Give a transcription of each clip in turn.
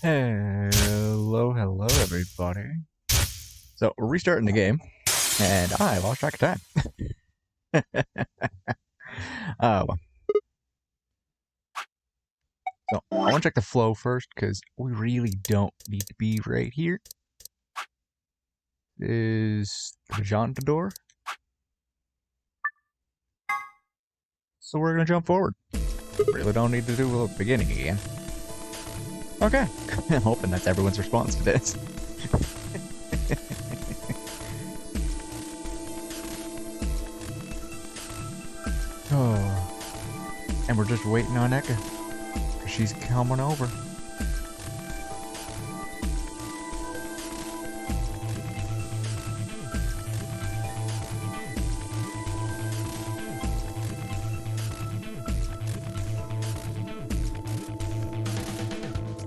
Hello, everybody. So, we're restarting the game, and I lost track of time. Well. So, I want to check the flow first, because we really don't need to be right here. Is the Janta door? So we're going to jump forward. Really don't need to do the beginning again. Okay. I'm hoping that's everyone's response to this. Oh. And we're just waiting on Eka. She's coming over.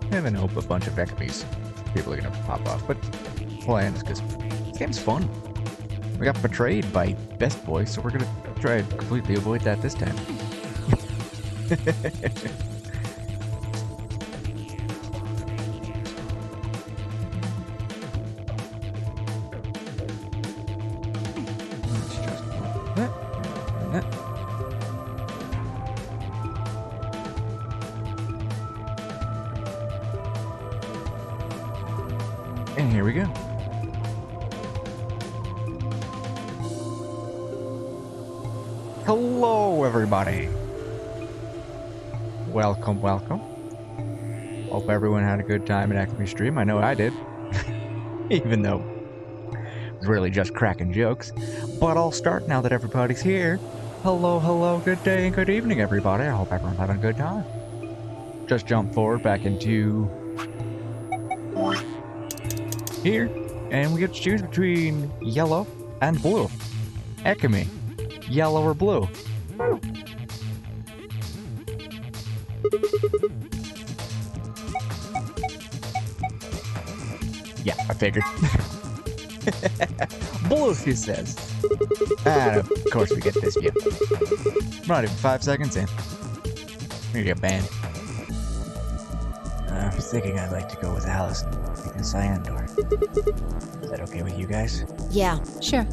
I haven't hope a bunch of enemies people are gonna pop off, but plan is because this game's fun. We got betrayed by Best Boy, so we're gonna try and completely avoid that this time. And here we go. Hello, everybody. Welcome. Hope everyone had a good time at Acme Stream. I know I did. Even though it was really just cracking jokes. But I'll start now that everybody's here. Hello, good day and good evening, everybody. I hope everyone's having a good time. Just jump forward back into here, and we get to choose between yellow and blue. Ekami, yellow or blue? Yeah, I figured. Blue, she says. And of course we get this view. Not even 5 seconds in. We get banned. I was thinking I'd like to go with Alice and take the cyan door. Is that okay with you guys? Yeah, sure.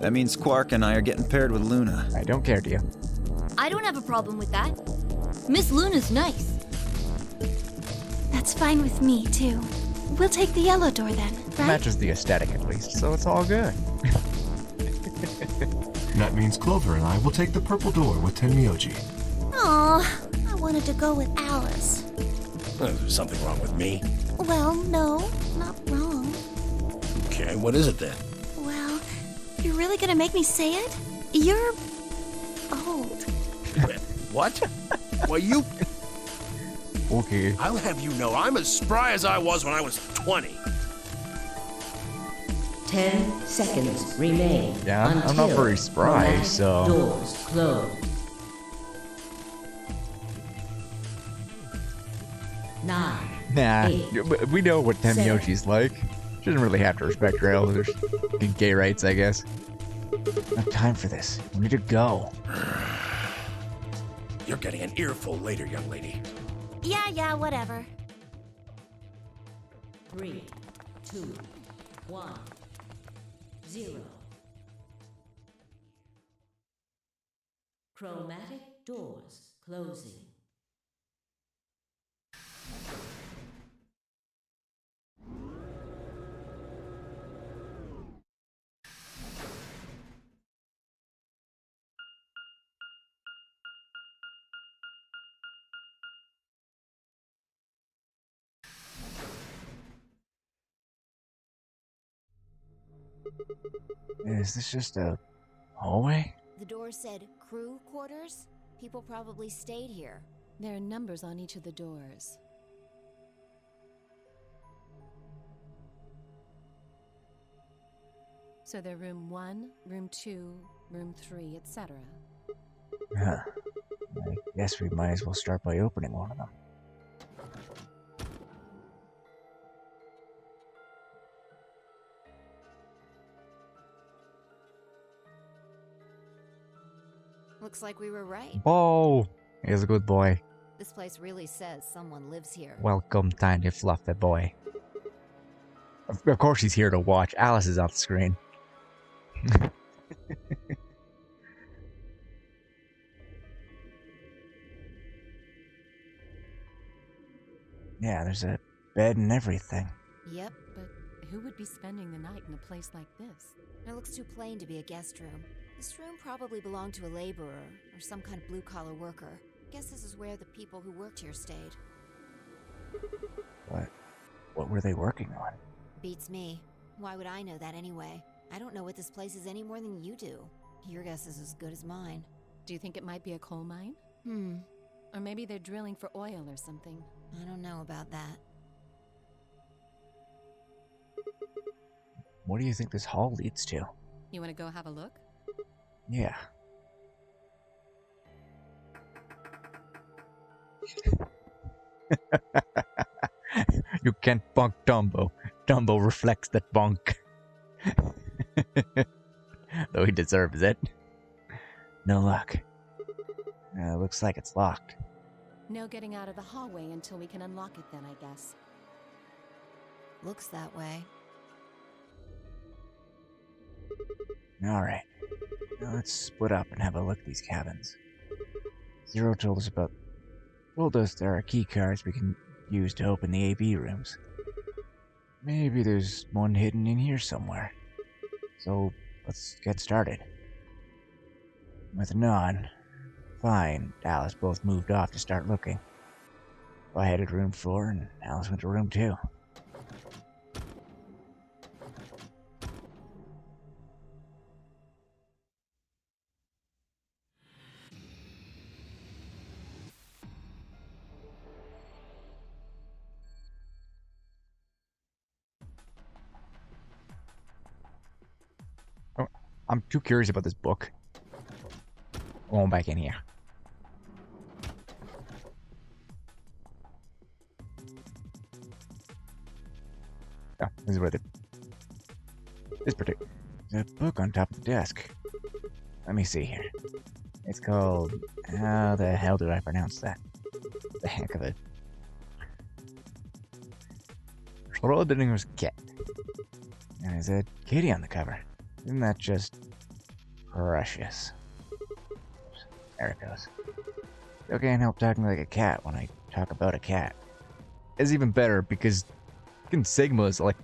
That means Quark and I are getting paired with Luna. I don't care, do you? I don't have a problem with that. Miss Luna's nice. That's fine with me, too. We'll take the yellow door then, right? Matches the aesthetic at least, so it's all good. That means Clover and I will take the purple door with Tenmyoji. Aw, I wanted to go with Alice. There's something wrong with me. Well, no, not wrong. Okay, what is it then? Well, you're really gonna make me say it? You're old. What? Well, you... Okay. I'll have you know I'm as spry as I was when I was 20. 10 seconds remain. Yeah, I'm not until very spry, chromatic so... Doors close. 9. Nah, 8, we know what Tenmyoji's like. She doesn't really have to respect her elders. Gay rights, I guess. No time for this. We need to go. You're getting an earful later, young lady. Yeah, whatever. 3, 2, 1, 0. Chromatic doors closing. Is this just a hallway? The door said crew quarters. People probably stayed here. There are numbers on each of the doors. So they're room 1, room 2, room 3, etc. Huh. I guess we might as well start by opening one of them. Looks like we were right. Oh, he's a good boy. The This place really says someone lives here. Welcome, tiny fluffy boy. Of course he's here to watch. Alice is off the screen. Yeah, there's a bed and everything. Yep, But who would be spending the night in a place like this? it looks too plain to be a guest room. This room probably belonged to a laborer or some kind of blue-collar worker. Guess this is where the people who worked here stayed. What were they working on? Beats me. Why would I know that anyway? I don't know what this place is any more than you do. Your guess is as good as mine. Do you think it might be a coal mine? Or maybe they're drilling for oil or something. I don't know about that. What do you think this hall leads to? You want to go have a look? Yeah. You can't bunk Dumbo. Dumbo reflects that bunk. Though he deserves it. No luck. Looks like it's locked. No getting out of the hallway until we can unlock it then, I guess. Looks that way. Alright. Now let's split up and have a look at these cabins. Zero told us there are key cards we can use to open the AB rooms. Maybe there's one hidden in here somewhere. So let's get started. With a nod, fine, Alice both moved off to start looking. I headed to room 4 and Alice went to room 2. I'm too curious about this book. Going back in here. Oh, this is where this particular book on top of the desk. Let me see here. It's called, how the hell do I pronounce that? The heck of it. Schrodinger's cat. And there's a kitty on the cover. Isn't that just precious? There it goes. Still can't help talking like a cat when I talk about a cat. It's even better because fucking Sigma is like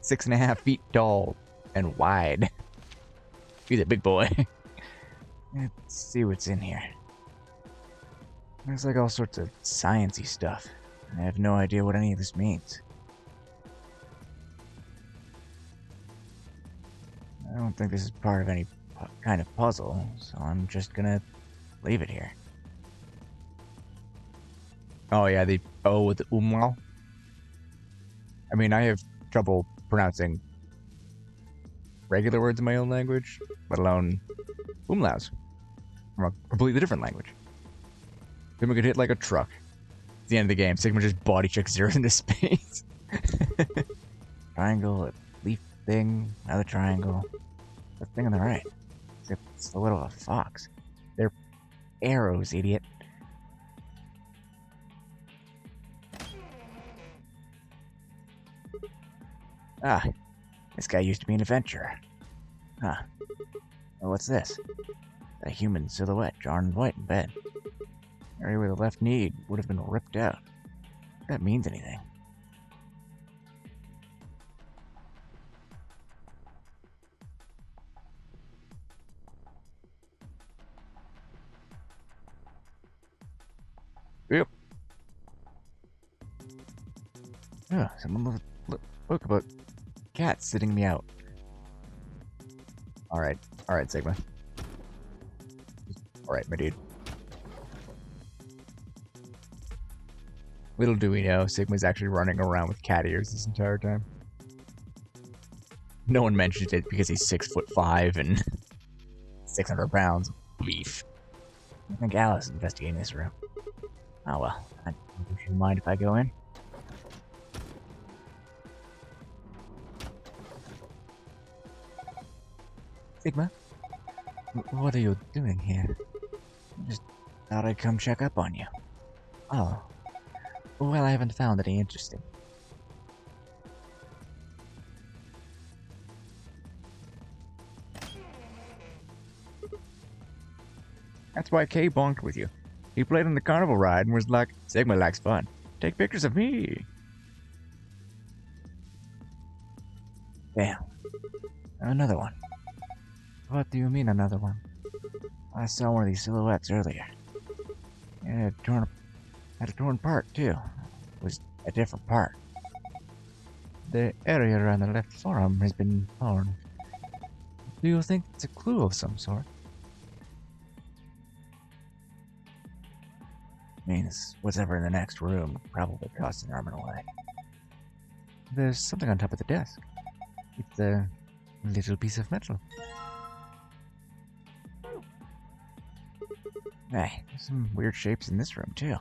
6.5 feet tall and wide. He's a big boy. Let's see what's in here. Looks like all sorts of sciencey stuff. I have no idea what any of this means. I don't think this is part of any kind of puzzle, so I'm just gonna leave it here. Oh yeah, the O with the umlaut. I mean, I have trouble pronouncing regular words in my own language, let alone umlauts from a completely different language. Sigma could hit like a truck. At the end of the game, Sigma just body checks zeros into space. Triangle, a leaf thing, another triangle. The thing on the right. It's the little fox. They're arrows, idiot. Ah, this guy used to be an adventurer. Huh. Well, what's this? A human silhouette drawn in white in bed. Area where the left knee would have been ripped out. If that means anything. Yep. Yeah, someone look about cats sitting me out. Alright, Sigma. Alright, my dude. Little do we know, Sigma's actually running around with cat ears this entire time. No one mentions it because he's 6'5" and 600 pounds of beef. I think Alice is investigating this room. Oh well, I don't mind if I go in. Sigma, what are you doing here? I just thought I'd come check up on you. Oh. Well, I haven't found any interesting. That's why Kay bonked with you. He played on the carnival ride and was like, Sigma likes fun. Take pictures of me. Damn. Another one. What do you mean another one? I saw one of these silhouettes earlier. It had a torn part, too. It was a different part. The area around the left forearm has been torn. Do you think it's a clue of some sort? Means whatever in the next room probably tossed an arm away. There's something on top of the desk. It's a little piece of metal. Hey, there's some weird shapes in this room too.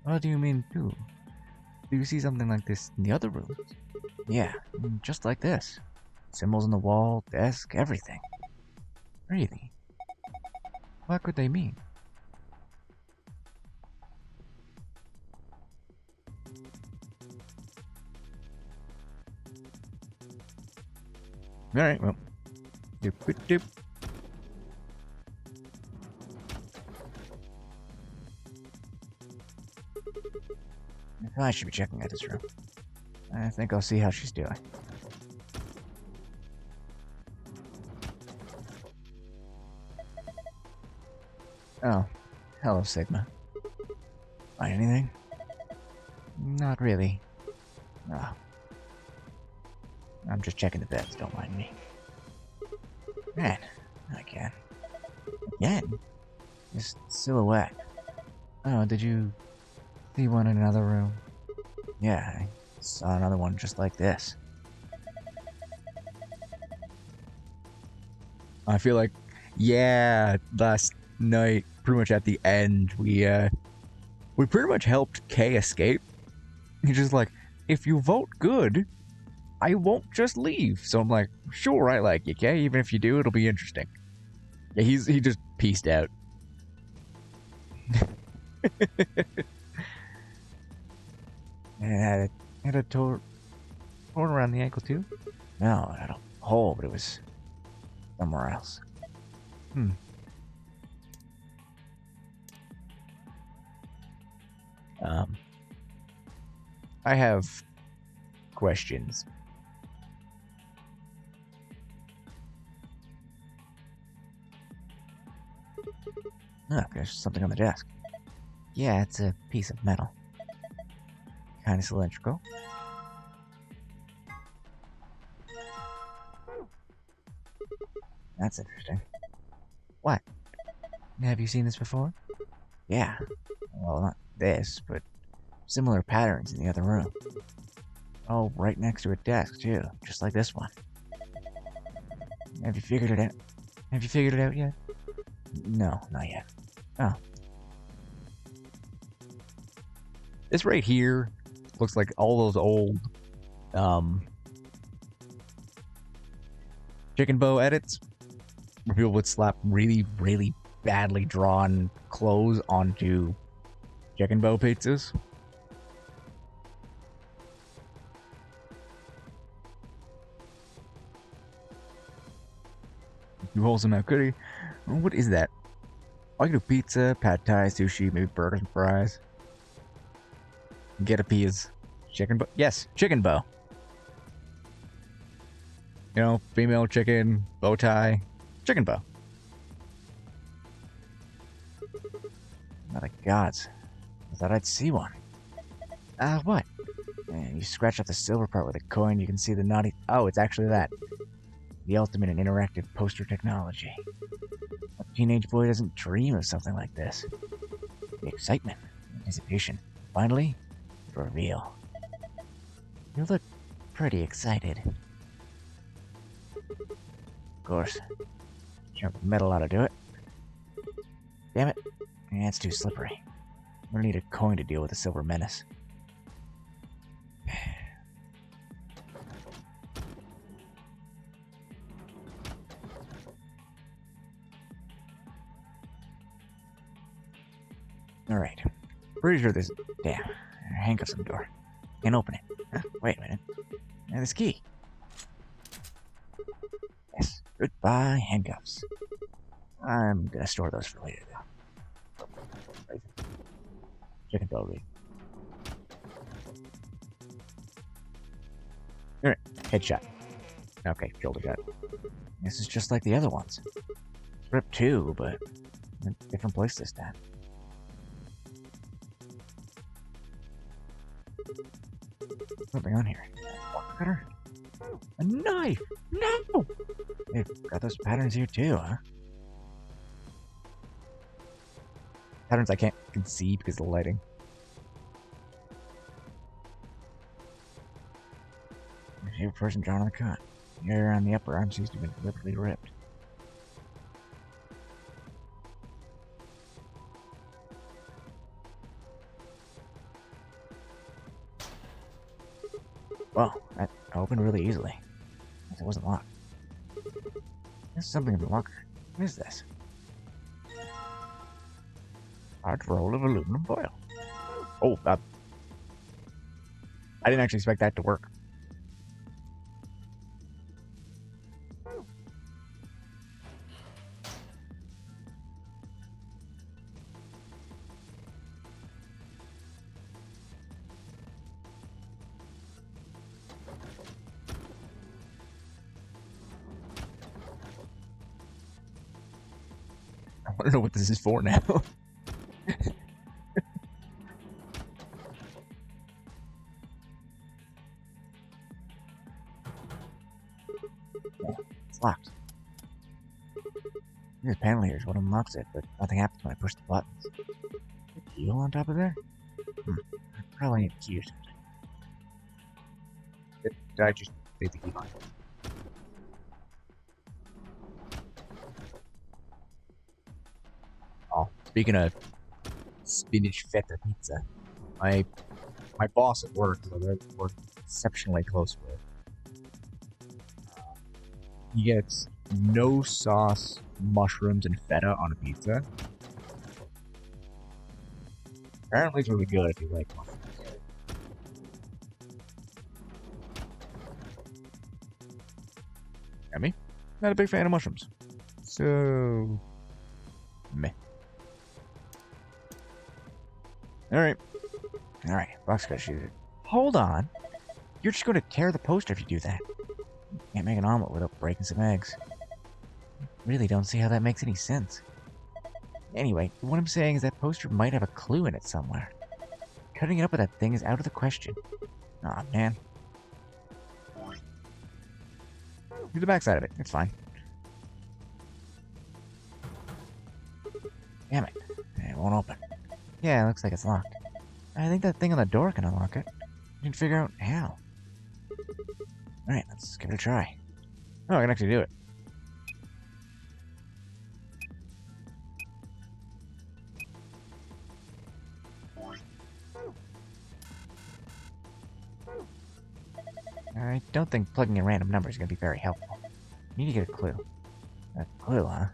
What do you mean too? Do you see something like this in the other rooms? Yeah, just like this. Symbols on the wall, desk, everything. Really? What could they mean? Alright, well. Doop, doop, doop. I should be checking out this room. I think I'll see how she's doing. Oh, hello, Sigma. Find anything? Not really. Oh. I'm just checking the beds, don't mind me. Man, again. Again? This silhouette. Oh, did you see one in another room? Yeah, I saw another one just like this. I feel like, yeah, last night, pretty much at the end, we pretty much helped Kay escape. He's just like, if you vote good, I won't just leave. So I'm like, sure, I like you, Kay. Even if you do, it'll be interesting. Yeah, he just peaced out. And had a torn around the ankle too? No, it had a hole, but it was somewhere else. I have questions. Look, there's something on the desk. Yeah, it's a piece of metal. Kind of cylindrical. That's interesting. What? Have you seen this before? Yeah. Well, not this, but similar patterns in the other room. Oh, right next to a desk, too. Just like this one. Have you figured it out? Have you figured it out yet? No, not yet. Oh. This right here looks like all those old, chicken bow edits where people would slap really, really badly drawn clothes onto chicken bow pizzas. You wholesome now, goody. What is that? I can do pizza, pad thai, sushi, maybe burgers and fries. Get a piece. Chicken bow? Yes, chicken bow. You know, female chicken, bow tie, chicken bow. Oh my gods. I thought I'd see one. What? You scratch off the silver part with a coin, you can see the naughty... Oh, it's actually that. The ultimate in interactive poster technology. A teenage boy doesn't dream of something like this. The excitement, anticipation. Finally, the reveal. You look pretty excited. Of course. Chunk of metal ought to do it. Damn it. Yeah, it's too slippery. I'm gonna need a coin to deal with the silver menace. Alright. Pretty sure this. Damn. Handcuffs on the door. Can't open it. Huh, wait a minute. And this key. Yes. Goodbye, handcuffs. I'm gonna store those for later, though. Chicken bell read. Alright, headshot. Okay, shoulder shot. This is just like the other ones. Rip 2, but in a different place this time. Something on here. Block cutter? A knife! No! They've got those patterns here too, huh? Patterns I can't see because of the lighting. There's a person drawn on the cut. The area on the upper arm seems to have been deliberately ripped. Well, that opened really easily. It wasn't locked. There's something in the locker. What is this? Large roll of aluminum foil. Oh, I didn't actually expect that to work. I want to know what this is for now. It's locked. This panel here is what unlocks it, but nothing happens when I push the buttons. A keyhole on top of there? I probably need a key or something. Did I just leave the key on? Oh, speaking of spinach feta pizza, my boss at work, so we're exceptionally close with. He gets no sauce, mushrooms, and feta on a pizza. Apparently, it's really good if you like mushrooms. Me? Not a big fan of mushrooms. So, meh. Alright. Alright, box got shooter. Hold on. You're just going to tear the poster if you do that. You can't make an omelet without breaking some eggs. I really don't see how that makes any sense. Anyway, what I'm saying is that poster might have a clue in it somewhere. Cutting it up with that thing is out of the question. Aw, man. Do the backside of it. It's fine. Damn it. It won't open. Yeah, it looks like it's locked. I think that thing on the door can unlock it. We can figure out how. Alright, let's give it a try. Oh, I can actually do it. I don't think plugging in random numbers is going to be very helpful. You need to get a clue. A clue, huh?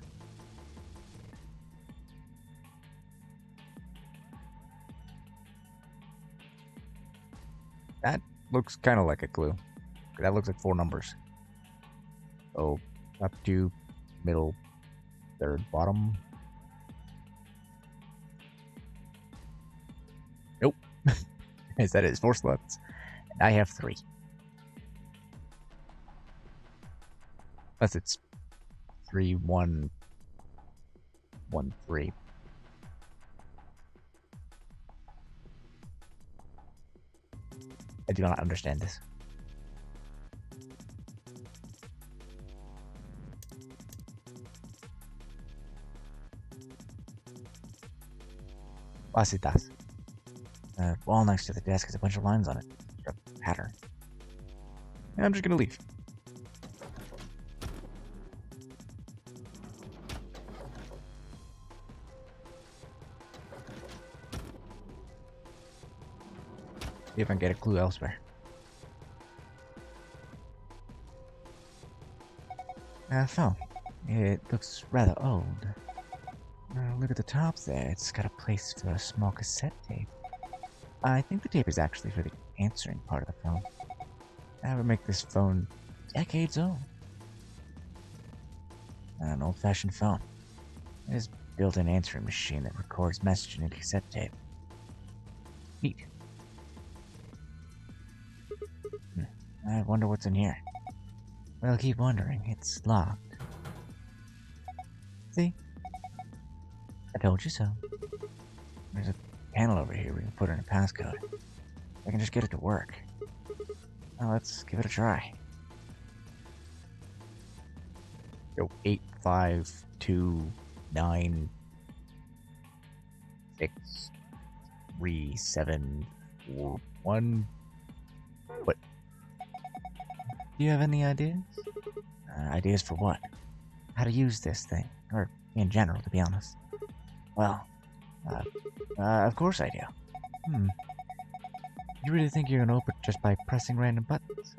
That looks kind of like a clue. That looks like 4 numbers. Oh, top 2, middle, third, bottom. Nope. Yes, that is 4 slots. And I have 3. Unless it's 3, 1, 1, 3. I do not understand this. Vasitas. The wall next to the desk has a bunch of lines on it. A pattern. And I'm just gonna leave. See if I can get a clue elsewhere. Phone. It looks rather old. Look at the top there. It's got a place for a small cassette tape. I think the tape is actually for the answering part of the phone. That would make this phone decades old. An old-fashioned phone. It is built-in answering machine that records message in a cassette tape. Neat. I wonder what's in here. Well, keep wondering. It's locked. See? I told you so. There's a panel over here we can put in a passcode. I can just get it to work. Now let's give it a try. Go 852963741. What? Do you have any ideas? Ideas for what? How to use this thing? Or in general, to be honest. Well, of course I do. You really think you're gonna open it just by pressing random buttons?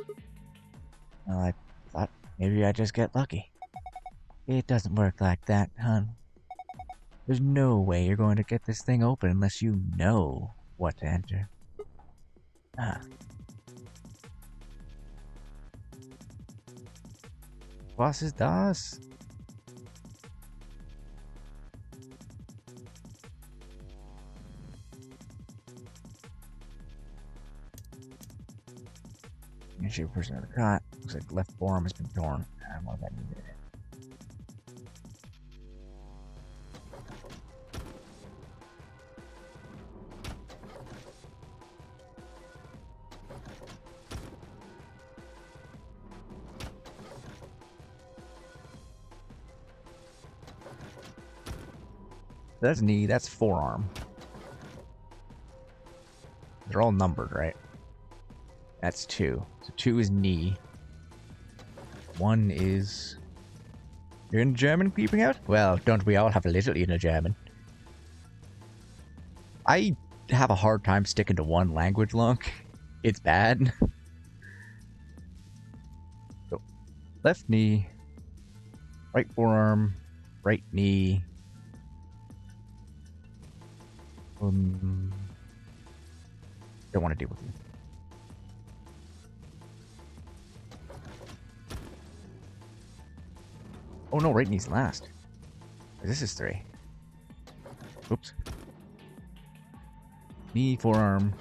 Well, I thought maybe I'd just get lucky. It doesn't work like that, hon. There's no way you're going to get this thing open unless you know what to enter. Was ist das? Issue person of the cot. Looks like the left forearm has been torn. I don't know what that means. That's knee, that's forearm. They're all numbered, right? That's 2. So 2 is knee. 1 is... You're in German peeping out? Well, don't we all have a little inner German? I have a hard time sticking to one language long. It's bad. So, left knee, right forearm, right knee. Don't want to deal with you. Oh no, right knee's last. This is 3. Oops. Knee, forearm,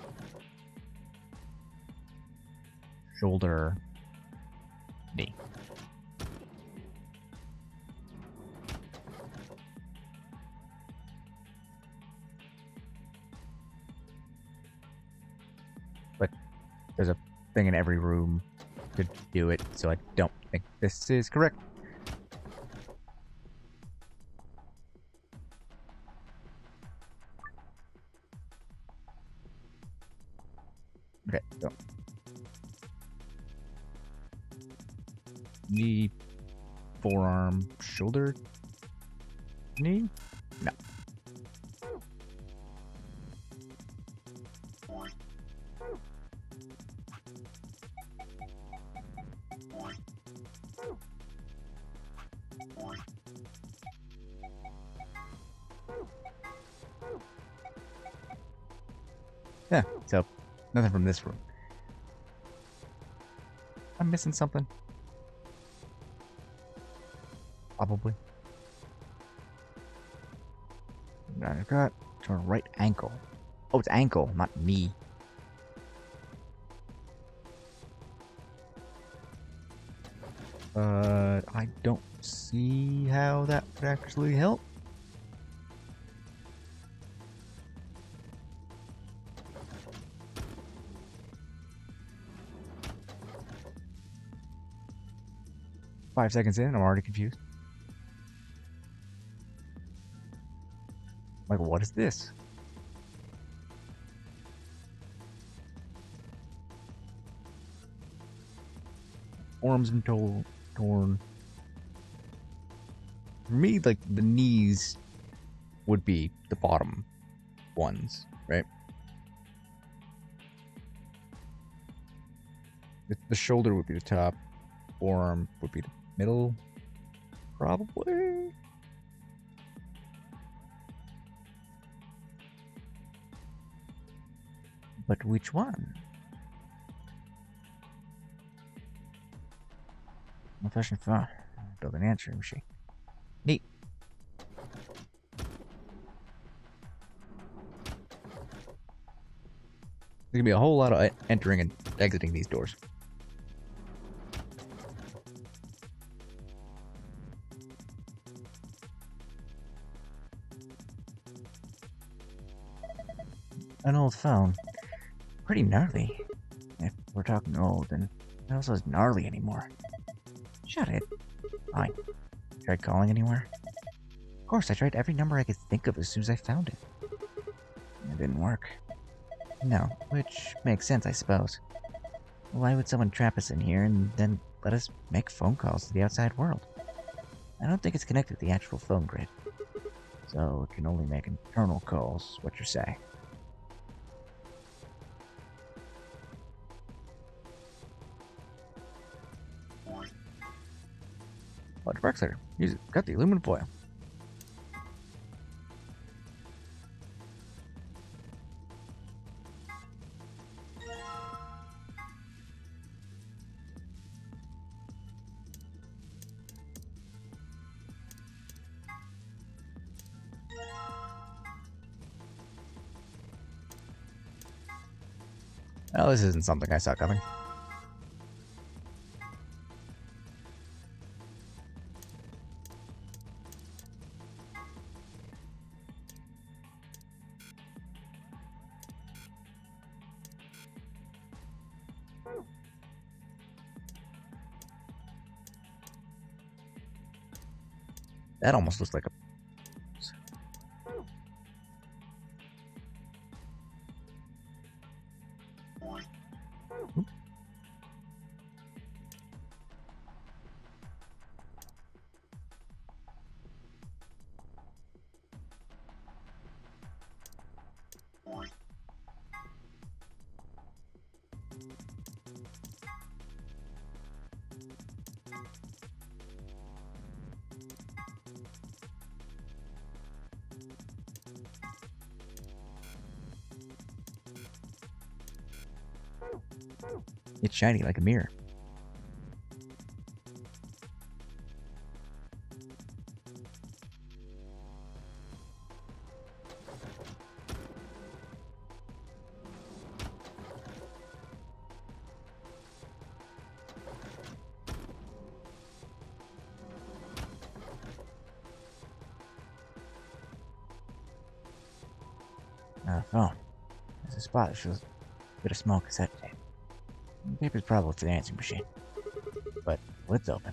shoulder, knee. But there's a thing in every room to do it, so I don't think this is correct. Okay, so. Knee, forearm, shoulder, knee? No. Yeah, so nothing from this room. I'm missing something. Probably. I got turn right ankle. Oh, it's ankle, not knee. I don't see how that would actually help. Five seconds in, I'm already confused. Like, what is this? Arms been torn. For me, like, the knees would be the bottom ones, right? The shoulder would be the top. Forearm would be the middle, probably. But which one? Old-fashioned phone. Build an answering machine. Neat. There's gonna be a whole lot of entering and exiting these doors. An old phone. Pretty gnarly. If we're talking old, and it also is gnarly anymore. Shut it. Fine. Tried calling anywhere? Of course, I tried every number I could think of as soon as I found it. It didn't work. No, which makes sense, I suppose. Why would someone trap us in here and then let us make phone calls to the outside world? I don't think it's connected to the actual phone grid. So it can only make internal calls, what you say. Oh, the Brexiter. Use it. Got the aluminum foil. Oh, this isn't something I saw coming. That almost looks like a... It's shiny like a mirror. Oh, there's a spot that shows a bit of small cassette tape. The paper's probably for the answering machine, but lid's open.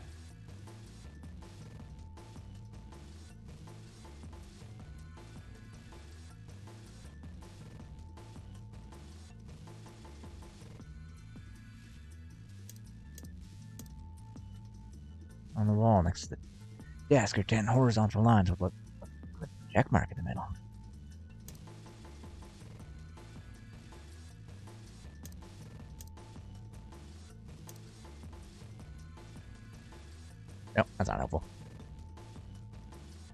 On the wall next to the desk are 10 horizontal lines with a check mark in the middle. No, that's not helpful.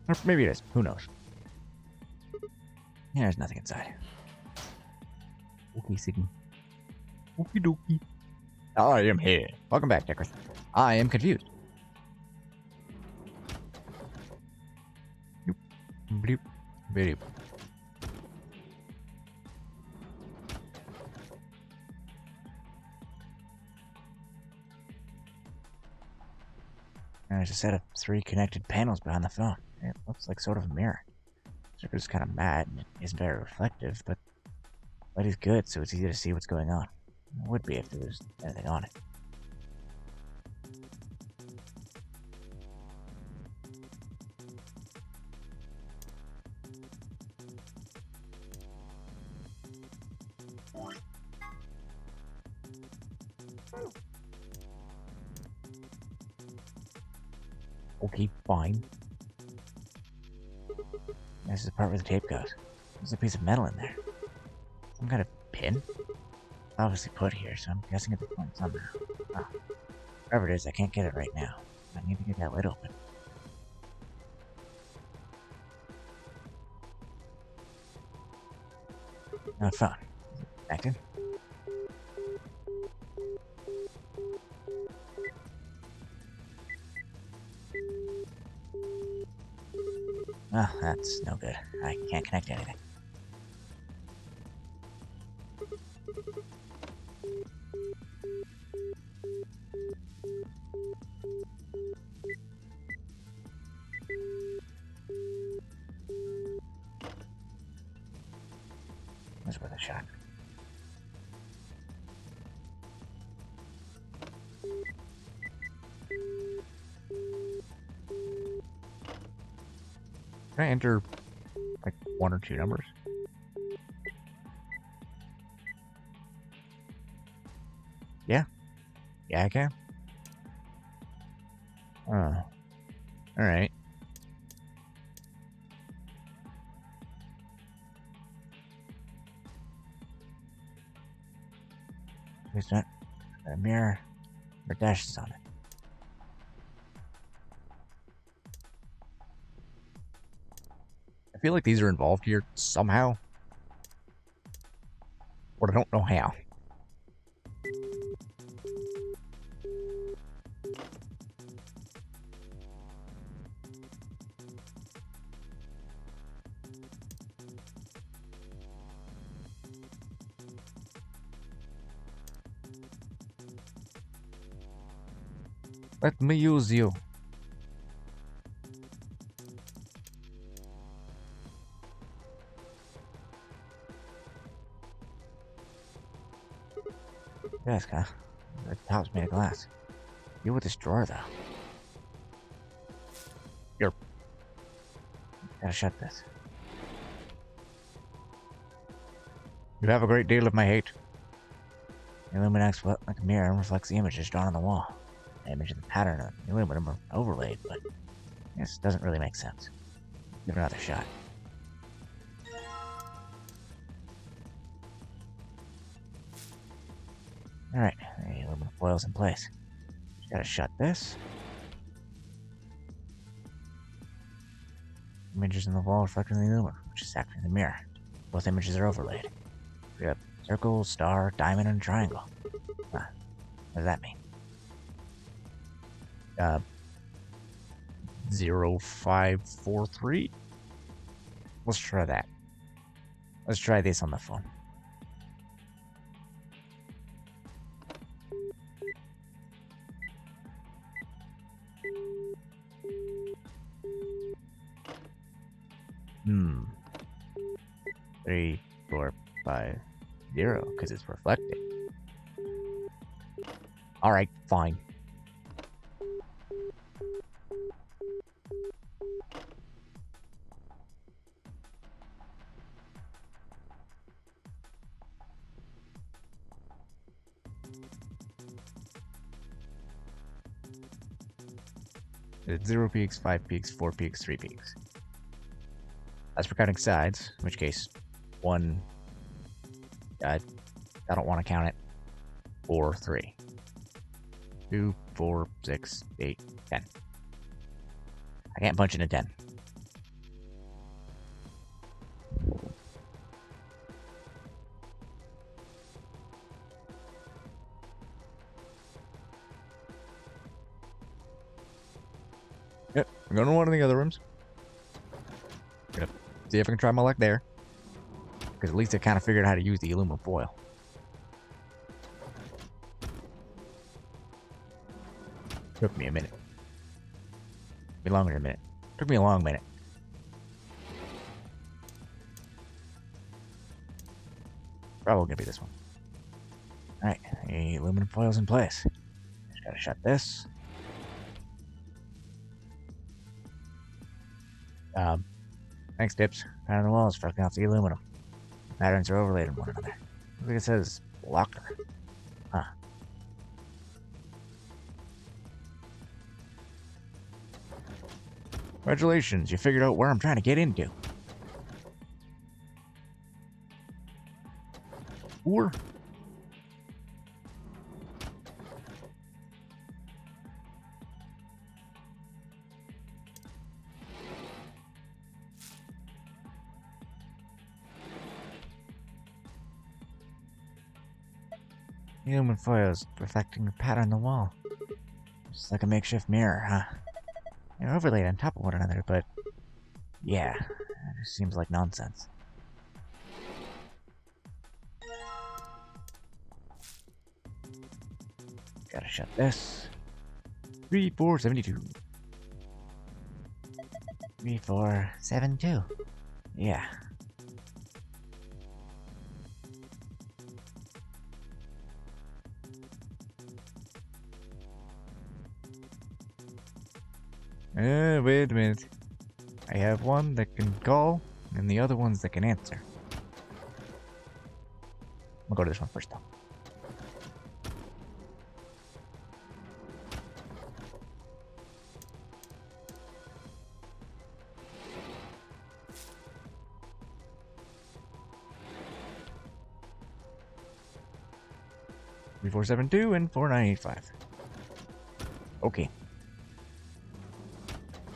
Or maybe it is. Who knows? Yeah, there's nothing inside. Okay, Siggy. Okie dokie. I am here. Welcome back, Deckers. I am confused. Bloop, bloop, bloop. There's a set of 3 connected panels behind the phone. It looks like sort of a mirror. The circuit is kind of mad and it isn't very reflective, but light is good, so it's easy to see what's going on. It would be if there was anything on it. Okay, fine. This is the part where the tape goes. There's a piece of metal in there. Some kind of pin? Obviously put here, so I'm guessing it's a point somehow. Oh. Wherever it is, I can't get it right now. I need to get that lid open. Not fun. Connected. Oh, that's no good. I can't connect anything. That's worth a shot. Can I enter like 1 or 2 numbers? Yeah. Yeah, I can. Oh. Alright. There's that. A mirror. Or dashes on it. I feel like these are involved here somehow. But I don't know how. Let me use you. Jessica, the top's made of glass. You with this drawer, though. Here. Gotta shut this. You have a great deal of my hate. The illuminates like a mirror and reflects the images drawn on the wall. The image and the pattern of the aluminum are overlaid, but this doesn't really make sense. Give it another shot. Alright, the aluminum foil's in place. Just gotta shut this. Images in the wall reflecting the aluminum, which is acting in the mirror. Both images are overlaid. We have circle, star, diamond, and triangle. Huh. What does that mean? 0543? Let's try that. Let's try this on the phone. Hmm. 3450, because it's reflecting. Alright, fine. It's 0 peaks, 5 peaks, 4 peaks, 3 peaks. As for counting sides, in which case, 1, I don't want to count it, 4, 3. 2, 4, 6, 8, 10. I can't punch in a 10. Yep, I'm going to one of the other rooms. Gonna see if I can try my luck there. Because at least I kind of figured out how to use the aluminum foil. Took me a minute. Took me longer than a minute. Took me a long minute. Probably gonna be this one. Alright, the aluminum foil's in place. Just gotta shut this. Thanks, Dips. Pattern on the walls reflecting off the aluminum. The patterns are overlaid on one another. Looks like it says locker. Huh. Congratulations, you figured out where I'm trying to get into. Or Human foils reflecting the pattern on the wall. Just like a makeshift mirror, huh? They're overlaid on top of one another, but yeah, it just seems like nonsense. Gotta shut this. 3472. 3472. Yeah. Wait a minute. I have one that can call, and the other ones that can answer. We'll go to this one first, though. Three, 472 and 4985. Okay.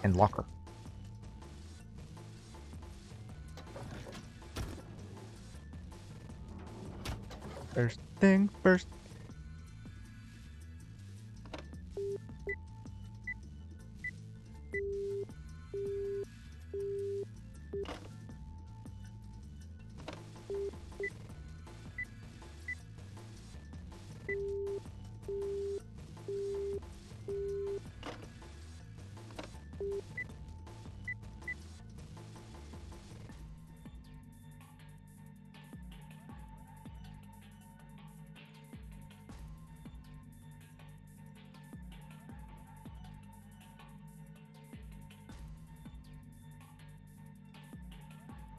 And locker. First thing first.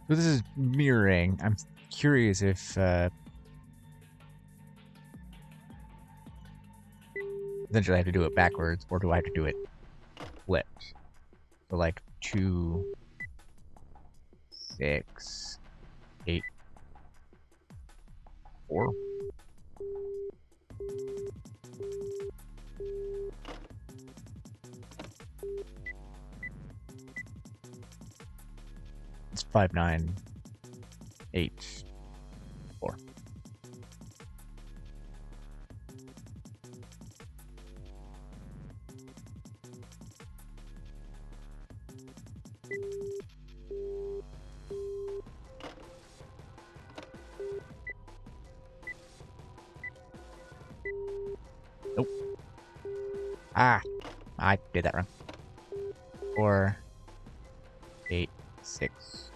So this is mirroring. I'm curious if essentially I have to do it backwards, or do I have to do it flipped? So like 2, 6, 8, 4. It's 5, 9, 8, 4. Nope. Ah, I did that wrong. 4, 8, 6.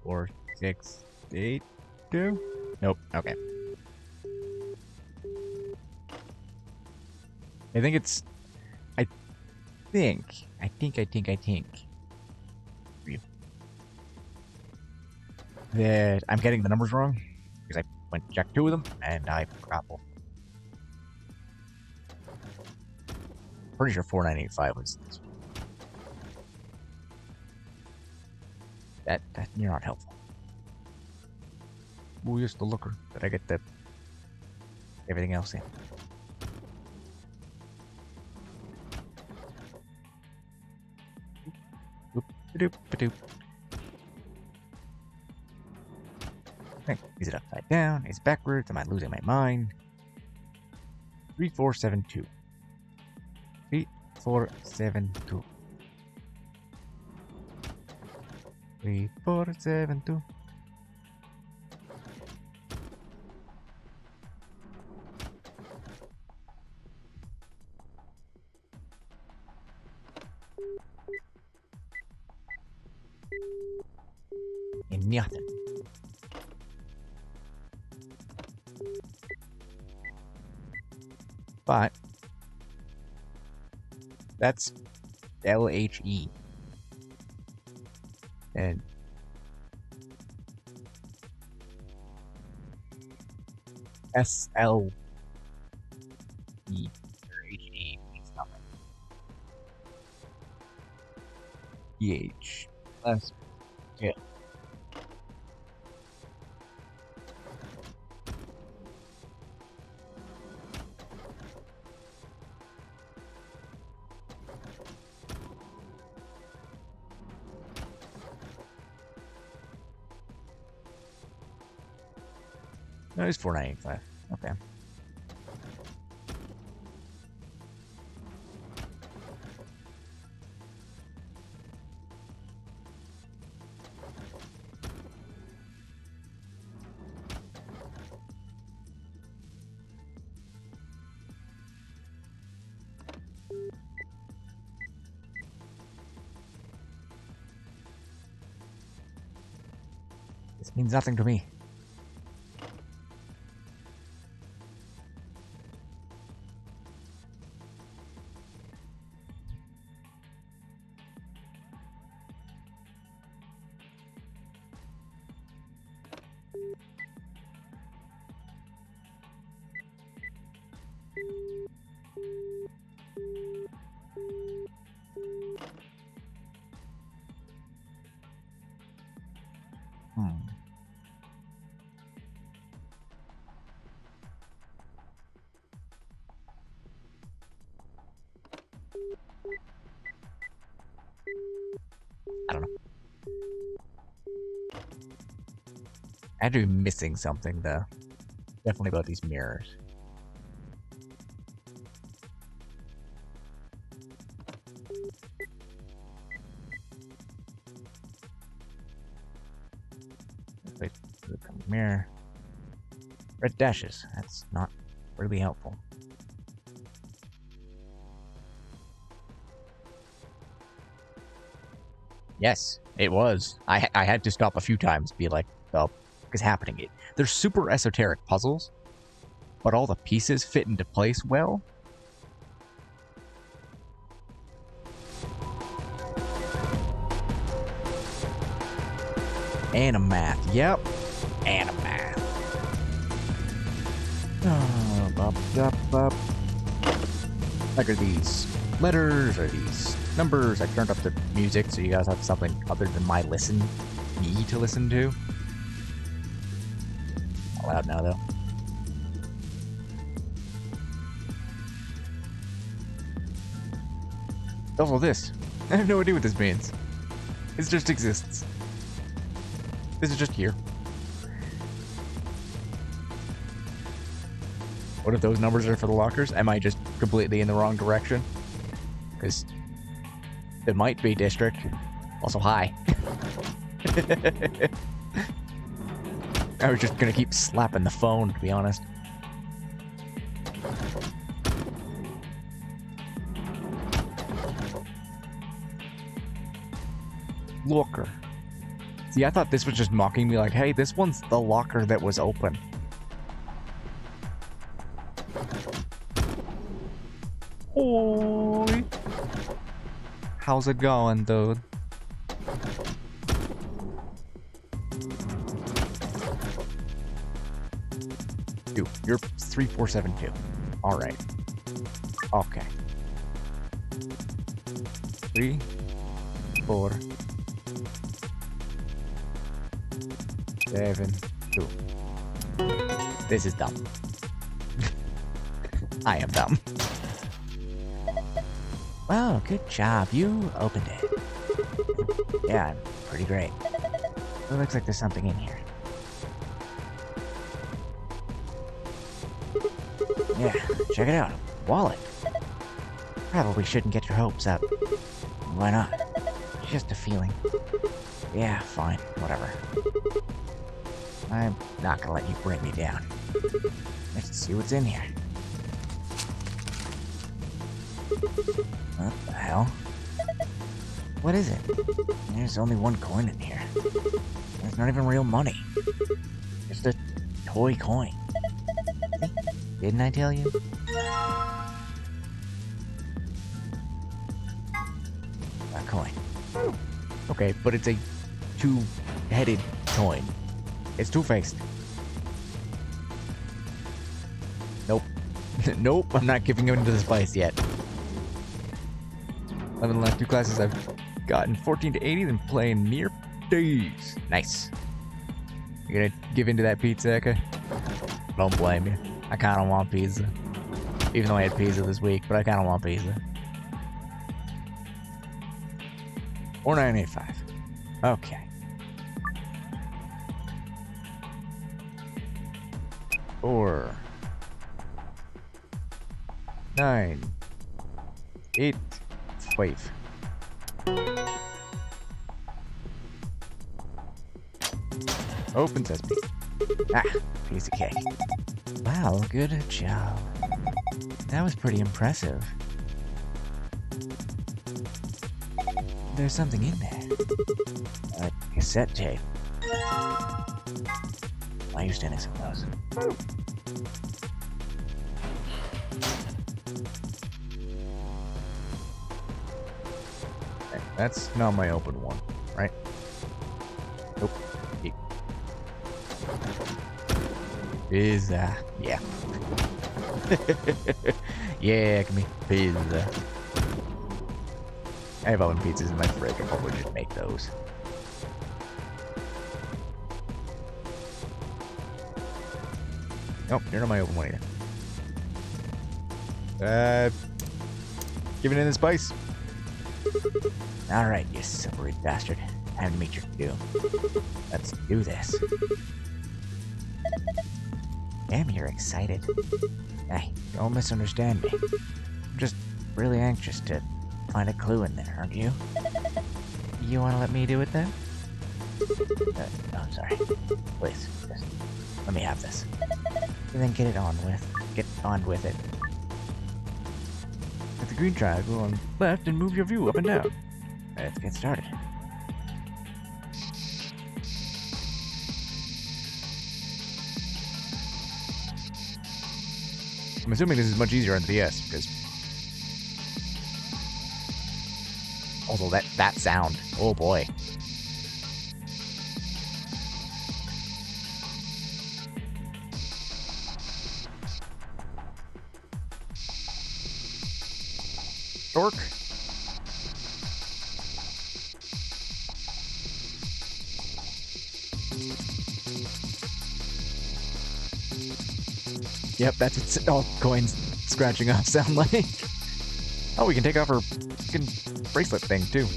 4, 6, 8, 2. Nope. Okay. I think it's. I think. That I'm getting the numbers wrong because I went to check 2 of them and I grappled. Pretty sure 4985 was this. That you're not helpful. Oh, yes, the looker. Did I get the everything else in? Oop, doop, doop. Is it upside down? Is it backwards? Am I losing my mind? 3472. 3472. 3472. And nothing. But that's LHE. And SLE or HE means nothing. EH. Less. Yeah. No, it's 495. Okay. This means nothing to me. I don't know. I had to be missing something, though. Definitely about these mirrors. Wait, mirror. Red dashes. That's not really helpful. Yes, it was. I had to stop a few times, be like, "Oh, what is happening?" They're super esoteric puzzles, but all the pieces fit into place well. Animath. Yep. Animath. Like, are these letters? Are these numbers? I turned up the music so you guys have something other than me to listen to. Not loud now, though. Also this. I have no idea what this means. It just exists. This is just here. What if those numbers are for the lockers? Am I just completely in the wrong direction? Because it might be district. Also, hi. I was just gonna keep slapping the phone, to be honest. Locker. See, I thought this was just mocking me like, hey, this one's the locker that was open. Oi. How's it going, dude? Dude, you're 3472. Alright. Okay. 3, 4, 7, 2. This is dumb. I am dumb. Wow, good job. You opened it. Yeah, pretty great. It looks like there's something in here. Yeah, check it out. Wallet. Probably shouldn't get your hopes up. Why not? It's just a feeling. Yeah, fine. Whatever. I'm not gonna let you bring me down. Let's see what's in here. What the hell? What is it? There's only one coin in here. It's not even real money. Just a toy coin. See? Didn't I tell you? A coin. Okay, but it's a two-headed coin. It's two-faced. Nope. Nope, I'm not giving in to the spice yet. 11 the last 2 classes, I've gotten 14 to 80, then playing near days. Nice. You gonna give into that pizza, Eka? Don't blame you. I kinda want pizza. Even though I had pizza this week, but I kinda want pizza. 4985. Okay. 4, 9, 8, 5. Open sesame. Ah, piece of cake. Wow, good job. That was pretty impressive. There's something in there. A cassette tape. I used to some of those. Okay, that's not my open one, right? Nope. Pizza. Yeah. Yeah, give me pizza. I have oven pizzas in my fridge. I'll probably just make those. Nope, you're not my open one either. Giving in the spice. Alright, you slippery bastard. Time to meet your doom. Let's do this. Damn, you're excited. Hey, don't misunderstand me. I'm just really anxious to find a clue in there, aren't you? You want to let me do it then? No, sorry. Please, just let me have this. And then get on with it. Hit the green triangle on left and move your view up and down. Let's get started. I'm assuming this is much easier on the DS, because... Also, that sound. Oh boy. Dork. Yep, that's what all coins scratching off sound like. Oh, we can take off her fucking bracelet thing, too.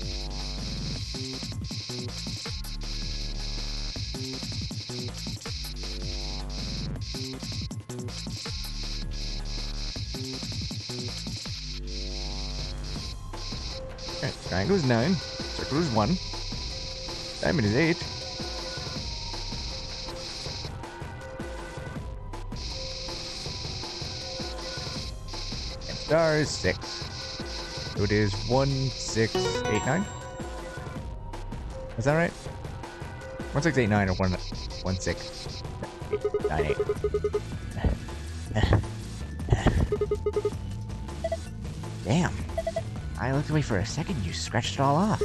Alright, triangle is 9, circle is 1, diamond is 8. Star is 6. So it is 1, 6, 8, 9. Is that right? 1, 6, 8, 9 or 1, 6, 8, 9, 8. Damn. I looked away for a second, you scratched it all off.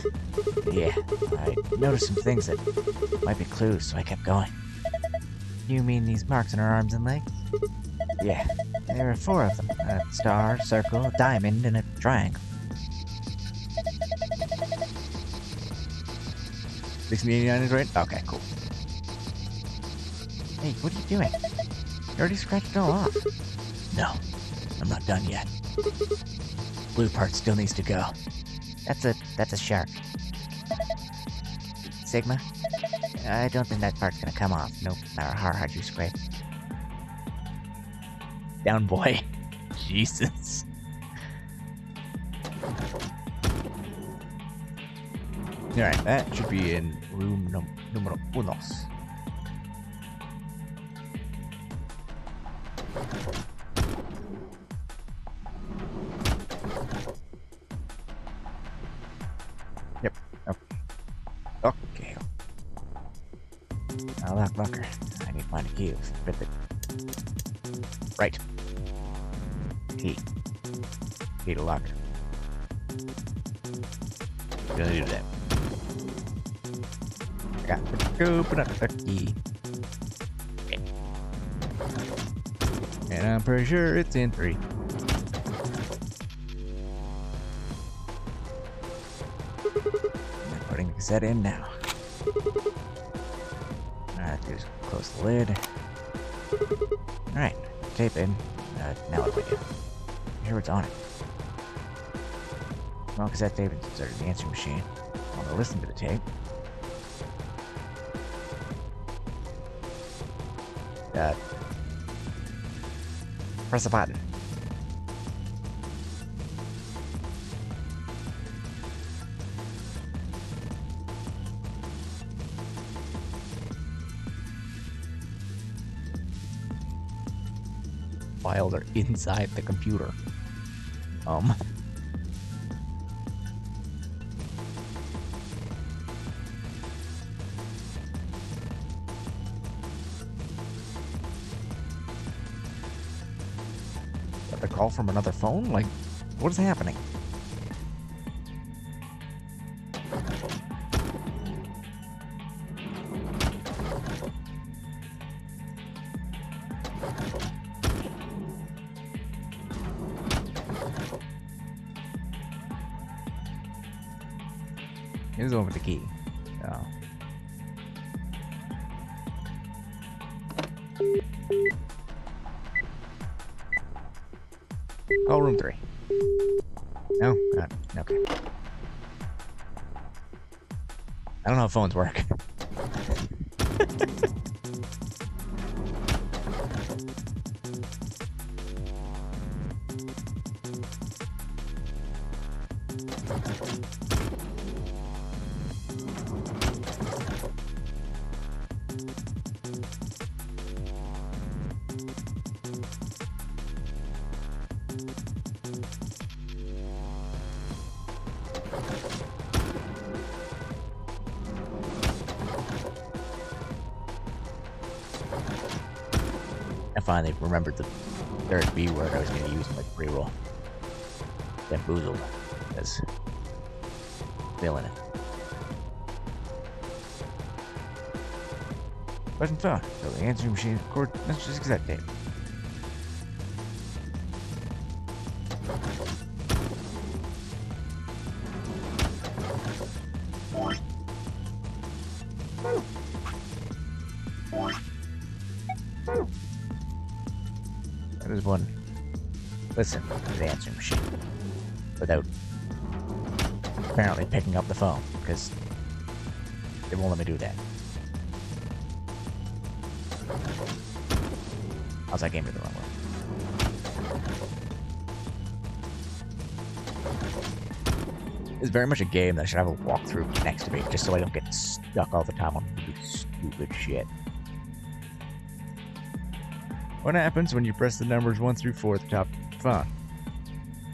Yeah, I noticed some things that might be clues, so I kept going. You mean these marks on her arms and legs? Yeah, there are 4 of them. A star, circle, a diamond, and a triangle. 1689 is right? Okay, cool. Hey, what are you doing? You already scratched it all off. No, I'm not done yet. Blue part still needs to go. That's a shark. Sigma? I don't think that part's gonna come off, no matter how hard you scrape. Down, boy. Jesus. Alright, that should be in room numero unos. Yep. Okay. Now locker. I need to find a key. Rip it. Right. Key. Key to locker. Gonna do that. I got to open up the key. Okay. And I'm pretty sure it's in 3. I'm putting the cassette in now. Alright, just close the lid. Alright, tape in. Now what do I do? I'm sure it's on it. Well, cassette tape is inserted in the answering machine. I want to listen to the tape. Press a button. Files are inside the computer. Got the call from another phone? Like, what is happening? Here's the one with the key. Oh. Oh, room 3. No? Okay. I don't know how phones work. I finally remembered the third B word I was going to use in my pre-roll. Bamboozled. Because feeling it. Wasn't fun. So the answering machine record messages exact date. That is one. Listen to the answering machine without apparently picking up the phone, because it won't let me do that. How's that game to the wrong way? It's very much a game that should have a walkthrough next to me, just so I don't get stuck all the time on stupid shit. What happens when you press the numbers 1 through 4 at the top of the phone?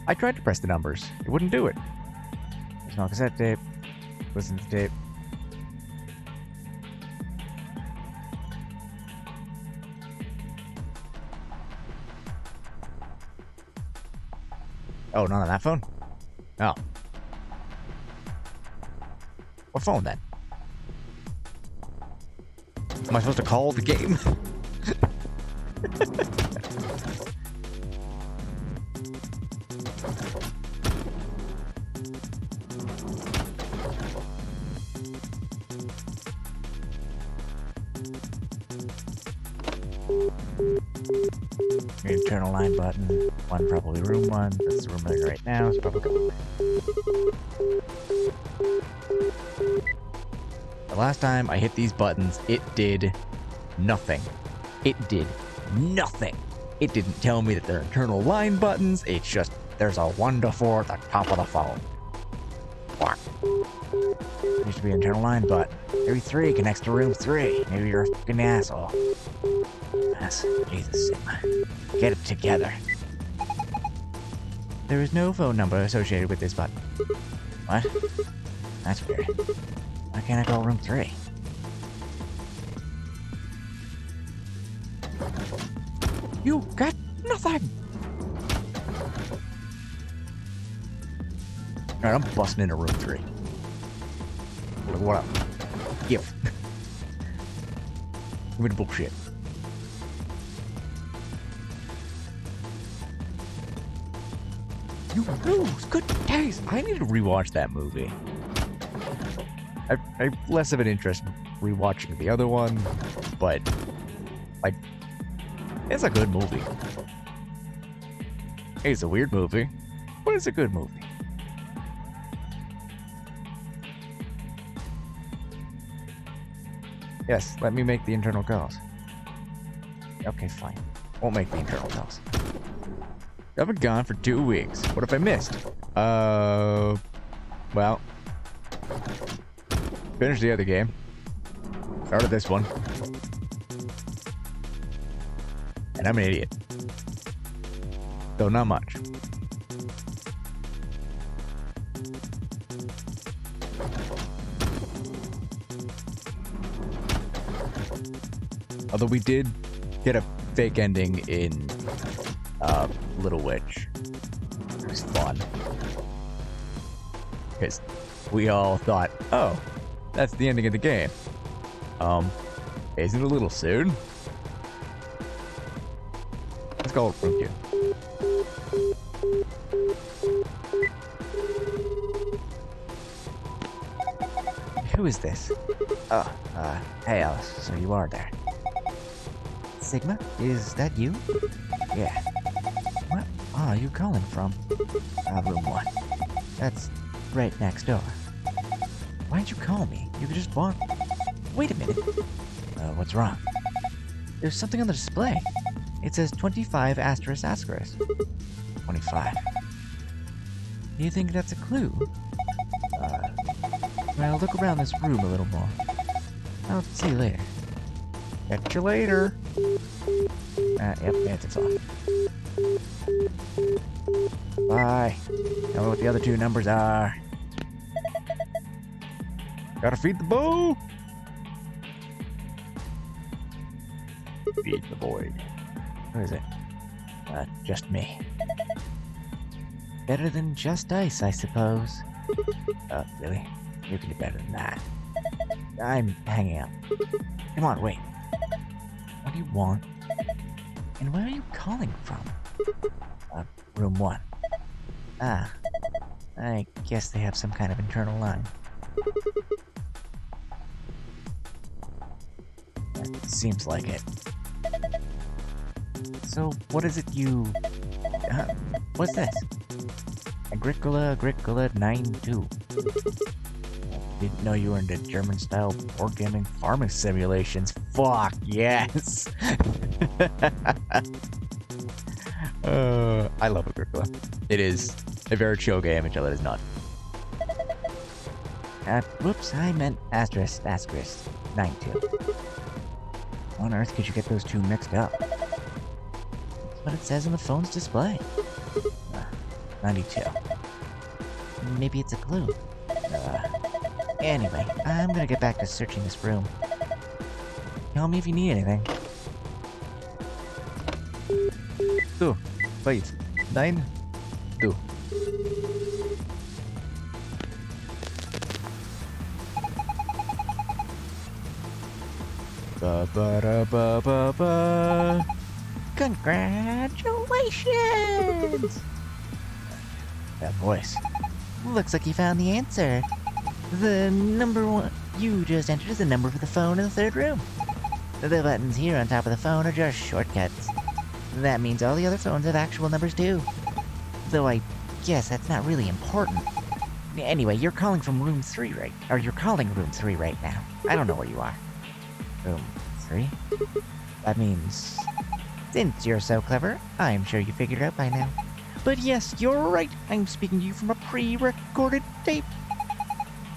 I tried to press the numbers. It wouldn't do it. There's no cassette tape. Listen to the tape. Oh, not on that phone? Oh. What phone then? Am I supposed to call the game? Internal line button. 1 probably room 1. That's the room I'm in right now. It's probably the last time I hit these buttons, it did nothing. It did nothing. It didn't tell me that they're internal line buttons. It's just there's a 1 to 4 at the top of the phone. Fuck. There used to be an internal line button. Maybe 3 connects to room 3. Maybe you're a fucking asshole. Jesus, Sigma. Get it together. There is no phone number associated with this button. What? That's weird. Why can't I call room 3? You got nothing! Alright, I'm busting into room 3. What up? Give. Give me the bullshit. You lose! Good days! I need to rewatch that movie. I have less of an interest in rewatching the other one, but, like, it's a good movie. It's a weird movie, but it's a good movie. Yes, let me make the internal calls. Okay, fine. Won't make the internal calls. I've been gone for 2 weeks. What have I missed? Well, finished the other game. Started this one. And I'm an idiot. Though not much. Although we did get a fake ending in Little Witch. It was fun. Because we all thought, oh, that's the ending of the game. Isn't it a little soon? Let's call it room 2. Who is this? Oh, hey Alice, so you are there. Sigma, is that you? Yeah. What are you calling from? Room 1. That's right next door. Why'd you call me? You could just walk. Wait a minute. What's wrong? There's something on the display. It says 25 asterisk asterisk. 25. Do you think that's a clue? Well, look around this room a little more. I'll see you later. Catch you later. Yep, it's off. Bye. Tell me what the other 2 numbers are. Gotta feed the bow. Feed the void. Where is it? Just me. Better than just ice, I suppose. Really? You can do better than that. I'm hanging up. Come on, wait. What do you want? And where are you calling from? Room 1. Ah. I guess they have some kind of internal line. That seems like it. So, what is it you... what's this? Agricola 92. Didn't know you were into German-style board gaming farming simulations. Fuck, yes! I love Agricola. It is a very chill game until it is not. Whoops, I meant asterisk 92. How on earth could you get those 2 mixed up? That's what it says on the phone's display. 92. Maybe it's a clue. Anyway, I'm gonna get back to searching this room. Tell me if you need anything. 2, 5, 9, 2. Ba-ba-da-ba-ba-ba. Congratulations! That voice. Looks like you found the answer. The number 1 you just entered is the number for the phone in the 3rd room. The buttons here on top of the phone are just shortcuts. That means all the other phones have actual numbers too. Though I guess that's not really important. Anyway, you're calling from room 3 right... Or you're calling room 3 right now. I don't know where you are. Room 3? That means... Since you're so clever, I'm sure you figured it out by now. But yes, you're right. I'm speaking to you from a pre-recorded tape.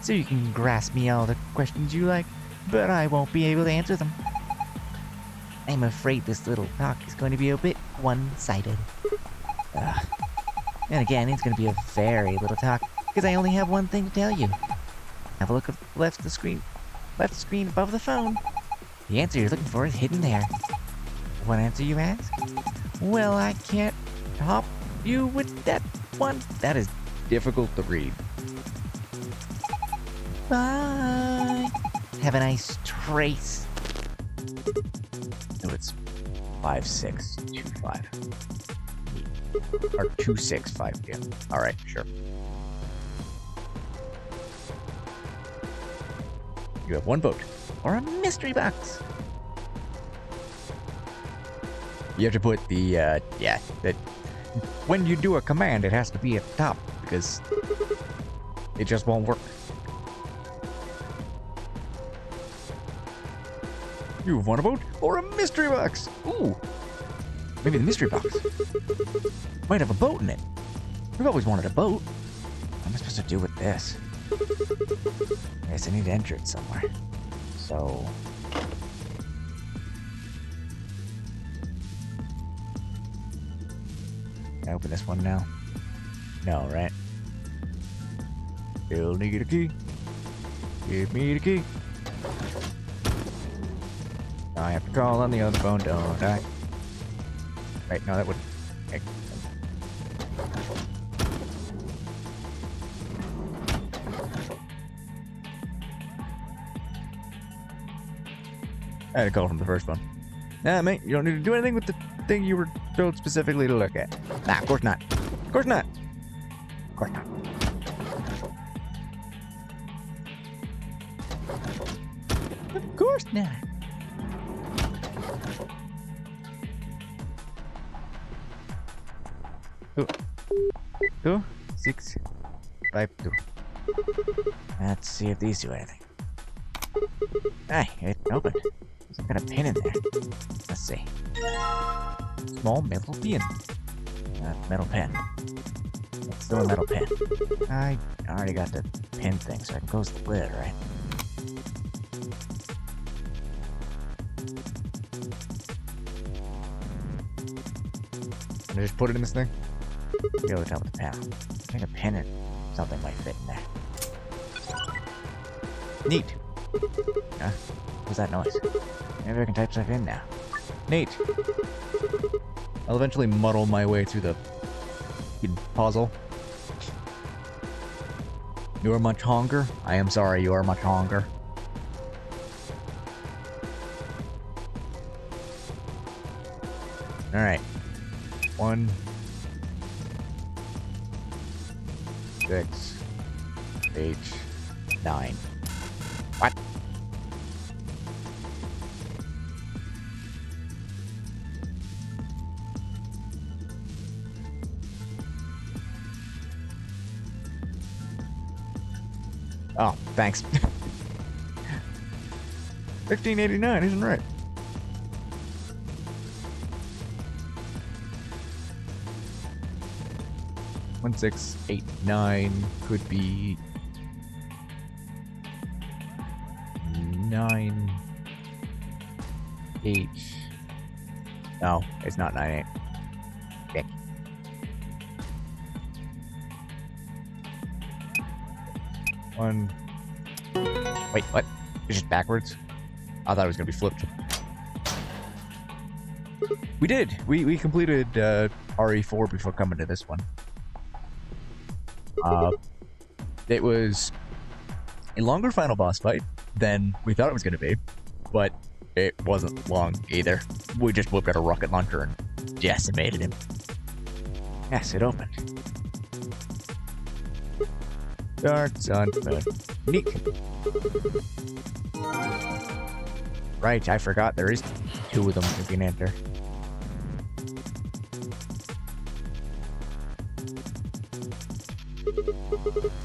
So you can grasp me all the questions you like, but I won't be able to answer them. I'm afraid this little talk is going to be a bit one-sided. And again, it's going to be a very little talk, because I only have one thing to tell you. Have a look at left screen above the phone. The answer you're looking for is hidden there. What answer, you ask? Well, I can't help you with that one. That is difficult to read. Bye. Have a nice trace. So it's 5625. Or 2652. Alright, sure. You have 1 vote. Or a mystery box. You have to put the, that when you do a command, it has to be at the top, because it just won't work. You have 1 vote or a mystery box. Ooh. Maybe the mystery box. Might have a boat in it. We've always wanted a boat. What am I supposed to do with this? I guess I need to enter it somewhere. So... Can I open this one now? No, right? Still need a key. Give me the key. I have to call on the other phone, don't I? Wait, no, that wouldn't. Okay. I had a call from the first one. Nah, mate, you don't need to do anything with the thing you were told specifically to look at. Nah, of course not. Of course not. Of course not. Of course not. 2, 6, 5, 2. Let's see if these do anything. Hey, it opened. There's got a pin in there. Let's see. Small metal pin. Metal pen. It's still a metal pen. I already got the pin thing, so I can close the lid, right? Can I just put it in this thing? Go to top of the panel. I think a pin or something might fit in there. Neat. Huh? What's that noise? Maybe I can type stuff in now. Neat. I'll eventually muddle my way through the puzzle. You are much hunger? I am sorry, you are much hunger. Alright. 1, 6, 8, 9. What? Oh, thanks. 1589 isn't right. One, 6, 8, 9 could be 9, 8. No, it's not 9, 8. Okay. One. Wait, what? It's just backwards? I thought it was gonna be flipped. We did. We completed RE4 before coming to this one. It was a longer final boss fight than we thought it was going to be, but it wasn't long either. We just whipped out a rocket launcher and decimated him. Yes, it opened. Starts on foot. Neat. Right, I forgot there is 2 of them you can enter.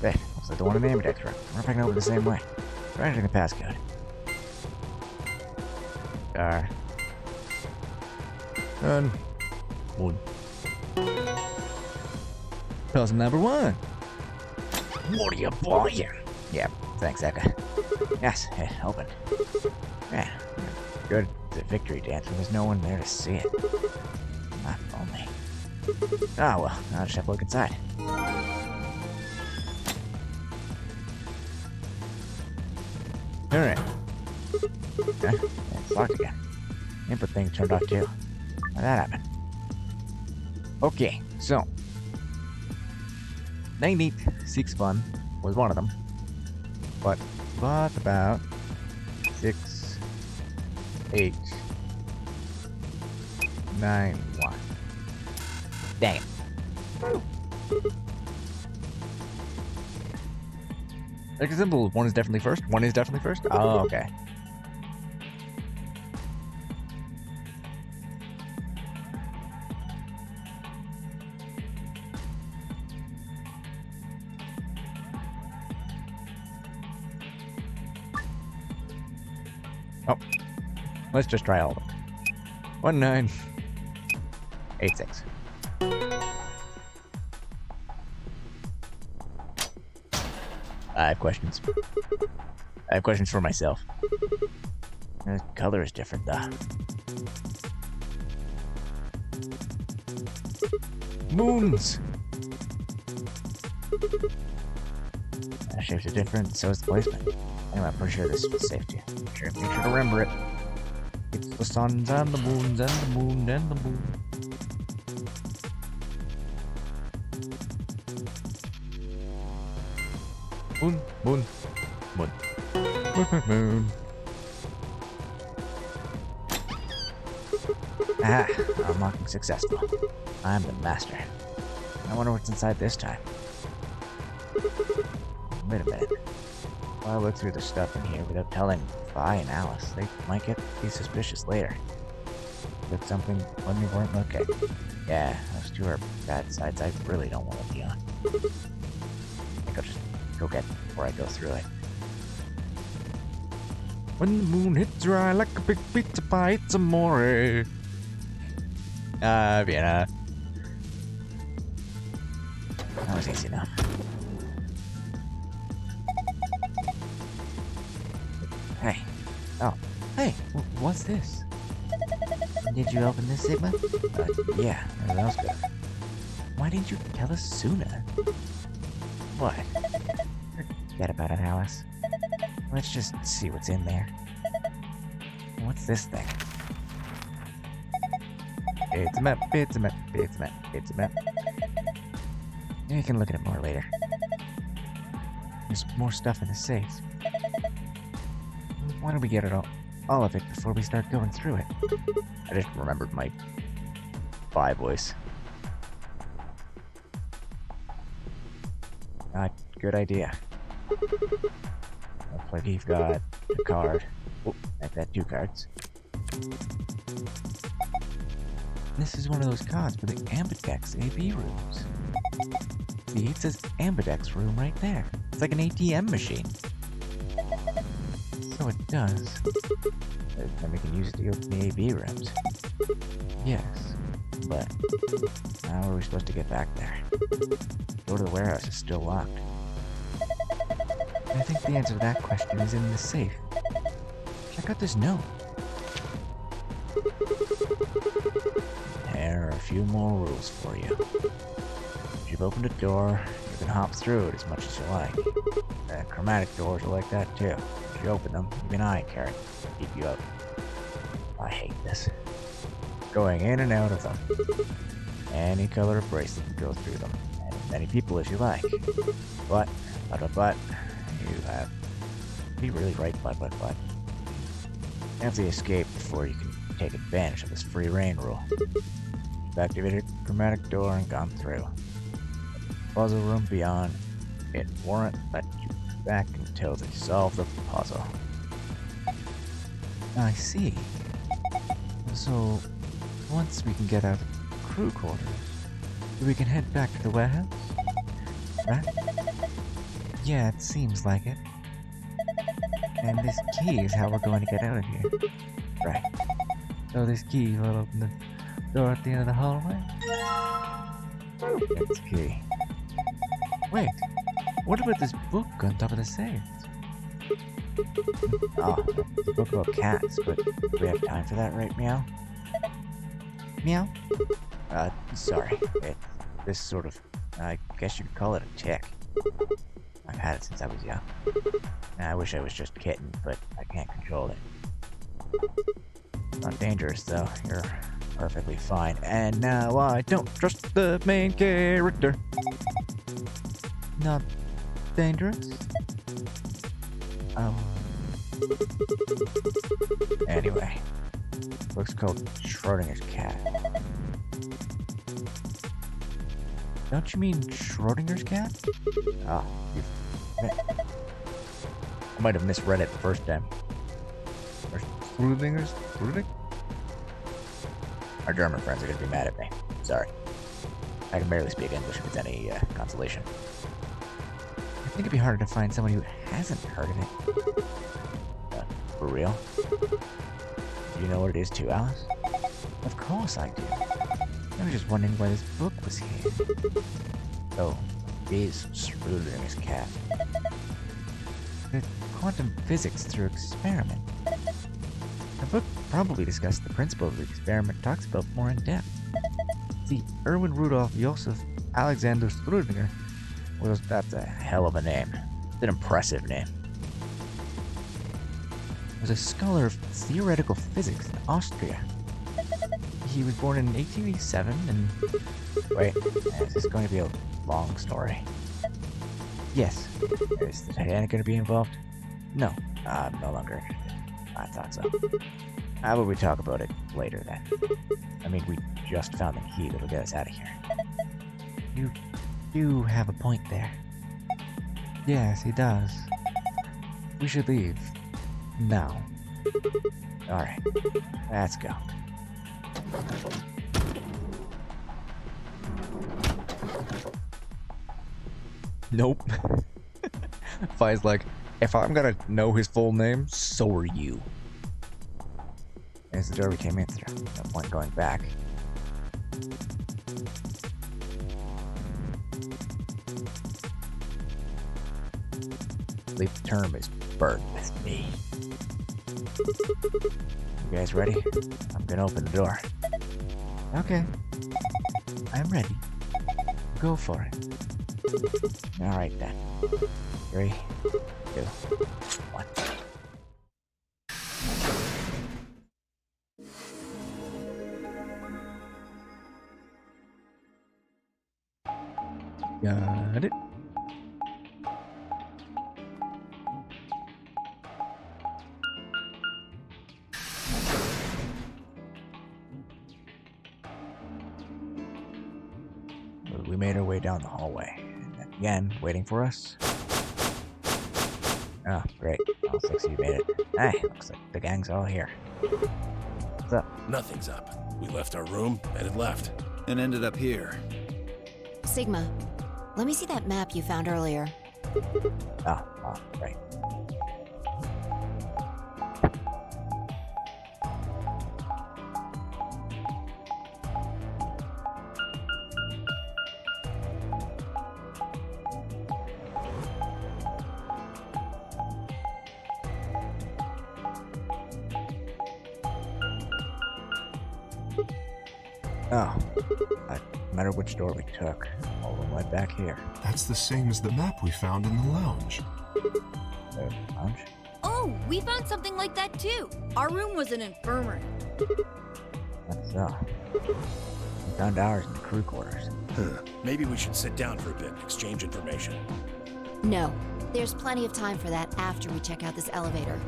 There, looks like the one in the ambidex room. I wonder if I can open it the same way. Try entering the passcode. Done. 1. Puzzle number 1. What are you buying? Yeah, thanks, Eka. Yes, it opened. Yeah, good. It's a victory dance when there's no one there to see it. Not only. Ah, well, I'll just have to look inside. Alright. Okay, it's locked again. Input thing turned off too. How'd that happen? Okay, so 986 fun was one of them. But what about 6, 8, 9, 1? Dang it. Like a symbol, 1 is definitely first. 1 is definitely first. Oh, okay. Oh, let's just try all of them. 1, 9. 8-6. I have questions. I have questions for myself. The color is different, though. Moons! The shapes are different, so is the placement. Anyway, I'm pretty sure this is safe too. Make sure to remember it. It's the suns and the moons and the moon and the moon. Moon, moon, moon. Moon, moon, moon. Ah, unlocking successful. I'm the master. I wonder what's inside this time. Wait a minute. While I look through the stuff in here without telling Vi and Alice, they might be suspicious later. Did something when we weren't looking. Yeah, those two are bad sides I really don't want to be on. I think I'll just go get them before I go through it. When the moon hits your eye like a big pizza pie, it's amore. Vienna. That was easy enough. Hey. Oh. Hey, what's this? Did you open this, Sigma? Yeah, that was good. Why didn't you tell us sooner? What? Forget about it, Alice. Let's just see what's in there. What's this thing? It's a map, it's a map, it's a map, it's a map. You can look at it more later. There's more stuff in the safe. Why don't we get it all of it before we start going through it? I just remembered my Vi voice. Good idea. Looks like you've got a card. Oh, I've got 2 cards. This is one of those cards for the Ambidex AV rooms. See, it says Ambidex room right there. It's like an ATM machine. So it does. Then we can use it to open the AV rooms. Yes, but how are we supposed to get back there? Door to the warehouse is still locked. I think the answer to that question is in the safe. Check out this note. There are a few more rules for you. If you've opened a door, you can hop through it as much as you like. Chromatic doors are like that too. If you open them, even I carry keep you up. I hate this. Going in and out of them. Any color of bracelet can go through them. And as many people as you like. But, you have to be really right, but. You have to escape before you can take advantage of this free reign rule. You've activated a chromatic door and gone through. Puzzle room beyond, it won't let you back until they solve the puzzle. I see. So, once we can get out of crew quarters, we can head back to the warehouse? Right? Yeah, it seems like it. And this key is how we're going to get out of here. Right. So this key will open the door at the end of the hallway? That's the key. Wait, what about this book on top of the safe? Oh, it's a book about cats, but do we have time for that, right, Meow? Meow? Sorry. This sort of, I guess you'd call it a tick. I've had it since I was young. I wish I was just kitten, but I can't control it. Not dangerous, though. You're perfectly fine. And now I don't trust the main character. Not dangerous? Oh. Anyway. Book's called Schrodinger's Cat. Don't you mean Schrodinger's cat? Ah, I might have misread it the first time. Or Schrodinger's? Our German friends are gonna be mad at me. Sorry. I can barely speak English if it's any consolation. I think it'd be harder to find someone who hasn't heard of it. For real? Do you know what it is too, Alice? Of course I do. I was just wondering why this book was here. Oh, is Schrödinger's cat. The quantum physics through experiment. The book probably discussed the principle of the experiment, talks about more in depth. See, Erwin Rudolf Joseph Alexander Schrödinger that's a hell of a name. It's an impressive name. Was a scholar of theoretical physics in Austria. He was born in 1887 and... Wait, is this going to be a long story? Yes. Is the Titanic going to be involved? No, I'm no longer interested. I thought so. How about we talk about it later then? I mean, we just found the key that'll get us out of here. You do have a point there. Yes, he does. We should leave. Now. Alright, let's go. Nope. Fi's like, if I'm gonna know his full name, so are you. There's the door we came in through. No point going back. The term is burned with me. You guys ready? I'm gonna open the door. Okay. I'm ready. Go for it. Alright then. 3, 2, 1. Got it. We made our way down the hallway. And again, waiting for us. Oh, great. All 6 of you made it. Hey, looks like the gang's all here. What's up? Nothing's up. We left our room and it left. And ended up here. Sigma, let me see that map you found earlier. Oh, right. Oh, no matter which door we took, all of them led back here. That's the same as the map we found in the lounge. The lounge? Oh, we found something like that too. Our room was an infirmary. That's so. We found ours in the crew quarters. Maybe we should sit down for a bit and exchange information. No, there's plenty of time for that after we check out this elevator.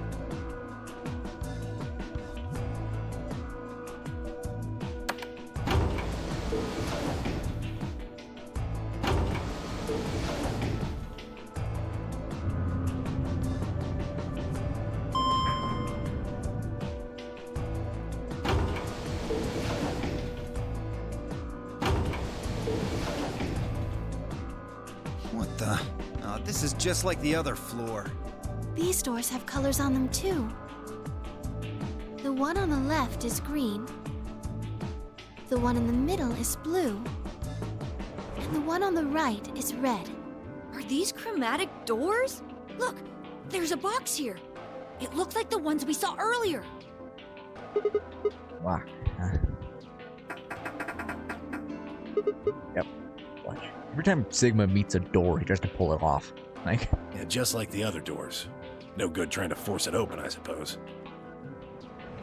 What the? Oh, this is just like the other floor. These doors have colors on them too. The one on the left is green. The one in the middle is blue. And the one on the right is red. Are these chromatic doors? Look, there's a box here. It looks like the ones we saw earlier. Locked, huh? Yep. Watch. Every time Sigma meets a door, he tries to pull it off. Like, Yeah, just like the other doors. No good trying to force it open, I suppose.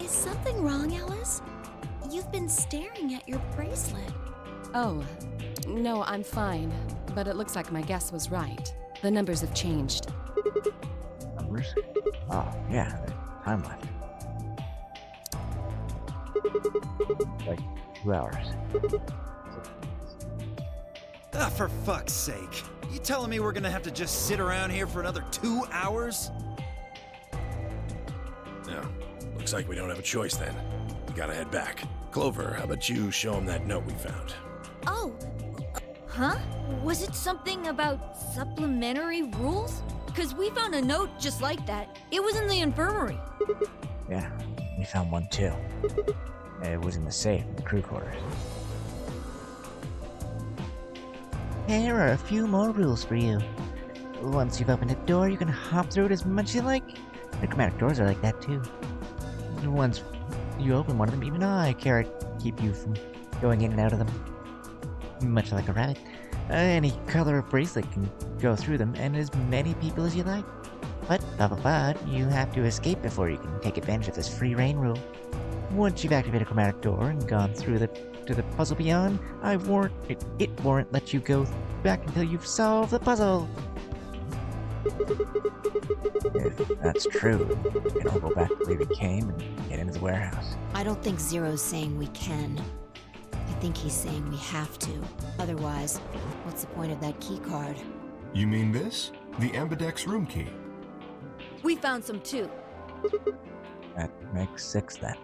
Is something wrong, Alice? You've been staring at your bracelet. Oh, no, I'm fine. But it looks like my guess was right. The numbers have changed. numbers? Oh, yeah, there's time left. Like 2 hours. Ah, for fuck's sake. You telling me we're gonna have to just sit around here for another 2 hours? No. Looks like we don't have a choice then. We gotta head back. Clover, how about you show him that note we found? Oh, huh? Was it something about supplementary rules? Because we found a note just like that. It was in the infirmary. Yeah, we found one too. It was in the safe in the crew quarters. Here are a few more rules for you. Once you've opened a door, you can hop through it as much as you like. The chromatic doors are like that too. Once you open one of them, even I can't keep you from going in and out of them. Much like a rabbit. Any color of bracelet can go through them, and as many people as you like. But, you have to escape before you can take advantage of this free reign rule. Once you've activated a chromatic door and gone through to the puzzle beyond, it won't let you go back until you've solved the puzzle. If that's true, we can all go back to where we came and get into the warehouse. I don't think Zero's saying we can. I think he's saying we have to. Otherwise, what's the point of that key card? You mean this? The Ambidex room key. We found some too. That makes 6 then.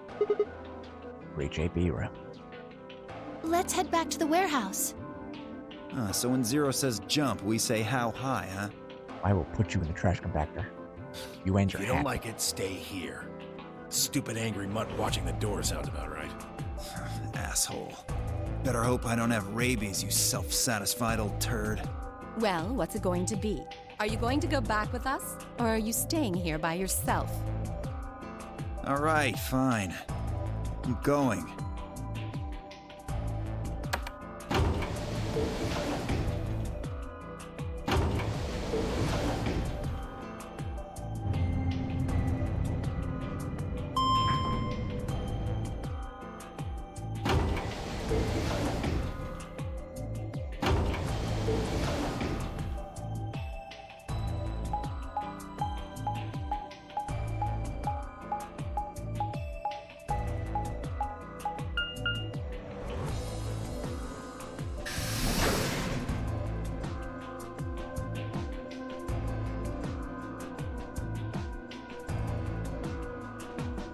Reach AB room. Let's head back to the warehouse. So when Zero says jump, we say how high, huh? I will put you in the trash compactor. You and If your you hat. don't like it, stay here. Stupid angry mutt watching the door sounds about right. Asshole. Better hope I don't have rabies, you self-satisfied old turd. Well, what's it going to be? Are you going to go back with us? Or are you staying here by yourself? Alright, fine. I'm going.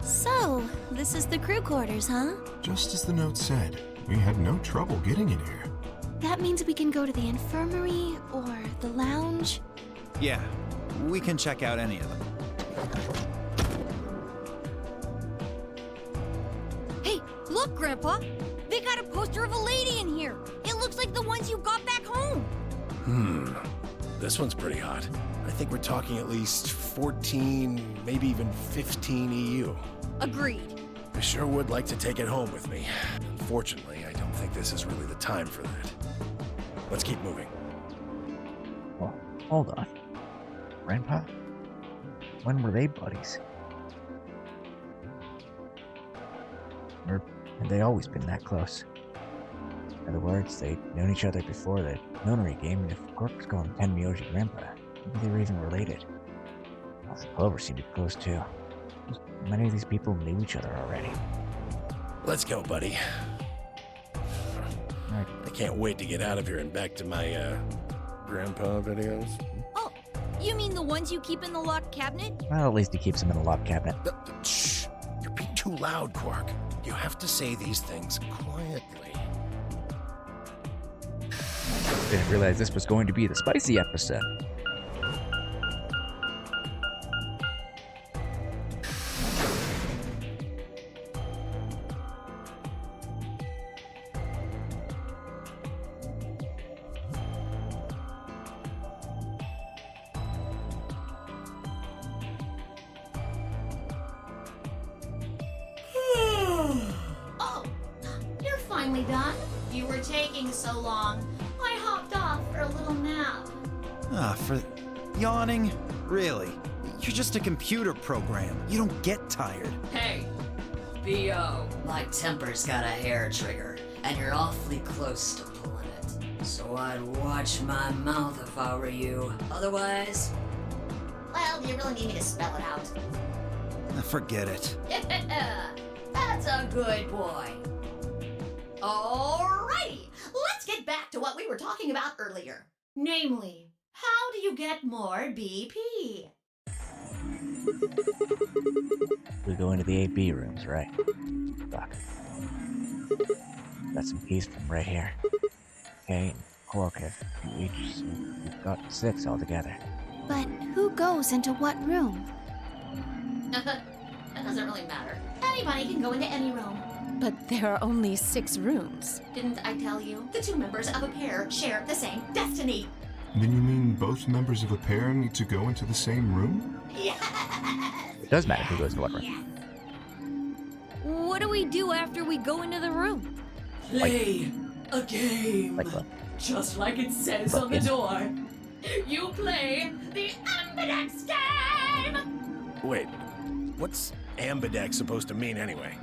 So, this is the crew quarters, huh? Just as the note said, we had no trouble getting in here. That means we can go to the infirmary or the lounge. Yeah, we can check out any of them. Hey, look, Grandpa! They got a poster of a lady in here! It looks like the ones you got back home! This one's pretty hot. I think we're talking at least 14, maybe even 15 EU. Agreed. I sure would like to take it home with me. Unfortunately, I don't think this is really the time for that. Let's keep moving. Well, hold on. Grandpa? When were they buddies? Or had they always been that close? In other words, they'd known each other before the nonary game, and if Cork was calling Tenmyoji Grandpa, maybe they were even related. Also, Clover seemed to be close too. Many of these people knew each other already. Let's go, buddy. Right. I can't wait to get out of here and back to my, grandpa videos. Oh, you mean the ones you keep in the locked cabinet? Well, at least he keeps them in the lock cabinet. Shh! You're being too loud, Quark. You have to say these things quietly. Didn't realize this was going to be the spicy episode. Oh, you're finally done. You were taking so long. I hopped off for a little nap. For yawning? Really? You're just a computer program. You don't get tired. Hey, B.O., my temper's got a hair trigger, and you're awfully close to pulling it. So I'd watch my mouth if I were you. Otherwise... Well, do you really need me to spell it out? Forget it. That's a good boy. Alrighty, let's get back to what we were talking about earlier. Namely, how do you get more BP? We go into the 8B rooms, right? Fuck. Got some keys from right here. Okay, and Quark have each, so we've got 6 altogether. But who goes into what room? That doesn't really matter. Anybody can go into any room. But there are only 6 rooms. Didn't I tell you? The 2 members of a pair share the same destiny. Then you mean both members of a pair need to go into the same room? Yes! It does matter who goes to what room. Yes. What do we do after we go into the room? Play a game. Like what? Just like it says on the door. You play the Ambidex game! Wait, what's ambidex supposed to mean anyway?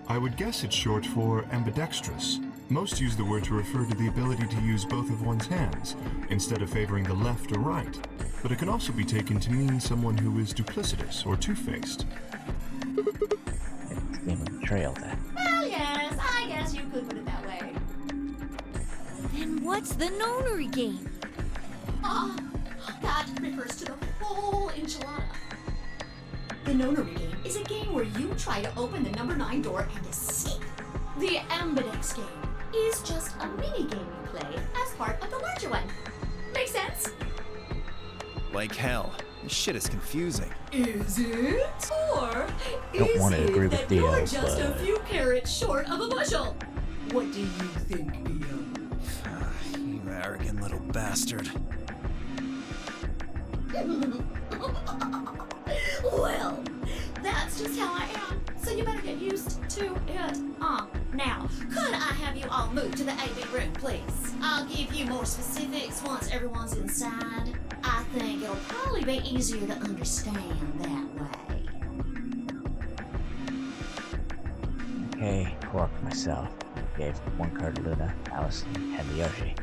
I would guess it's short for ambidextrous. Most use the word to refer to the ability to use both of one's hands, instead of favoring the left or right. But it can also be taken to mean someone who is duplicitous or two-faced. It's a game of betrayal, then. Well, yes, I guess you could put it that way. Then what's the nonary game? That refers to the whole enchilada. The nonary game is a game where you try to open the number 9 door and escape. The Ambidex game is just a mini game you play as part of the larger one. Make sense? Like hell. This shit is confusing. Is it? Or Don't is wanna it agree with that Dio, you're just a but- few carrots short of a bushel? What do you think, Dio? You arrogant little bastard. Well, that's just how I am, so you better get used to it. Now, could I have you all move to the AB room, please? I'll give you more specifics once everyone's inside. I think it'll probably be easier to understand that way. Okay, Quark myself. Gave 1 card to Luna, Alice, and the Yoshi.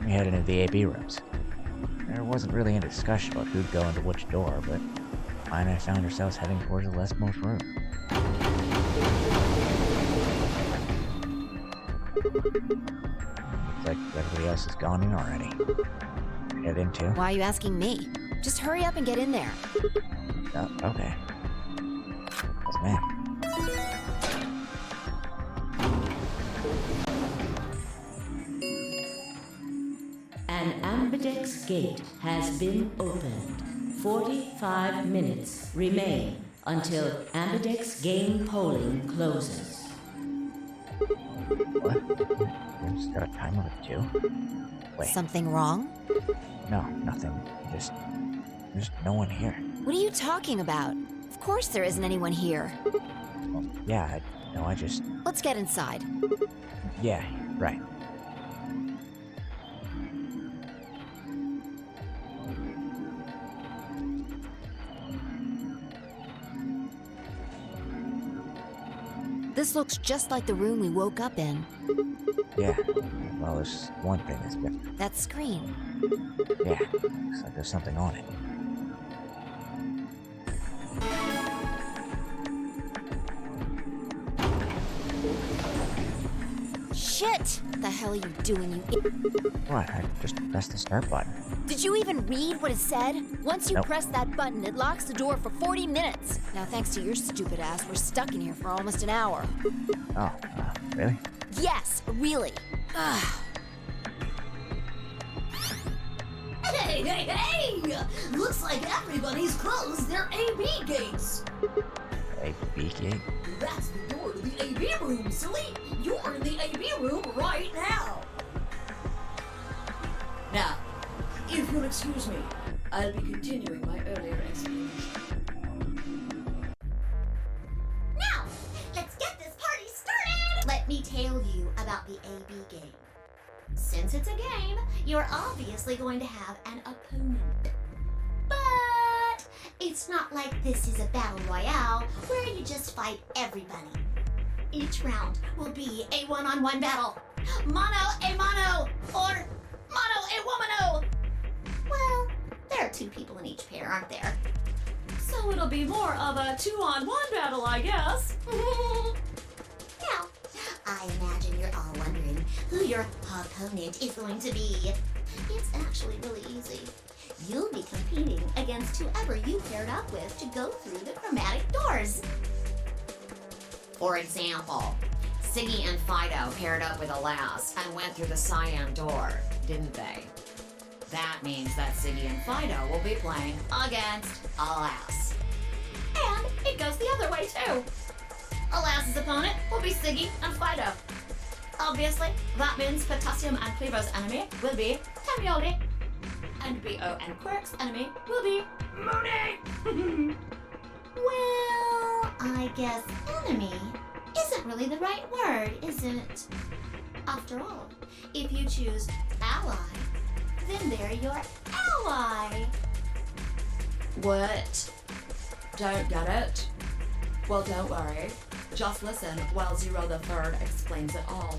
We headed into the AB rooms. There wasn't really any discussion about who'd go into which door, but mine and I found ourselves heading towards the leftmost room. Looks like everybody else has gone in already. Head into? Why are you asking me? Just hurry up and get in there. Oh, okay. Yes, ma'am. An ambidex gate has been opened. 45 minutes remain until ambidex game polling closes. What? Room's got a time limit too? Wait, Something wrong? no, nothing. There's no one here. What are you talking about? Of course there isn't anyone here. Well, yeah, I just... Let's get inside. Yeah, right. This looks just like the room we woke up in. Yeah. Well, there's one thing that's different. That screen. Yeah, looks like there's something on it. Shit! The hell are you doing, you What? I just pressed the start button. Did you even read what it said? Once you Nope. press that button, it locks the door for 40 minutes. Now, thanks to your stupid ass, we're stuck in here for almost an hour. Oh, really? Yes, really. Ugh. Hey, hey, hey! Looks like everybody's closed their AB gates. A BK? That's the door to the AB room, silly. You're in the AB room right now. Now, if you'll excuse me, I'll be continuing my earlier explanation. Now, let's get this party started! Let me tell you about the AB game. Since it's a game, you're obviously going to have an opponent. But it's not like this is a battle royale where you just fight everybody. Each round will be a one-on-one battle. Mono a mono, or mono a womano. Well, there are 2 people in each pair, aren't there? So it'll be more of a 2-on-1 battle, I guess. Now, I imagine you're all wondering who your opponent is going to be. It's actually really easy. You'll be competing against whoever you paired up with to go through the chromatic doors. For example, Siggy and Fido paired up with Alas and went through the cyan door, didn't they? That means that Siggy and Fido will be playing against Alas. And it goes the other way too. Alas's opponent will will be Siggy and Fido. Obviously, that means Potassium and Cleaver's enemy will be Tamioli. And B.O. and Quirk's enemy will be Mooney. Well, I guess enemy isn't really the right word, is it? After all, if you choose ally, then they're your ally. What? Don't get it? Well, don't worry. Just listen while Zero the Third explains it all.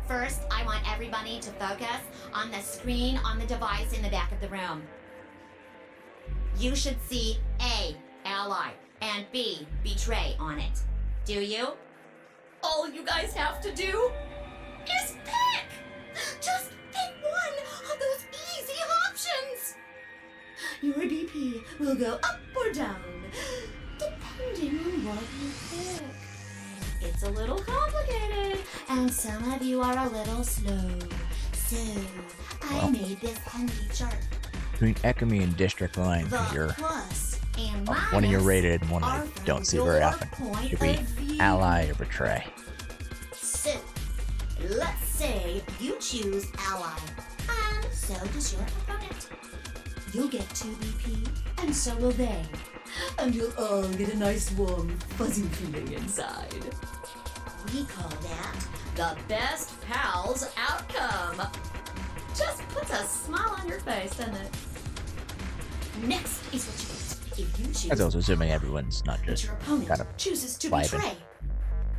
First, I want everybody to focus on the screen on the device in the back of the room. You should see A, ally, and B, betray on it. Do you? All you guys have to do is pick! Just pick one of those easy options! Your BP will go up or down, depending on what you pick. It's a little complicated, and some of you are a little slow. So, I made this handy chart. Between Ekami and District Line, because you're Plus and one of your minus rated and one are I from don't see very your often. point Should be of view. ally or betray. So, let's say you choose ally, and so does your opponent. You'll get 2 BP, and so will they. And you'll all get a nice warm, fuzzy feeling inside. We call that the best pals outcome. Just puts a smile on your face, doesn't it? Next is what you get if you choose. That's also assuming everyone's not but just your opponent kind of chooses to vibing. betray.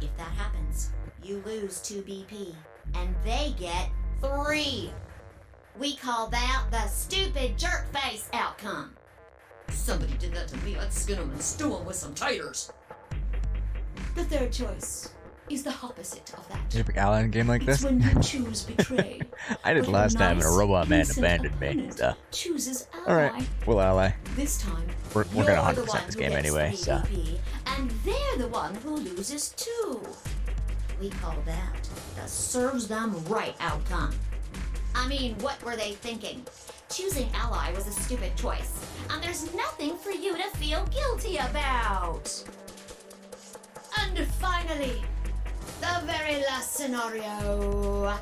If that happens, you lose 2 BP, and they get 3. We call that the stupid jerk face outcome. Somebody did that to me. I'd skin them and stew them with some taters. The third choice is the opposite of that. Did you pick ally in a game like It's this? when you choose betray. I did but last time, and a nice, robot man decent abandoned me. opponent So, chooses ally. alright, we'll ally. This time, We're you're gonna the 100% one this who game gets anyway, 3 so. BP, and they're the one who loses 2. We call that the serves them right outcome. I mean, what were they thinking? Choosing ally was a stupid choice, and there's nothing for you to feel guilty about. And finally, the very last scenario.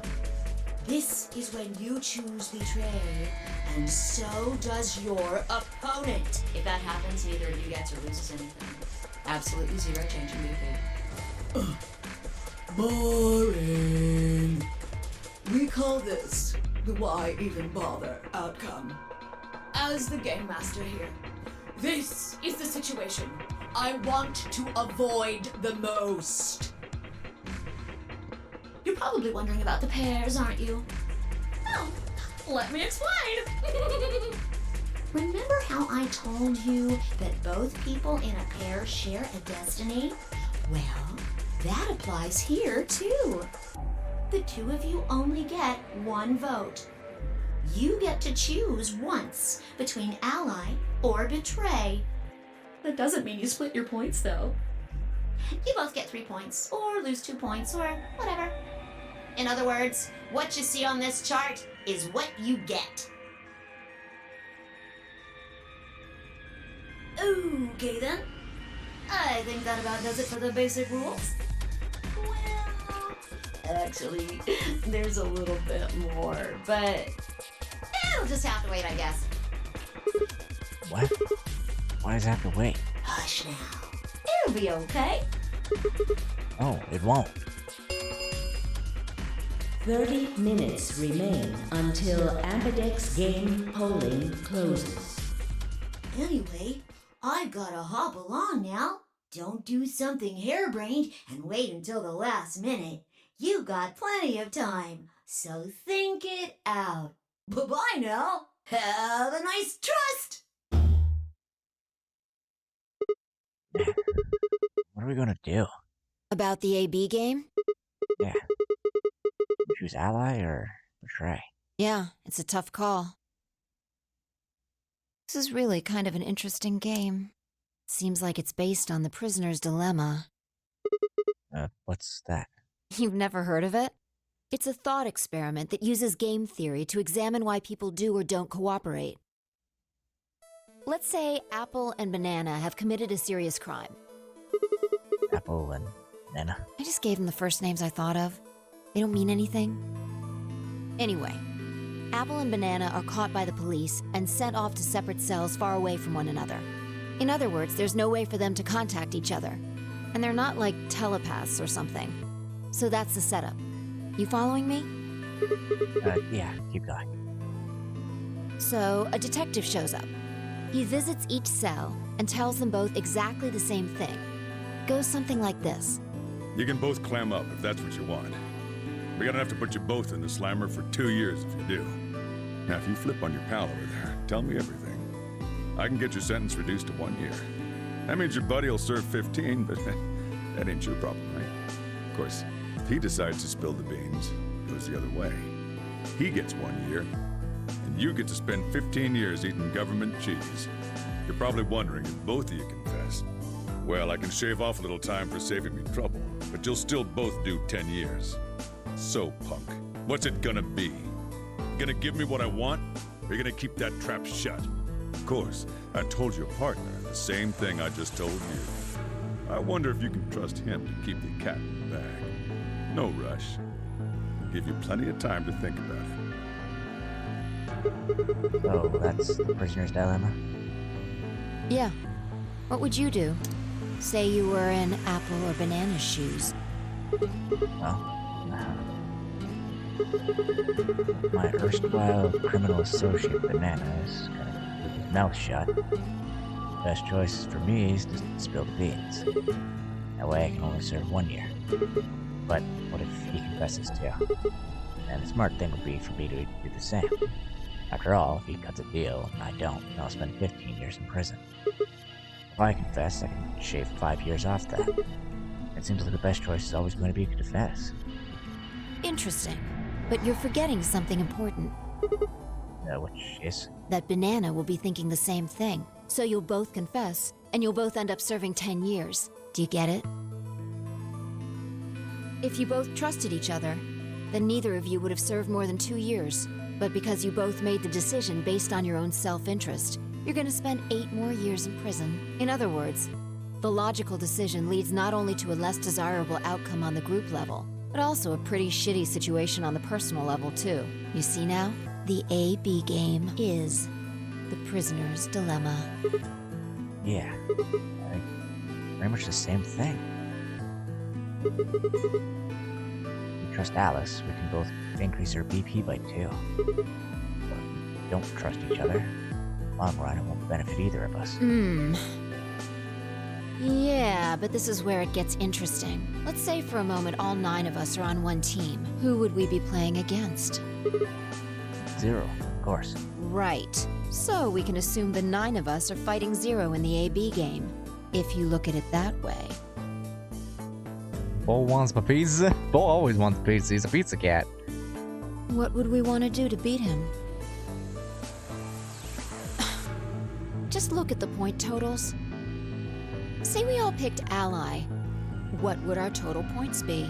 This is when you choose betray, and so does your opponent. If that happens, neither of you gets or loses anything. Absolutely zero change in BP. Boring. We call this the why even bother outcome. As the game master here, this is the situation I want to avoid the most. You're probably wondering about the pairs, aren't you? Well, let me explain. Remember how I told you that both people in a pair share a destiny? Well, that applies here too. The two of you only get 1 vote. You get to choose once between ally or betray. That doesn't mean you split your points, though. You both get 3 points, or lose 2 points, or whatever. In other words, what you see on this chart is what you get. Okay then. I think that about does it for the basic rules. Well, actually, there's a little bit more, but it'll just have to wait, I guess. What? Why does it have to wait? Hush now. It'll be okay. Oh, it won't. 30 minutes remain until Ambidex game polling closes. Anyway, I've gotta hop along now. Don't do something harebrained and wait until the last minute. You got plenty of time, so think it out. Bye-bye now. Have a nice trust. What are we gonna do? About the AB game? Yeah. Choose ally or betray? Yeah, it's a tough call. This is really kind of an interesting game. Seems like it's based on the prisoner's dilemma. What's that? You've never heard of it? It's a thought experiment that uses game theory to examine why people do or don't cooperate. Let's say Apple and Banana have committed a serious crime. Apple and Nana. I just gave them the first names I thought of. They don't mean anything. Anyway, Apple and Banana are caught by the police and sent off to separate cells far away from one another. In other words, there's no way for them to contact each other. And they're not like telepaths or something. So that's the setup. You following me? Yeah, keep going. So, a detective shows up. He visits each cell and tells them both exactly the same thing. It goes something like this. You can both clam up if that's what you want. We're gonna have to put you both in the slammer for 2 years if you do. Now, if you flip on your pal over there, tell me everything. I can get your sentence reduced to 1 year. That means your buddy will serve 15, but that ain't your problem, right? Of course, if he decides to spill the beans, it goes the other way. He gets 1 year, and you get to spend 15 years eating government cheese. You're probably wondering if both of you confess. Well, I can shave off a little time for saving me trouble, but you'll still both do 10 years. So, punk, what's it gonna be? You gonna give me what I want, or you gonna keep that trap shut? Of course, I told your partner the same thing I just told you. I wonder if you can trust him to keep the cat in the bag. No rush. I'll give you plenty of time to think about it. So that's the prisoner's dilemma? Yeah. What would you do? Say you were in Apple or Banana's shoes. Well, my erstwhile criminal associate Banana is gonna keep his mouth shut. Best choice for me is to spill the beans. That way I can only serve 1 year. But what if he confesses too? And the smart thing would be for me to do the same. After all, if he cuts a deal and I don't, then I'll spend 15 years in prison. If I confess, I can shave 5 years off that. It seems like the best choice is always going to be to confess. Interesting. But you're forgetting something important. Which is? That Banana will be thinking the same thing. So you'll both confess, and you'll both end up serving 10 years. Do you get it? If you both trusted each other, then neither of you would have served more than 2 years. But because you both made the decision based on your own self-interest, you're gonna spend 8 more years in prison. In other words, the logical decision leads not only to a less desirable outcome on the group level, but also a pretty shitty situation on the personal level, too. You see now? The A-B game is the prisoner's dilemma. Yeah. Very much the same thing. If we trust Alice, we can both increase her BP by 2. But if we don't trust each other, in the long run, it won't benefit either of us. Yeah, but this is where it gets interesting. Let's say for a moment all 9 of us are on one team. Who would we be playing against? 0, of course. Right. So we can assume the 9 of us are fighting 0 in the AB game, if you look at it that way. Bo wants my pizza. Bo always wants pizza. He's a pizza cat. What would we want to do to beat him? Just look at the point totals. Say we all picked Ally. What would our total points be?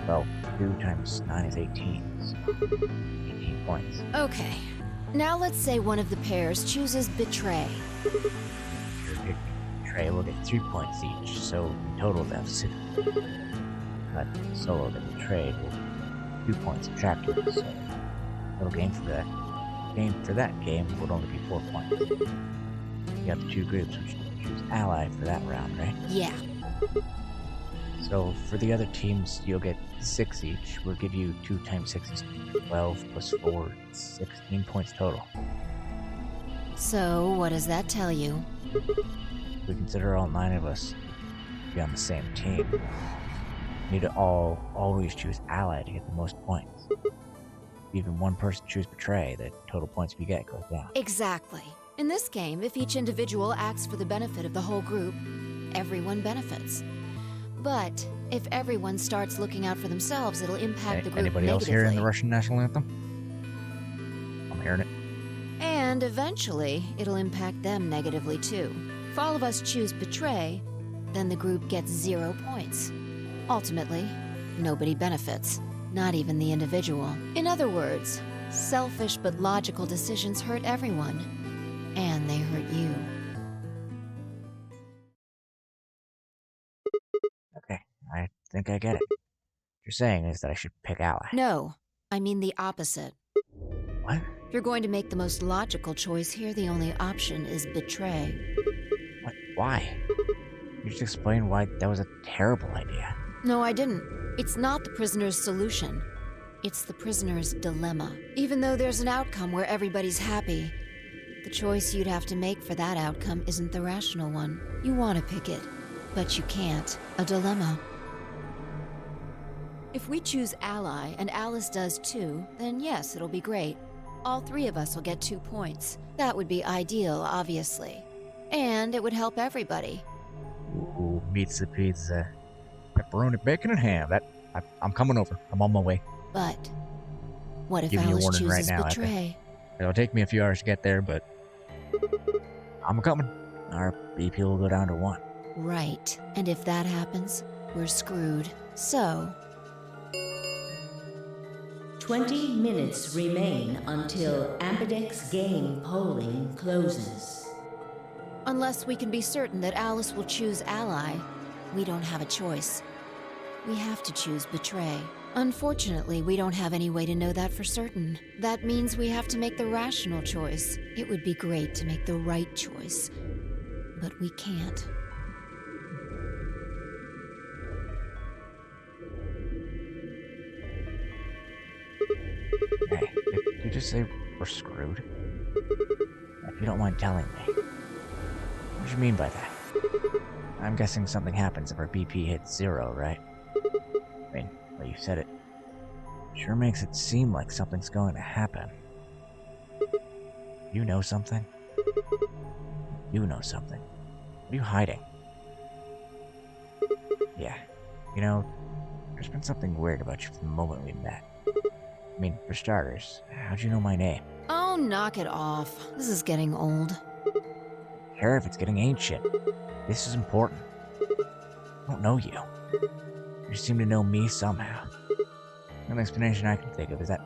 Well, 2 times 9 is 18. So 18 points. Okay. Now let's say one of the pairs chooses Betray. Betray will get 3 points each, so in total deficit. But solo that betrayed will 2 points subtracted, so total game for that game would only be 4 points. You have the 2 groups, which choose Ally for that round, right? Yeah. So for the other teams, you'll get 6 each. We'll give you 2 times 6 is 12 plus 4, 16 points total. So what does that tell you? We consider all 9 of us to be on the same team. We need to always choose Ally to get the most points. If even one person choose Betray, the total points we get goes down. Exactly. In this game, if each individual acts for the benefit of the whole group, everyone benefits. But if everyone starts looking out for themselves, it'll impact the group Anybody else negatively. hearing the Russian national anthem? I'm hearing it. And eventually, it'll impact them negatively too. If all of us choose Betray, then the group gets 0 points. Ultimately, nobody benefits, not even the individual. In other words, selfish but logical decisions hurt everyone, and they hurt you. Okay, think I get it. What you're saying is that I should pick Ally. No, I mean the opposite. What? If you're going to make the most logical choice here, the only option is betray. What? Why? You just explained why that was a terrible idea. No, I didn't. It's not the prisoner's solution. It's the prisoner's dilemma. Even though there's an outcome where everybody's happy, the choice you'd have to make for that outcome isn't the rational one. You want to pick it, but you can't. A dilemma. If we choose Ally, and Alice does too, then yes, it'll be great. All three of us will get 2 points. That would be ideal, obviously. And it would help everybody. Ooh, pizza, pizza. Pepperoni, bacon, and ham. I'm coming over. I'm on my way. But what if Giving you a Alice warning chooses right now, betray? It'll take me a few hours to get there, but I'm coming. Our BP will go down to 1. Right. And if that happens, we're screwed. So 20 minutes remain until Ambidex game polling closes. unless we can be certain that Alice will choose Ally, we don't have a choice. We have to choose Betray. Unfortunately, we don't have any way to know that for certain. That means we have to make the rational choice. It would be great to make the right choice, but we can't. Hey, did you just say we're screwed? If you don't mind telling me. What do you mean by that? I'm guessing something happens if our BP hits 0, right? I mean, well, you said it. Sure makes it seem like something's going to happen. You know something? You know something. What are you hiding? Yeah, you know, there's been something weird about you from the moment we met. I mean, for starters, how'd you know my name? Oh, knock it off. This is getting old. I don't care if it's getting ancient. This is important. I don't know you. You seem to know me somehow. The only explanation I can think of is that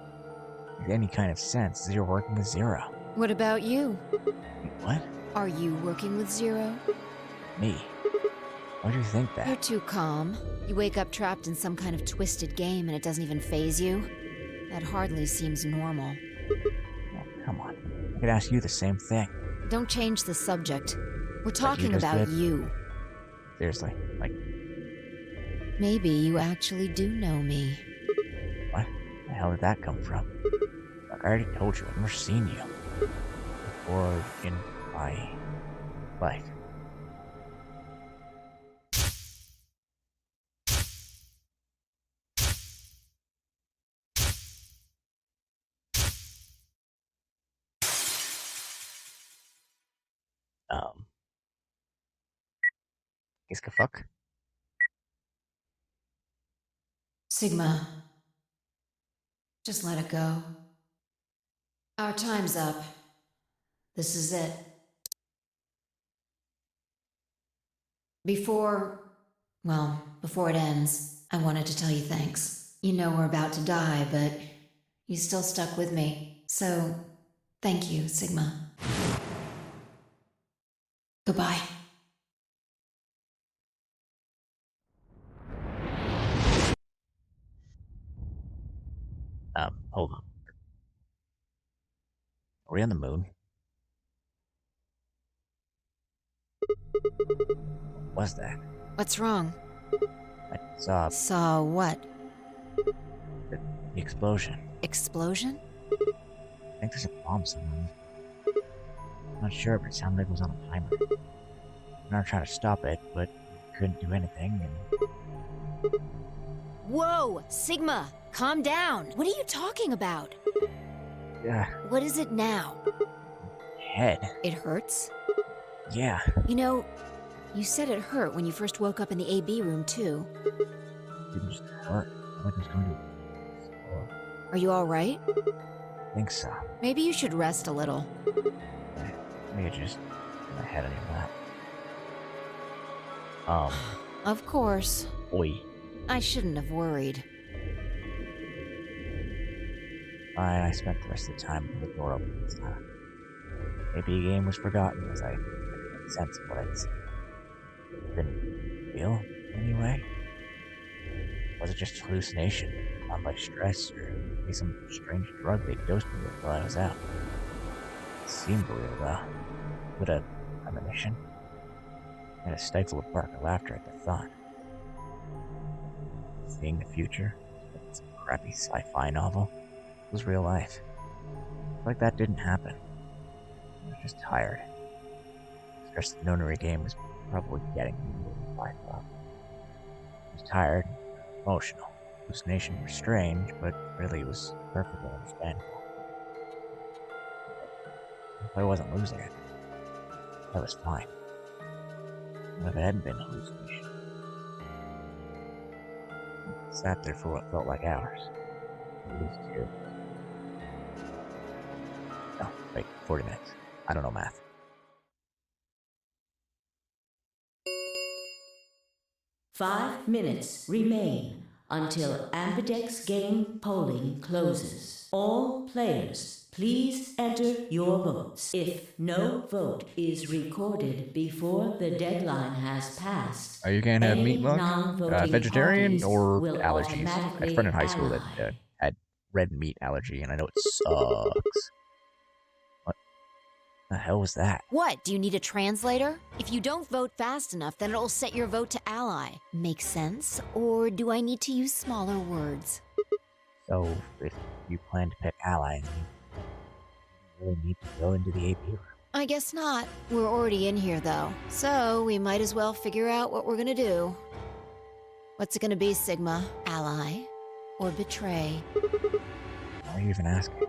makes any kind of sense is you're working with Zero. What about you? Wait, what? Are you working with Zero? Me? Why do you think that? You're too calm. You wake up trapped in some kind of twisted game and it doesn't even faze you. That hardly seems normal. Oh, come on. I could ask you the same thing. Don't change the subject. We're you talking just about did. you. Seriously, like, Maybe you actually do know me. what the hell did that come from? Like, I already told you, I've never seen you before in my life. Qu'est-ce que fuck? Sigma. Just let it go. Our time's up. This is it. Before it ends, I wanted to tell you thanks. You know we're about to die, but you still stuck with me. So, thank you, Sigma. Goodbye. Hold on. Are we on the moon? What was that? What's wrong? I saw Saw what? the explosion. Explosion? I think there's a bomb somewhere. I'm not sure, but it sounded like it was on a timer. I'm not trying to stop it, but couldn't do anything, and Whoa! Sigma! Calm down! What are you talking about? What is it now? head. It hurts? Yeah. You know, you said it hurt when you first woke up in the AB room, too. It didn't just hurt. I like it was going to explode. Are you alright? I think so. Maybe you should rest a little. Maybe just get my head on your lap. Of course. Oi. I shouldn't have worried. Fine, I spent the rest of the time with the door open this time. Maybe a game was forgotten as I made sense of what I'd seen. Didn't feel anyway. Was it just hallucination, caused by stress, or maybe some strange drug they dosed me with while I was out? It seemed real, though. With a premonition? And a stifle of bark of laughter at the thought. Seeing the future, like some crappy sci-fi novel, was real life. Like that didn't happen. I was just tired. Stress the nonary game was probably getting me more than I thought. I was tired, emotional. Hallucinations were strange, but really it was perfectly understandable. If I wasn't losing it, I was fine. What if it hadn't been a hallucination? I sat there for what felt like hours. At least 2. No, wait, 40 minutes. I don't know math. Five minutes remain until Ambidex game polling closes. All players, please enter your votes. If no vote is recorded before the deadline has passed, You can't have meat, any Monk? non-voting Vegetarian parties or will allergies? I had a friend in automatically high school that ally. had red meat allergy, and I know it sucks. What the hell was that? What? Do you need a translator? If you don't vote fast enough, then it'll set your vote to ally. Make sense? Or do I need to use smaller words? So, if you plan to pick allies, you really need to go into the AP room. I guess not. We're already in here, though. So, we might as well figure out what we're gonna do. What's it gonna be, Sigma? Ally? Or betray? Why are you even asking?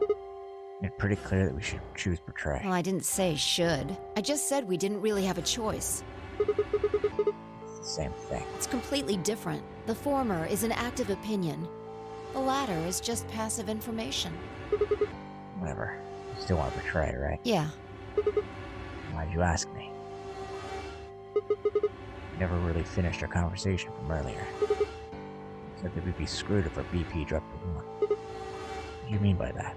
It's pretty clear that we should choose Betray. Well, I didn't say should. I just said we didn't really have a choice. It's the same thing. It's completely different. The former is an active opinion. The latter is just passive information. Whatever. You still want to Betray, right? Yeah. Why'd you ask me? We never really finished our conversation from earlier. You said that we'd be screwed if our BP dropped to 1. What do you mean by that?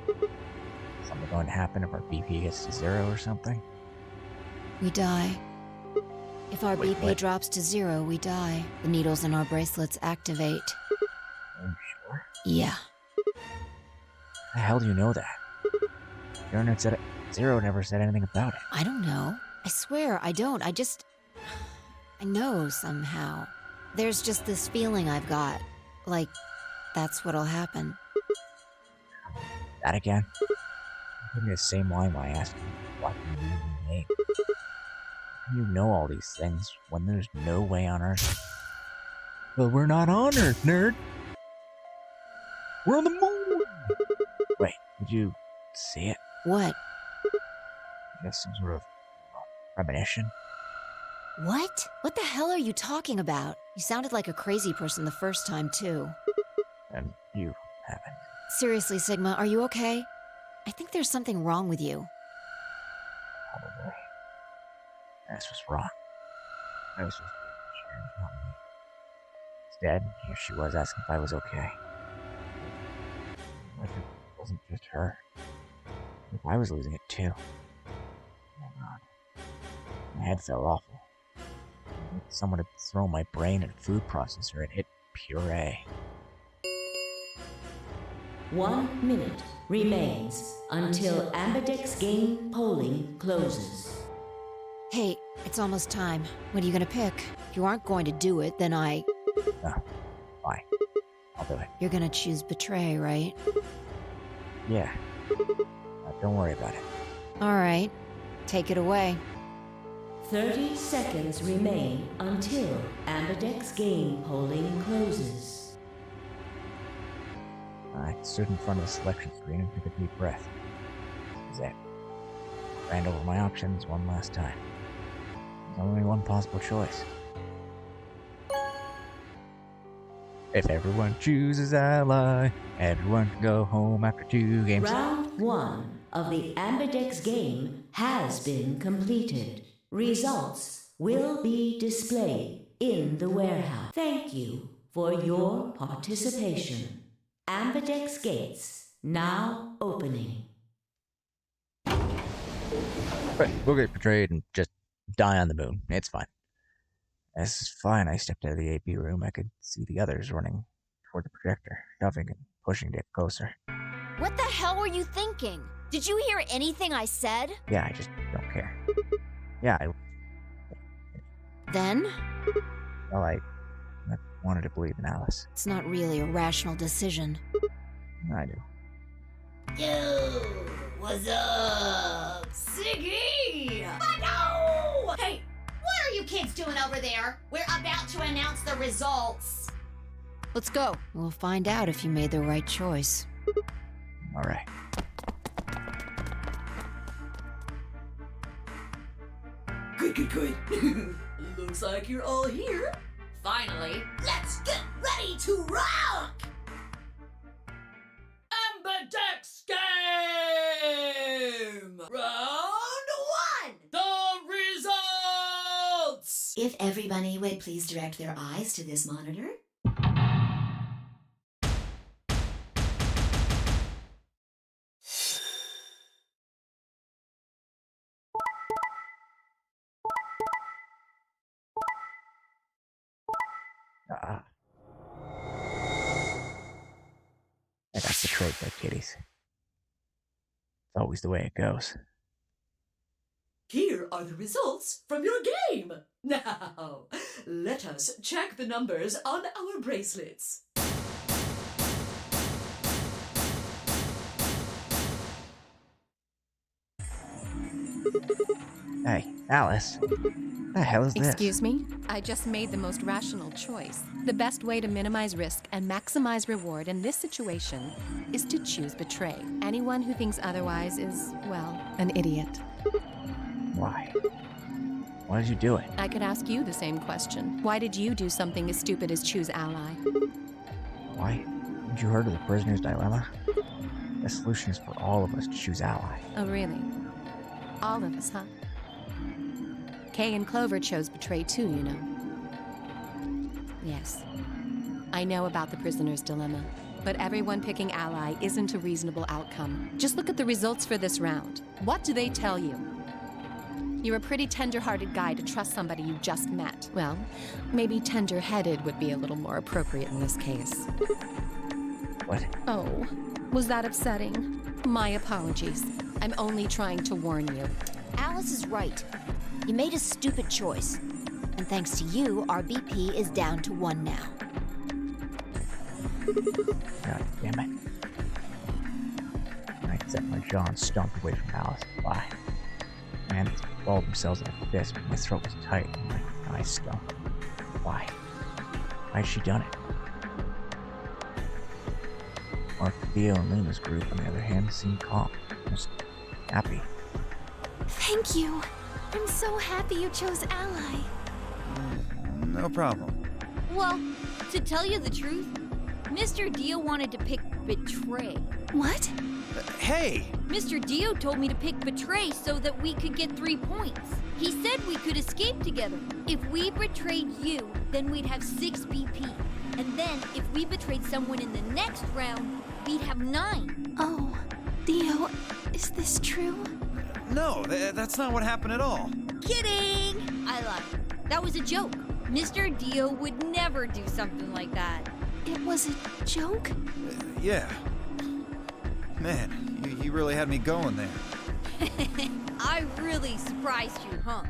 Something going to happen if our BP gets to 0 or something? We die. If our Wait, BP what? drops to 0, we die. The needles in our bracelets activate. Are you sure? Yeah. How the hell do you know that? Zero said it. 0 never said anything about it. I don't know. I swear, I don't. I know somehow. There's just this feeling I've got. Like, that's what'll happen. That again? You gave me the same line when I asked you why can you leave the game. How can you know all these things when there's no way on Earth? Well, we're not on Earth, nerd. We're on the moon. Wait, did you see it? What? I guess some sort of premonition? What? What the hell are you talking about? You sounded like a crazy person the first time, too. And you haven't. Seriously, Sigma, are you okay? I think there's something wrong with you. Probably. This was wrong. I was just sharing, not me. Instead, here she was asking if I was okay. Like it wasn't just her. If I was losing it too. Oh god. My head felt awful. Like someone had thrown my brain in a food processor and hit puree. 1 minute remains until Ambidex game polling closes. Hey, it's almost time. What are you gonna pick? If you aren't going to do it, then No. Fine. I'll do it. You're gonna choose Betray, right? Yeah. Don't worry about it. Alright. Take it away. 30 seconds remain until Ambidex game polling closes. I stood in front of the selection screen and took a deep breath. This is it. Ran over my options one last time. There's only one possible choice. If everyone chooses ally, everyone can go home after 2 games. Round 1 of the Ambidex game has been completed. Results will be displayed in the warehouse. Thank you for your participation. Ambidex gates now opening. But we'll get betrayed and just die on the moon. It's fine. This is fine. I stepped out of the AP room. I could see the others running toward the projector, shoving and pushing to get closer. What the hell were you thinking? Did you hear anything I said? Yeah, I just don't care. Yeah, Then? well, I wanted to believe in Alice. It's not really a rational decision. I do. Yo, what's up? Siggy! But no! Hey, what are you kids doing over there? We're about to announce the results. Let's go. We'll find out if you made the right choice. All right. Good. Looks like you're all here. Finally, let's get ready to rock! Ambidex game! Round 1! The results! If everybody would please direct their eyes to this monitor. I got betrayed by kitties. It's always the way it goes. Here are the results from your game. Now, let us check the numbers on our bracelets. Hey, Alice. What the hell is this? Excuse me? I just made the most rational choice. The best way to minimize risk and maximize reward in this situation is to choose betray. Anyone who thinks otherwise is, well, an idiot. Why? Why did you do it? I could ask you the same question. Why did you do something as stupid as choose ally? Why? Haven't you heard of the prisoner's dilemma? The solution is for all of us to choose ally. Oh, really? All of us, huh? Kay and Clover chose betray too, you know. Yes. I know about the prisoner's dilemma, but everyone picking ally isn't a reasonable outcome. Just look at the results for this round. What do they tell you? You're a pretty tender-hearted guy to trust somebody you just met. Well, maybe tender-headed would be a little more appropriate in this case. What? Oh, was that upsetting? My apologies. I'm only trying to warn you. Alice is right. You made a stupid choice. And thanks to you, our BP is down to 1 now. God damn it. I set my jaw and stomped away from Alice. Why? My hands balled themselves in a fist, but my throat was tight and my eyes stung. Why? Why had she done it? Mark, Theo, and Luna's group, on the other hand, seemed calm, almost happy. Thank you. I'm so happy you chose ally. No problem. Well, to tell you the truth, Mr. Dio wanted to pick betray. What? Hey! Mr. Dio told me to pick betray so that we could get 3 points. He said we could escape together. If we betrayed you, then we'd have 6 BP. And then, if we betrayed someone in the next round, we'd have 9. Oh, Dio, is this true? No, that's not what happened at all. Kidding! I lied. That was a joke. Mr. Dio would never do something like that. It was a joke? Yeah. Man, you really had me going there. I really surprised you, huh?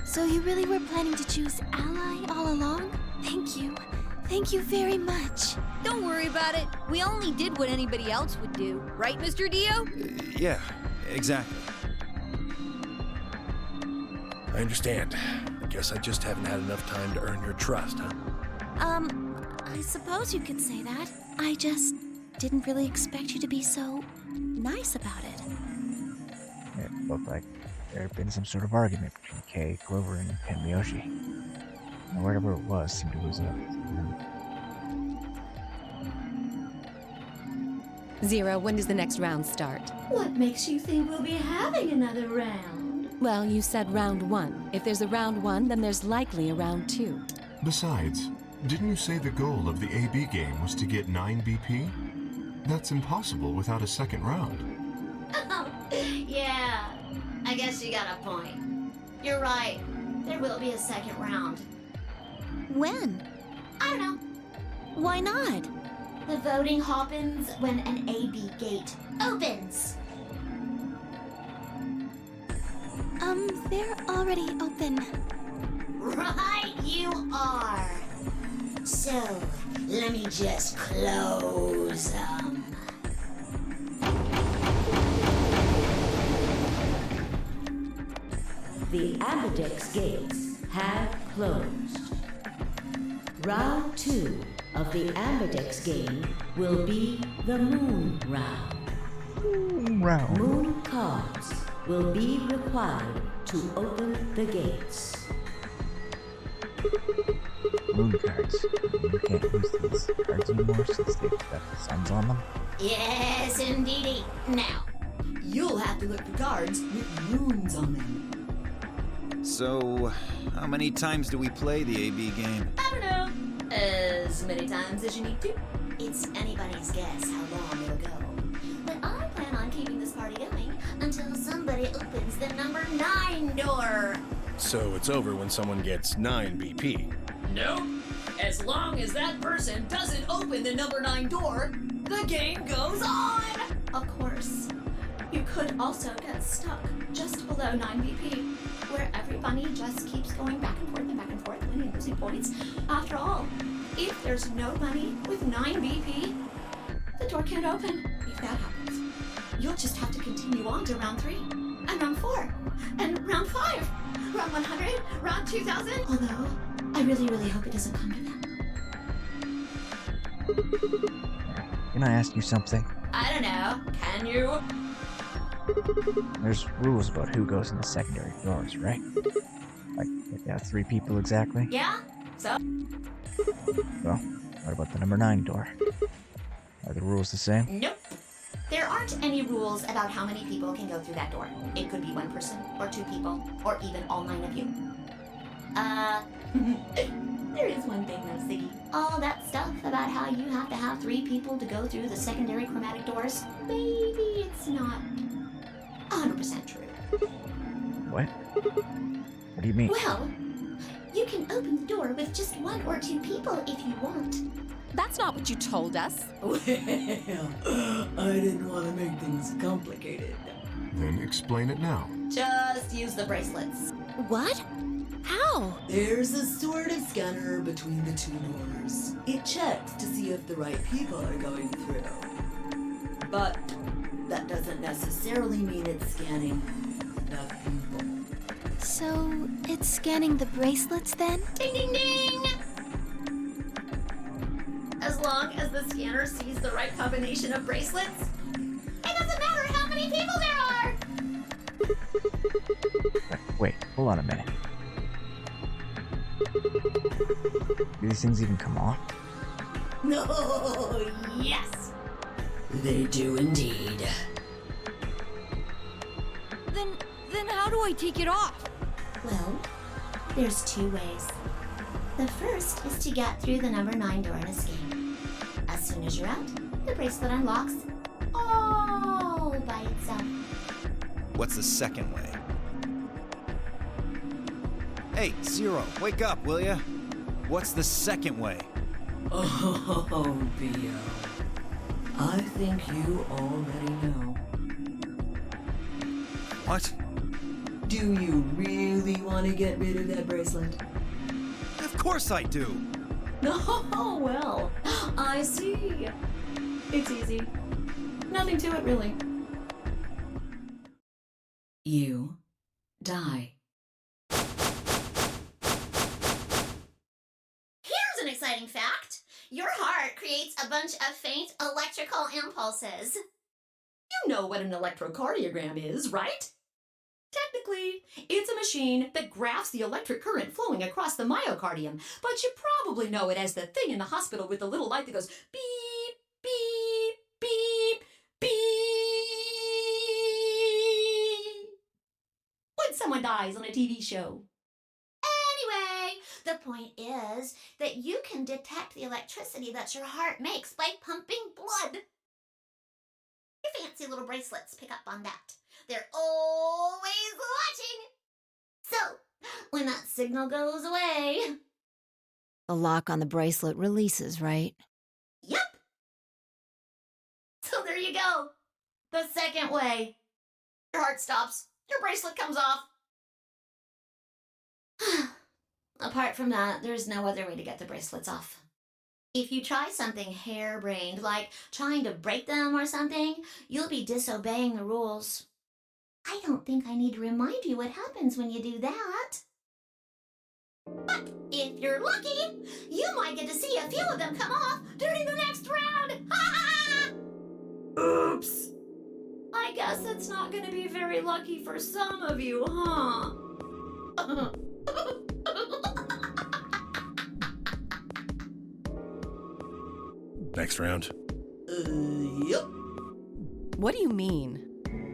So you really were planning to choose ally all along? Thank you. Thank you very much. Don't worry about it. We only did what anybody else would do. Right, Mr. Dio? Yeah, exactly. I understand. I guess I just haven't had enough time to earn your trust, huh? I suppose you could say that. I just didn't really expect you to be so nice about it. It looked like there had been some sort of argument between Kay, Clover, and Miyoshi. And whatever it was seemed to lose up. Zero, when does the next round start? What makes you think we'll be having another round? Well, you said round 1. If there's a round 1, then there's likely a round 2. Besides, didn't you say the goal of the AB game was to get 9 BP? That's impossible without a second round. Yeah, I guess you got a point. You're right. There will be a second round. When? I don't know. Why not? The voting happens when an AB gate opens. They're already open. Right you are. So, let me just close them. The Ambidex gates have closed. Round 2 of the Ambidex game will be the Moon Round. Round. Moon cards will be required to open the gates. Moon cards. You can't use these cards anymore since they've got the suns on them. Yes, indeedy. Now, You'll have to look for cards with moons on them. So, how many times do we play the AB game? I don't know. As many times as you need to. it's anybody's guess how long it'll go. But I plan on keeping this party going until somebody opens the number 9 door. So it's over when someone gets 9 BP. Nope. As long as that person doesn't open the number 9 door, the game goes on! Of course. You could also get stuck just below 9 BP, where every bunny just keeps going back and forth, winning and losing points. After all, if there's no bunny with 9 BP, the door can't open. If that happens, you'll just have to continue on to round 3, and round 4, and round 5, round 100, round 2000. Although, I really, really hope it doesn't come to that. Can I ask you something? I don't know. Can you? There's rules about who goes in the secondary doors, right? Like, if you have 3 people exactly. Yeah? So? Well, what about the number 9 door? Are the rules the same? Nope. There aren't any rules about how many people can go through that door. It could be 1 person, or 2 people, or even all 9 of you. There is one thing though, Siggy. All that stuff about how you have to have 3 people to go through the secondary chromatic doors, maybe it's not 100% true. What? What do you mean? Well, you can open the door with just 1 or 2 people if you want. That's not what you told us. Well, I didn't want to make things complicated. Then explain it now. Just use the bracelets. What? How? There's a sort of scanner between the 2 doors. It checks to see if the right people are going through. But that doesn't necessarily mean it's scanning the people. So, it's scanning the bracelets then? Ding ding ding! As long as the scanner sees the right combination of bracelets, it doesn't matter how many people there are! Wait, hold on a minute. Do these things even come off? No, Yes! They do indeed. Then how do I take it off? Well, there's 2 ways. The first is to get through the number 9 door and escape. As soon as you're out, the bracelet unlocks all by itself. What's the second way? Hey, Zero, wake up, will ya? What's the second way? Oh, Bio. I think you already know. What? Do you really want to get rid of that bracelet? Of course I do! Oh, well, I see. It's easy. Nothing to it, really. You die. Here's an exciting fact. Your heart creates a bunch of faint electrical impulses. You know what an electrocardiogram is, right? Technically, it's a machine that graphs the electric current flowing across the myocardium, but you probably know it as the thing in the hospital with the little light that goes beep, beep, beep, beep. When someone dies on a TV show. Anyway, the point is that you can detect the electricity that your heart makes by pumping blood. Your fancy little bracelets pick up on that. They're always watching. So, when that signal goes away, The lock on the bracelet releases, right? Yep. So there you go. The second way. Your heart stops. Your bracelet comes off. Apart from that, there's no other way to get the bracelets off. If you try something harebrained, like trying to break them or something, you'll be disobeying the rules. I don't think I need to remind you what happens when you do that. But if you're lucky, you might get to see a few of them come off during the next round. Oops. I guess it's not going to be very lucky for some of you, huh? Next round. Yep. What do you mean?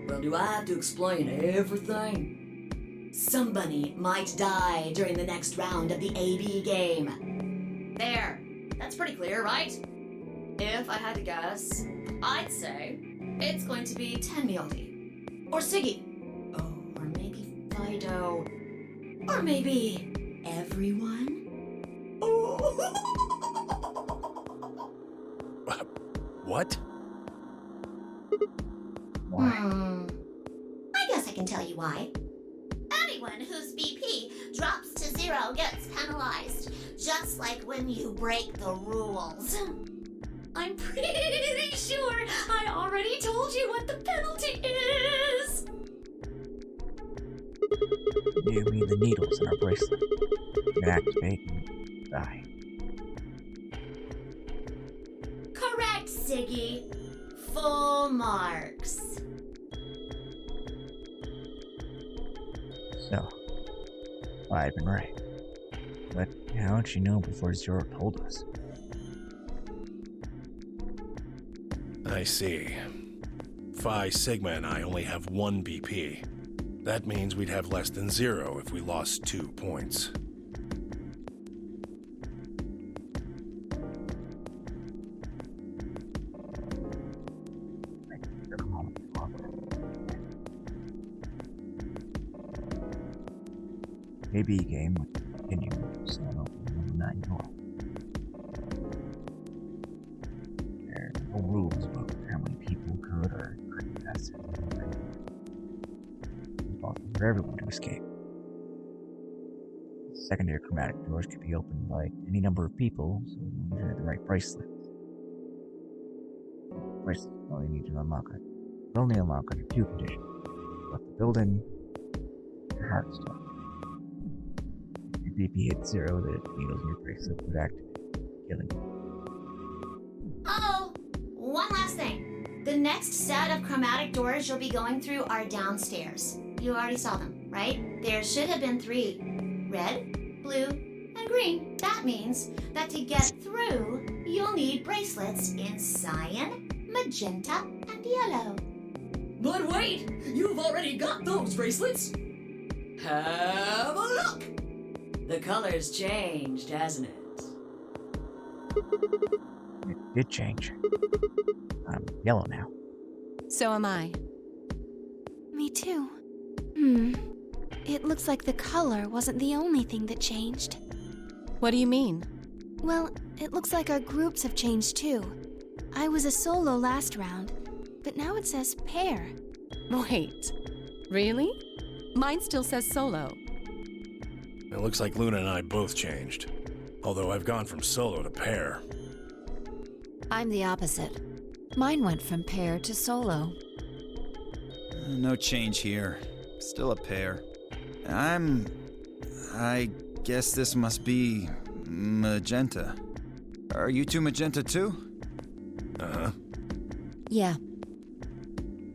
Well, do I have to explain everything? Somebody might die during the next round of the AB game. There. That's pretty clear, right? If I had to guess, I'd say it's going to be Tenmyoti. Or Siggy. Oh, or maybe Fido. Or maybe everyone? What? I guess I can tell you why. Anyone whose BP drops to 0 gets penalized, just like when you break the rules. I'm pretty sure I already told you what the penalty is. You mean the needles in our bracelet? You can activate and die. Correct, Siggy. Full marks. So, I've been right. But how'd she know before Zero told us? I see. Phi Sigma and I only have 1 BP. That means we'd have less than 0 if we lost 2 points. AB game would continue, so I'll open 9 door. There are no rules about how many people could or couldn't pass it. It's possible for everyone to escape. Secondary chromatic doors could be opened by any number of people, so long as you had the right bracelet. Bracelet only need to unlock it. But only unlock under 2 conditions. Left the building, your heart stop. If your BP hits 0, the needles in your bracelet would activate, killing you. Oh, one last thing. The next set of chromatic doors you'll be going through are downstairs. You already saw them, right? There should have been 3. Red, blue, and green. That means that to get through, you'll need bracelets in cyan, magenta, and yellow. But wait! You've already got those bracelets! Have a look! The color's changed, hasn't it? It did change. I'm yellow now. So am I. Me too. It looks like the color wasn't the only thing that changed. What do you mean? Well, it looks like our groups have changed too. I was a solo last round, but now it says pair. Wait, really? Mine still says solo. It looks like Luna and I both changed. Although I've gone from solo to pair. I'm the opposite. Mine went from pair to solo. No change here. Still a pair. I guess this must be magenta. Are you 2 magenta too? Uh-huh. Yeah.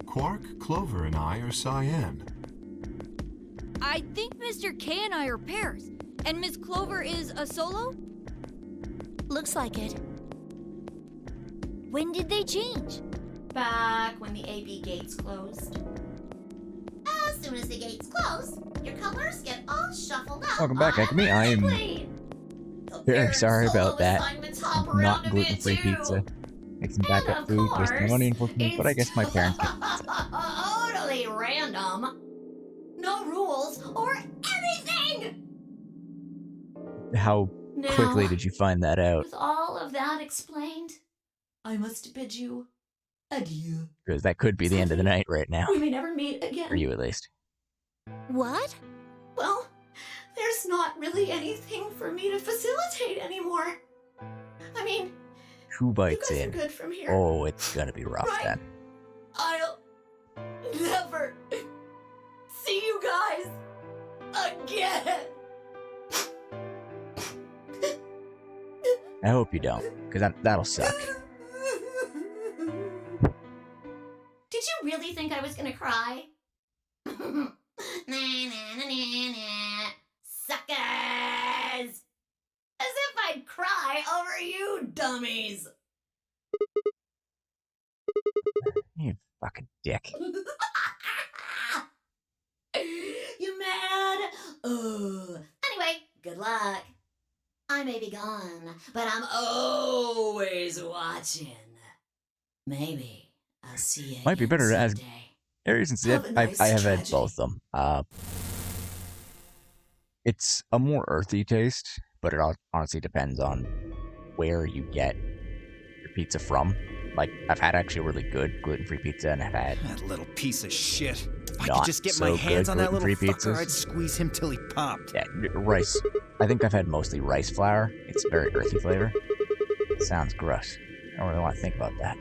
Quark, Clover, and I are cyan. I think Mr. K and I are pairs. And Miss Clover is a solo? Looks like it. When did they change? Back when the AB gates closed. As soon as the gates close, your colors get all shuffled up. Welcome back, Acme. I am very sorry about that. Not gluten-free pizza. Make some backup food, waste my money, unfortunately, but I guess my parents get Totally random. No rules or anything. how Now, quickly did you find that out? with all of that explained, I must bid you adieu. Because that could be the end of the night right now. We may never meet again. For you, at least. What? Well, there's not really anything for me to facilitate anymore. I mean, 2 bites guys are in. good from here. Oh, it's gonna be rough Right. then. I'll never see you guys again. I hope you don't, because that'll suck. Did you really think I was gonna cry? Nah, nah, nah, nah, nah. Suckers! As if I'd cry over you dummies! You fucking dick. You mad? Oh. Anyway, good luck. I may be gone, but I'm always watching. Maybe I'll see you Might be again better to ask someday. Aries and Zip. Have a nice I have had tragedy. both of them. It's a more earthy taste, but it honestly depends on where you get your pizza from. Like, I've had actually really good gluten-free pizza, and I've had That little piece of shit. If I not could just get so my hands good on that little gluten-free fucker, pizzas. I'd squeeze him till he popped. Yeah, rice. I think I've had mostly rice flour. It's a very earthy flavor. It sounds gross. I don't really want to think about that.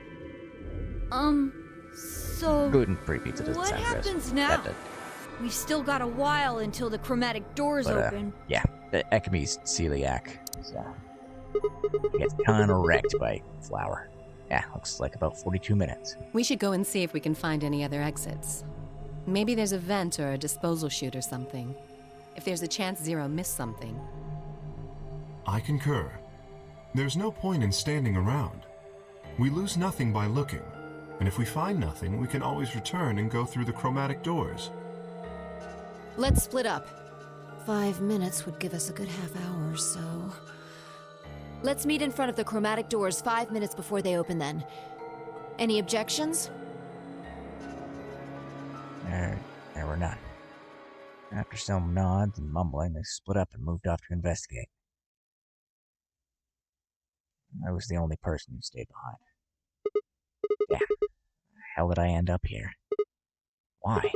So Gluten-free pizza doesn't what sound gross. happens now? That does. We've still got a while until the chromatic doors But, open. yeah, the Ekami's celiac, so he gets kind of wrecked by flour. Yeah, looks like about 42 minutes. We should go and see if we can find any other exits. Maybe there's a vent or a disposal chute or something. If there's a chance Zero missed something. I concur. There's no point in standing around. We lose nothing by looking, and if we find nothing, we can always return and go through the chromatic doors. Let's split up. 5 minutes would give us a good half hour or so. Let's meet in front of the chromatic doors 5 minutes before they open then. Any objections? There were none. After some nods and mumbling, they split up and moved off to investigate. I was the only person who stayed behind. Yeah. How did I end up here? Why?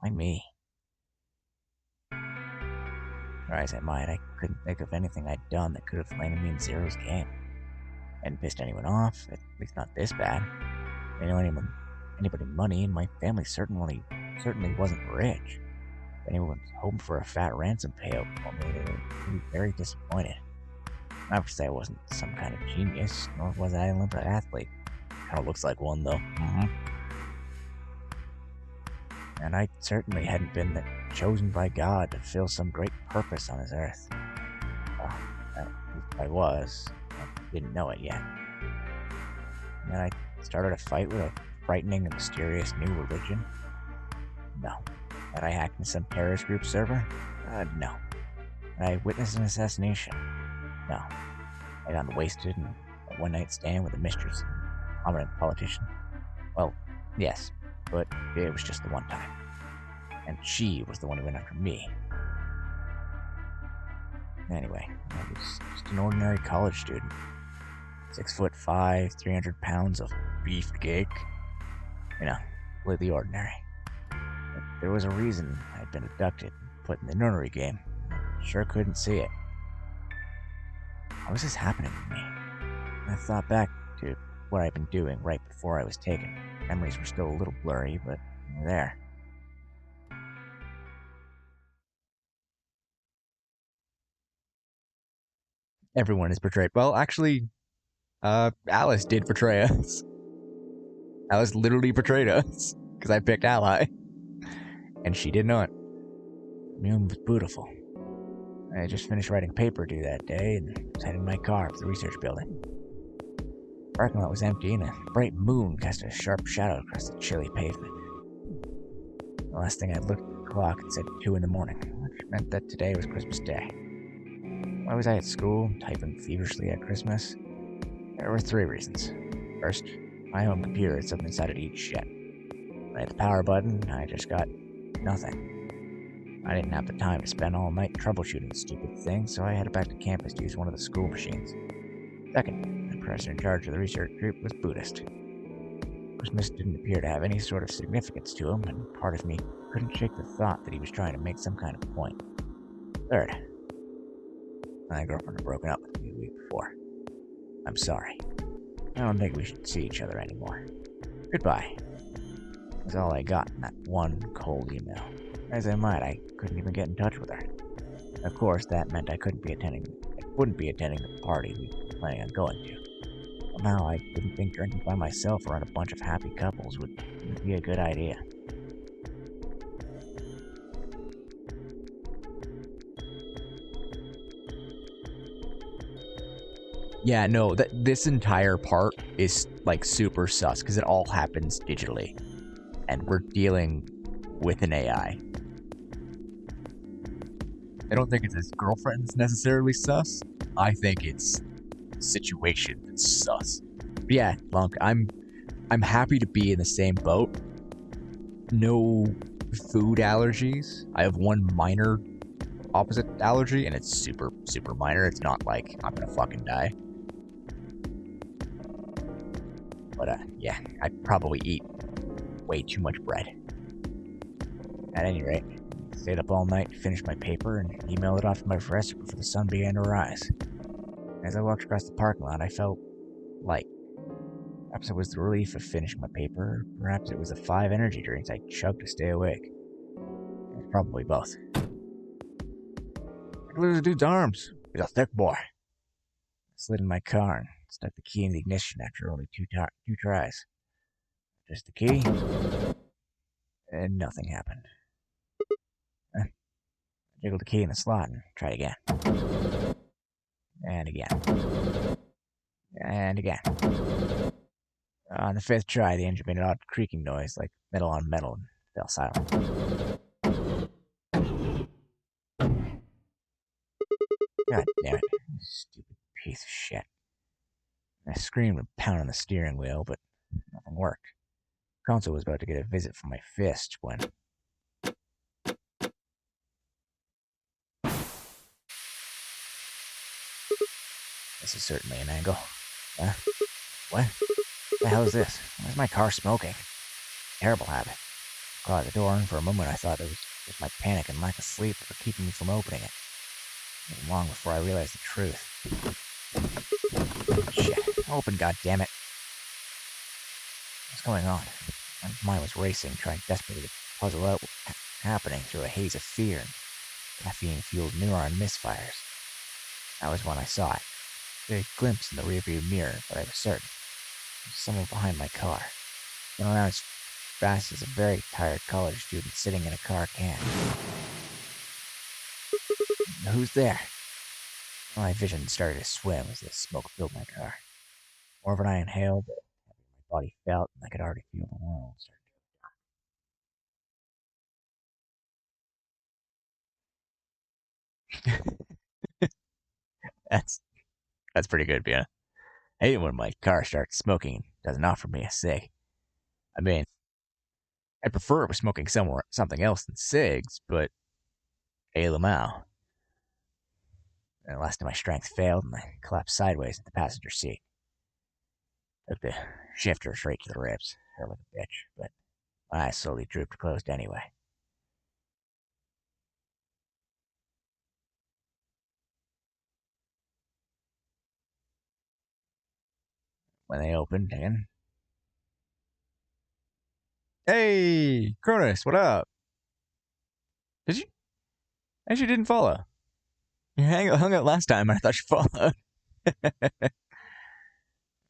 Why me? Try as I might, I couldn't think of anything I'd done that could have landed me in Zero's game. Hadn't pissed anyone off, at least not this bad. I didn't owe anybody money, and my family certainly wasn't rich. If anyone was hoping for a fat ransom payout for me, they would be very disappointed. Obviously, I wasn't some kind of genius, nor was I an Olympic athlete. Kind of looks like one, though. And I certainly hadn't been chosen by God to fill some great purpose on his earth. Well, I was. I didn't know it yet. And then I started a fight with a frightening and mysterious new religion? No. Had I hacked into some terrorist group server? No. Had I witnessed an assassination? No. I got wasted in a one-night stand with a mistress, a prominent politician? Well, yes, but it was just the one time. And she was the one who went after me. Anyway, I was just an ordinary college student. 6'5", 300 pounds of beefcake. You know, completely ordinary. But there was a reason I'd been abducted and put in the nunnery game. I sure couldn't see it. How was this happening to me? I thought back to what I'd been doing right before I was taken. Memories were still a little blurry, but they were there. Everyone is betrayed. Well, actually, Alice did betray us. Alice literally betrayed us, because I picked Ally. And she did not. Moon was beautiful. I just finished writing a paper due that day, and was heading my car up to the research building. The parking lot was empty, and a bright moon cast a sharp shadow across the chilly pavement. The last thing I looked at the clock, it said 2 in the morning, which meant that today was Christmas Day. Why was I at school, typing feverishly at Christmas? There were 3 reasons. First, my home computer had something inside it eat shit. When I hit the power button, I just got nothing. I didn't have the time to spend all night troubleshooting the stupid thing, so I headed back to campus to use one of the school machines. Second, the person in charge of the research group was Buddhist. Christmas didn't appear to have any sort of significance to him, and part of me couldn't shake the thought that he was trying to make some kind of point. Third, my girlfriend had broken up with me the week before. I'm sorry. I don't think we should see each other anymore. Goodbye. Was all I got in that one cold email. As I might, I couldn't even get in touch with her. Of course, that meant I wouldn't be attending the party we were planning on going to. Somehow, I didn't think drinking by myself around a bunch of happy couples would be a good idea. Yeah, no, this entire part is like super sus because it all happens digitally, and we're dealing with an AI. I don't think it's his girlfriend that's necessarily sus. I think it's the situation that's sus. But yeah, Lunk, I'm happy to be in the same boat. No food allergies. I have one minor opposite allergy, and it's super, super minor. It's not like I'm gonna fucking die. But yeah, I probably eat way too much bread. At any rate, I stayed up all night to finish my paper and emailed it off to my professor before the sun began to rise. As I walked across the parking lot, I felt light. Perhaps it was the relief of finishing my paper, perhaps it was the 5 energy drinks I chugged to stay awake. It was probably both. I could lose the dude's arms. He's a thick boy. I slid in my car and stuck the key in the ignition after only two tries. Just the key, and nothing happened. I jiggled the key in the slot and tried again. And again. And again. On the 5th try, the engine made an odd creaking noise, like metal on metal, and fell silent. God damn it. Stupid piece of shit. I screamed and pounded on the steering wheel, but nothing worked. The console was about to get a visit from my fist when... This is certainly an angle. What? What the hell is this? Why is my car smoking? Terrible habit. I closed the door, and for a moment I thought it was just my panic and lack of sleep that were keeping me from opening it. It was long before I realized the truth. Shit. Open, goddammit. What's going on? My mind was racing, trying desperately to puzzle out what was happening through a haze of fear and caffeine-fueled neuron misfires. That was when I saw it. A glimpse in the rearview mirror, but I was certain. There was someone behind my car. Went around as fast as a very tired college student sitting in a car can. Who's there? My vision started to swim as the smoke filled my car. More than I inhaled, the heavier my body felt, and I could already feel the world starting to That's pretty good, Bia. I hate when my car starts smoking and doesn't offer me a cig. I mean, I prefer it was smoking something else than cigs, but hey, Lamau. And the last of my strength failed, and I collapsed sideways in the passenger seat. Took the shifter straight to the ribs. Hurt like a bitch, but my eyes slowly drooped closed anyway. When they opened again. Hey, Cronus, what up? Did you? Actually, didn't follow. You hung out last time, and I thought you followed.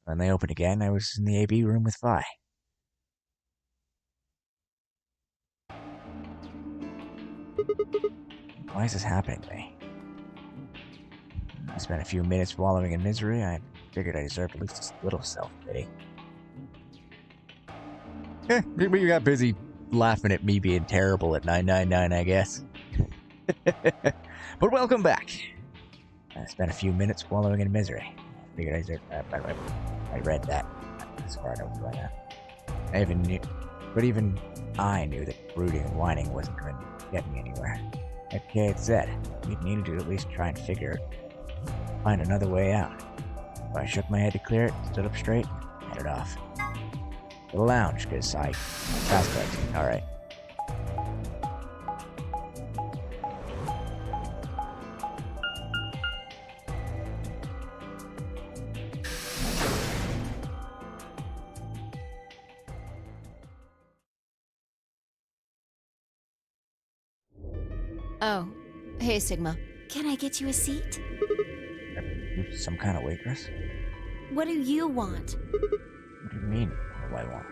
When they opened again, I was in the AB room with Vi. Why is this happening to me? I spent a few minutes wallowing in misery. I figured I deserved at least a little self-pity. Maybe you got busy laughing at me being terrible at 999, I guess. But welcome back. I spent a few minutes wallowing in misery. I figured I deserved that. I read that. That's where I know what's going on. Even I knew that brooding and whining wasn't going to get me anywhere. Like Kate said, we needed to at least try and find another way out. So I shook my head to clear it, stood up straight, and headed off. To the lounge, because I fast clicked. Alright. Oh, hey, Sigma. Can I get you a seat? You some kind of waitress? What do you want? What do you mean, what do I want?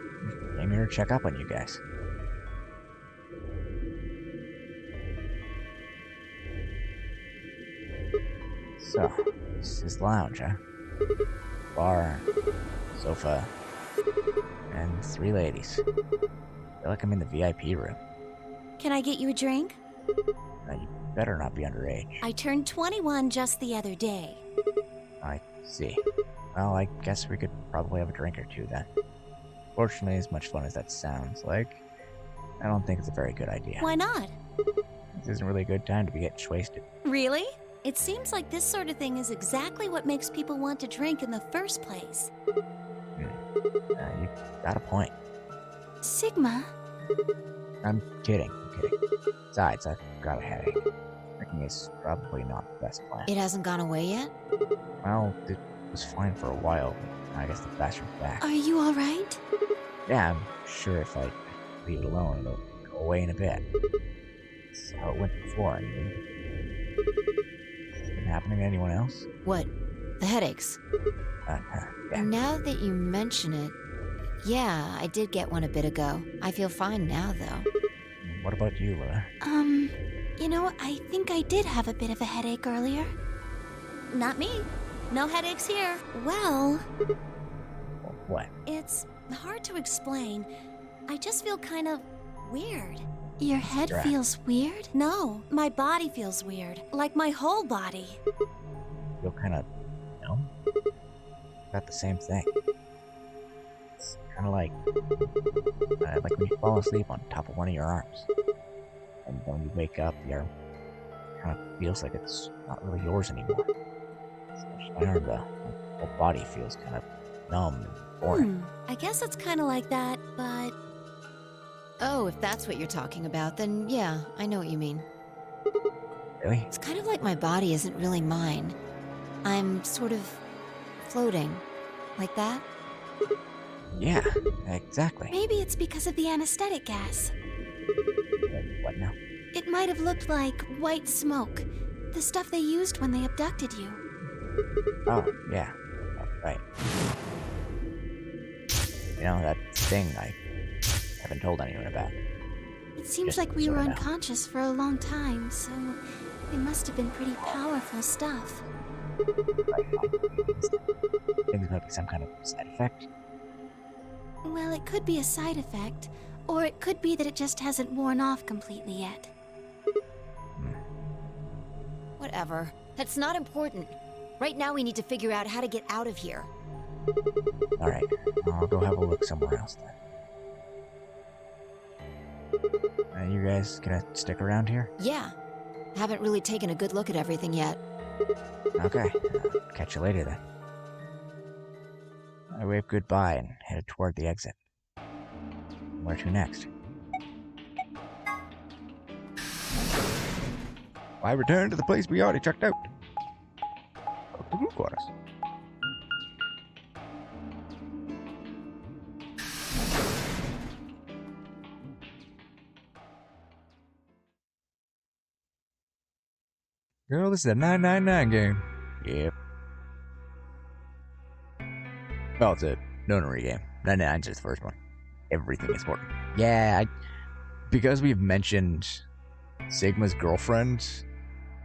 I came here to check up on you guys. So, this is the lounge, huh? Bar, sofa, and 3 ladies. I feel like I'm in the VIP room. Can I get you a drink? Now, you better not be underage. I turned 21 just the other day. I see. Well, I guess we could probably have a drink or two then. Fortunately, as much fun as that sounds like, I don't think it's a very good idea. Why not? This isn't really a good time to be getting wasted. Really? It seems like this sort of thing is exactly what makes people want to drink in the first place. You got a point. Sigma? I'm kidding. Besides, I've got a headache. Drinking is probably not the best plan. It hasn't gone away yet? Well, it was fine for a while. I guess the bathroom's back. Are you alright? Yeah, I'm sure if I leave it alone, it'll go away in a bit. That's how it went before, anyway. Has it been happening to anyone else? What? The headaches? Yeah. Now that you mention it, yeah, I did get one a bit ago. I feel fine now, though. What about you, Laura? You know, I think I did have a bit of a headache earlier. Not me. No headaches here. Well... What? It's hard to explain. I just feel kind of weird. Your head feels weird? No, my body feels weird. Like my whole body. Feel kind of numb? Got the same thing. It's kind of like when you fall asleep on top of one of your arms. And then when you wake up, the arm kind of feels like it's not really yours anymore. Especially my arm, though. My whole body feels kind of numb and boring. I guess it's kind of like that, but... Oh, if that's what you're talking about, then yeah, I know what you mean. Really? It's kind of like my body isn't really mine. I'm sort of floating. Like that? Yeah, exactly. Maybe it's because of the anesthetic gas. What now? It might have looked like white smoke. The stuff they used when they abducted you. Oh, yeah. Oh, right. You know, that thing I haven't told anyone about. It seems Just like we so were I know. unconscious for a long time, so it must have been pretty powerful stuff. Things might be some kind of side effect. Well, it could be a side effect, or it could be that it just hasn't worn off completely yet. Whatever. That's not important. Right now we need to figure out how to get out of here. Alright, I'll go have a look somewhere else then. You guys gonna stick around here? Yeah. Haven't really taken a good look at everything yet. Okay, catch you later then. I waved goodbye and headed toward the exit. Where to next? I returned to the place we already checked out. The group quarters. Girl, this is a 999 game. Yep. Well, it's a nonary game. 99's just the first one. Everything is important. Yeah, because we've mentioned Sigma's girlfriend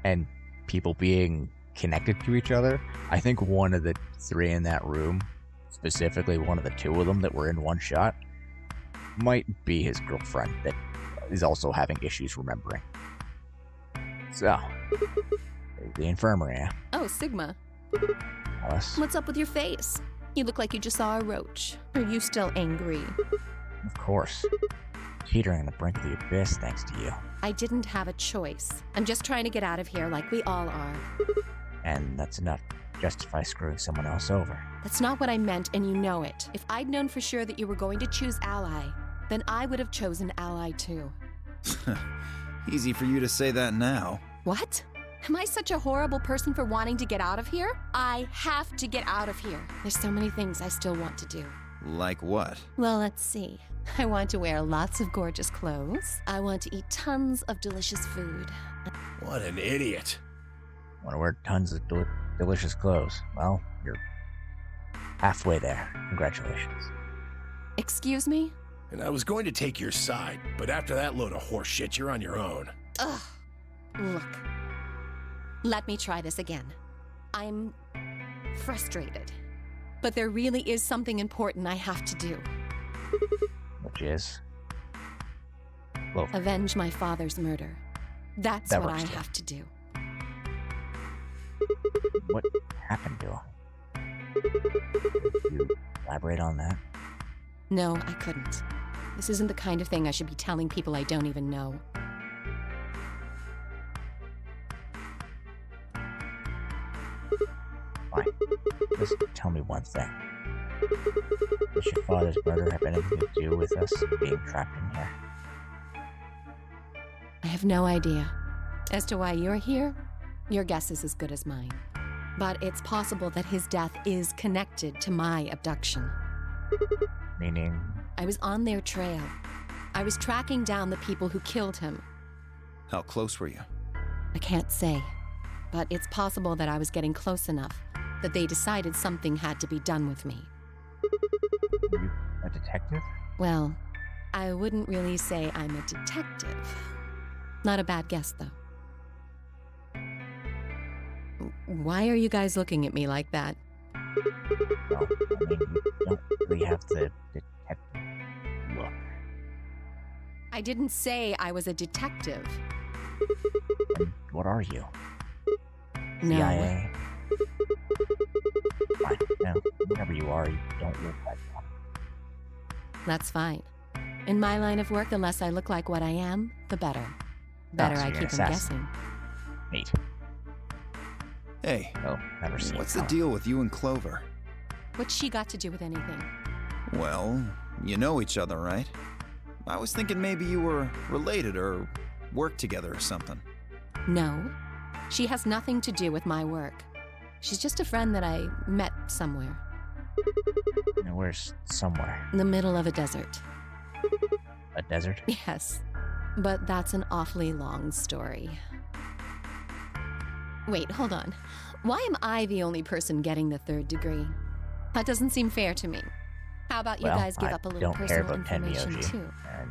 and people being connected to each other, I think one of the 3 in that room, specifically one of the 2 of them that were in one shot, might be his girlfriend that is also having issues remembering. So, there's the infirmary, yeah. Oh, Sigma. Alice. What's up with your face? You look like you just saw a roach. Are you still angry? Of course. teetering on the brink of the abyss thanks to you. I didn't have a choice. I'm just trying to get out of here like we all are. And that's enough to justify screwing someone else over. That's not what I meant, and you know it. If I'd known for sure that you were going to choose Ally, then I would have chosen Ally too. Easy for you to say that now. What? Am I such a horrible person for wanting to get out of here? I have to get out of here. There's so many things I still want to do. Like what? Well, let's see. I want to wear lots of gorgeous clothes. I want to eat tons of delicious food. What an idiot. Want to wear tons of delicious clothes. Well, you're halfway there. Congratulations. Excuse me? And I was going to take your side, but after that load of horse shit, you're on your own. Ugh. Look. Let me try this again. I'm frustrated. But there really is something important I have to do. Which is? Well, avenge my father's murder. That's that what I works too. have to do. What happened to him? Could you elaborate on that? No, I couldn't. This isn't the kind of thing I should be telling people I don't even know. Fine. Just tell me one thing. Does your father's murder have anything to do with us being trapped in here? I have no idea. As to why you're here, your guess is as good as mine. But it's possible that his death is connected to my abduction. Meaning? I was on their trail. I was tracking down the people who killed him. How close were you? I can't say. But it's possible that I was getting close enough that they decided something had to be done with me. Are you a detective? Well, I wouldn't really say I'm a detective. Not a bad guess, though. Why are you guys looking at me like that? Well, I mean, you don't really have the detective look. I didn't say I was a detective. Then what are you? No. CIA? Fine. No, whatever you are, you don't look like one. That's fine. In my line of work, the less I look like what I am, the better. Better so I you're an keep them assassin. guessing. Neat. Hey, Oh, never seen what's it the deal with you and Clover? What's she got to do with anything? Well, you know each other, right? I was thinking maybe you were related or worked together or something. No. She has nothing to do with my work. She's just a friend that I met somewhere. And where's somewhere? In the middle of a desert. A desert? Yes. But that's an awfully long story. Wait, hold on. Why am I the only person getting the 3rd degree? That doesn't seem fair to me. How about you Well, guys give I up a little don't care personal about information Tenmyoji. too? And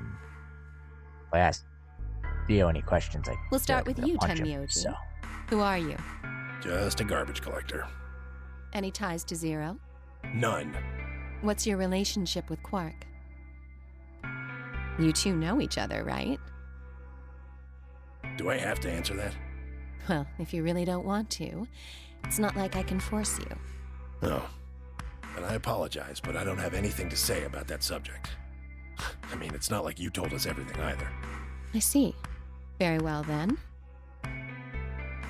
if I asked Theo any questions, I We'll start feel with like you, I'm gonna punch him, Tenmyoji. So, Who are you? Just a garbage collector. Any ties to Zero? None. What's your relationship with Quark? You two know each other, right? Do I have to answer that? Well, if you really don't want to, it's not like I can force you. No. And I apologize, but I don't have anything to say about that subject. I mean, it's not like you told us everything either. I see. Very well then.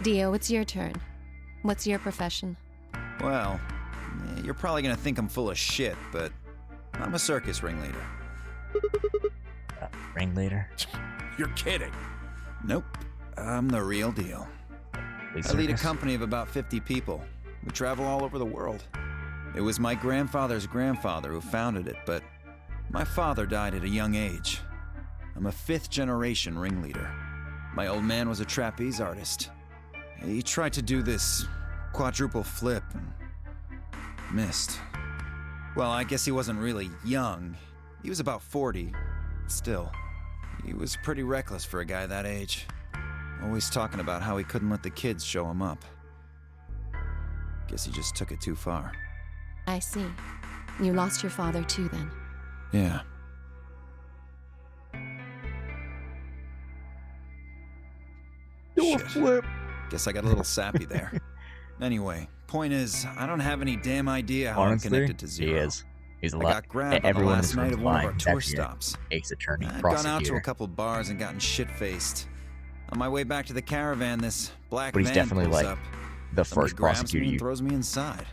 Dio, it's your turn. What's your profession? Well, you're probably gonna think I'm full of shit, but I'm a circus ringleader. Ringleader? You're kidding. Nope. I'm the real deal. I lead a company of about 50 people. We travel all over the world. It was my grandfather's grandfather who founded it, but my father died at a young age. I'm a 5th-generation ringleader. My old man was a trapeze artist. He tried to do this quadruple flip and missed. Well, I guess he wasn't really young. He was about 40. Still, he was pretty reckless for a guy that age. Always talking about how he couldn't let the kids show him up. Guess he just took it too far. I see. You lost your father too, then. Yeah. Door Shit. flip. Guess I got a little sappy there. Anyway, point is, I don't have any damn idea how Honestly, I'm connected to Zero. he is. He's a I lot. got grabbed on the Everyone in last this night room's of one of lying. our He's tour actually an stops. Ace attorney, I'd gone out to prosecutor. a couple bars and gotten shit-faced. On my way back to the caravan, this black But he's van definitely pulls like up. the Somebody first grabs prosecutor me and you throws me inside.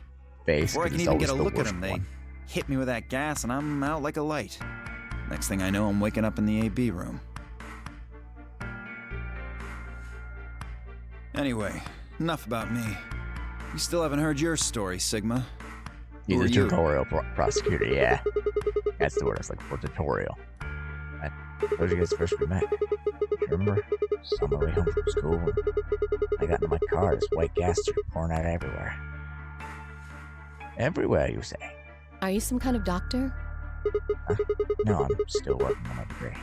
face. Before I 'Cause can it's even always get a the look at worst him, they one. hit me with that gas and I'm out like a light. Next thing I know, I'm waking up in the AB room. Anyway, enough about me. You still haven't heard your story, Sigma. He's Who a are you? tutorial prosecutor, yeah. That's the word I was looking for, tutorial. Those you guys first we met. You remember? Just on my way home from school, and I got into my car, this white gas started pouring out everywhere. Everywhere, you say? Are you some kind of doctor? No, I'm still working on my degree.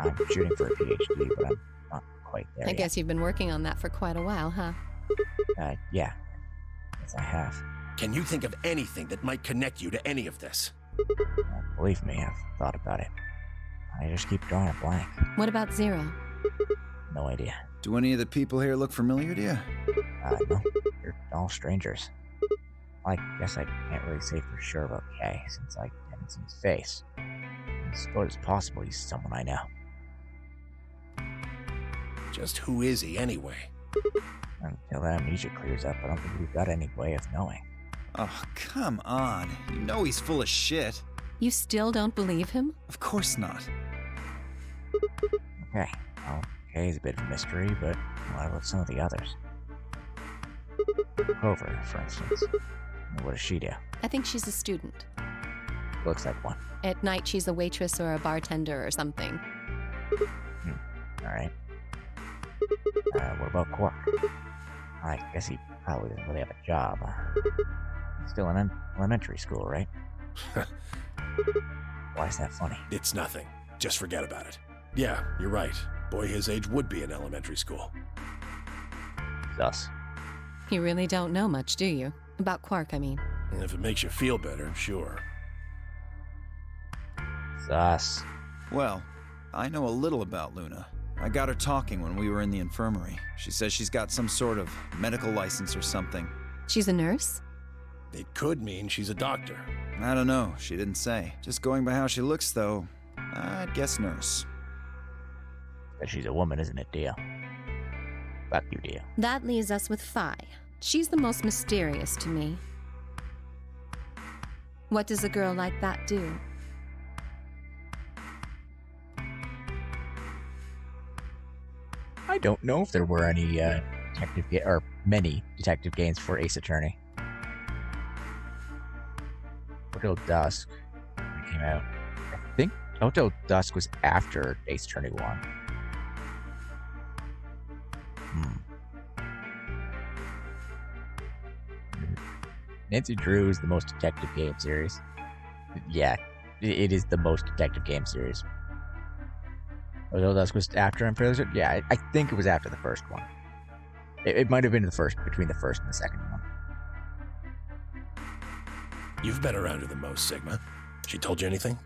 I'm shooting for a PhD, but I'm not quite there I yet. guess you've been working on that for quite a while, huh? Yeah. Yes, I have. Can you think of anything that might connect you to any of this? Believe me, I've thought about it. I just keep drawing a blank. What about Zero? No idea. Do any of the people here look familiar to you? No. You're all strangers. I guess I can't really say for sure about Kay, since I haven't seen his face. As far as possible, he's someone I know. Just who is he anyway? Until that amnesia clears up, I don't think we've got any way of knowing. Oh, come on. You know he's full of shit. You still don't believe him? Of course not. Okay, well, Kay's a bit of a mystery, but what about some of the others? Clover, for instance. What does she do? I think she's a student. Looks like one. At night, she's a waitress or a bartender or something. Alright. What about Quark? I guess he probably doesn't really have a job. He's still in elementary school, right? Why is that funny? It's nothing. Just forget about it. Yeah, you're right. Boy his age would be in elementary school. Thus. You really don't know much, do you? About Quark, I mean. And if it makes you feel better, sure. Thus. Well, I know a little about Luna. I got her talking when we were in the infirmary. She says she's got some sort of medical license or something. She's a nurse? It could mean she's a doctor. I don't know. She didn't say. Just going by how she looks, though, I'd guess nurse. But she's a woman, isn't it, Dio? Fuck you, Dio. That leaves us with Phi. She's the most mysterious to me. What does a girl like that do? I don't know if there were any or many detective games for Ace Attorney. Hotel Dusk came out. I think Hotel Dusk was after Ace Attorney 1. Nancy Drew is the most detective game series. Yeah, it is the most detective game series. Hotel Dusk was after, I'm fairly certain. Yeah, I think it was after the first one. It might have been between the first and the second one. You've been around her the most, Sigma. She told you anything?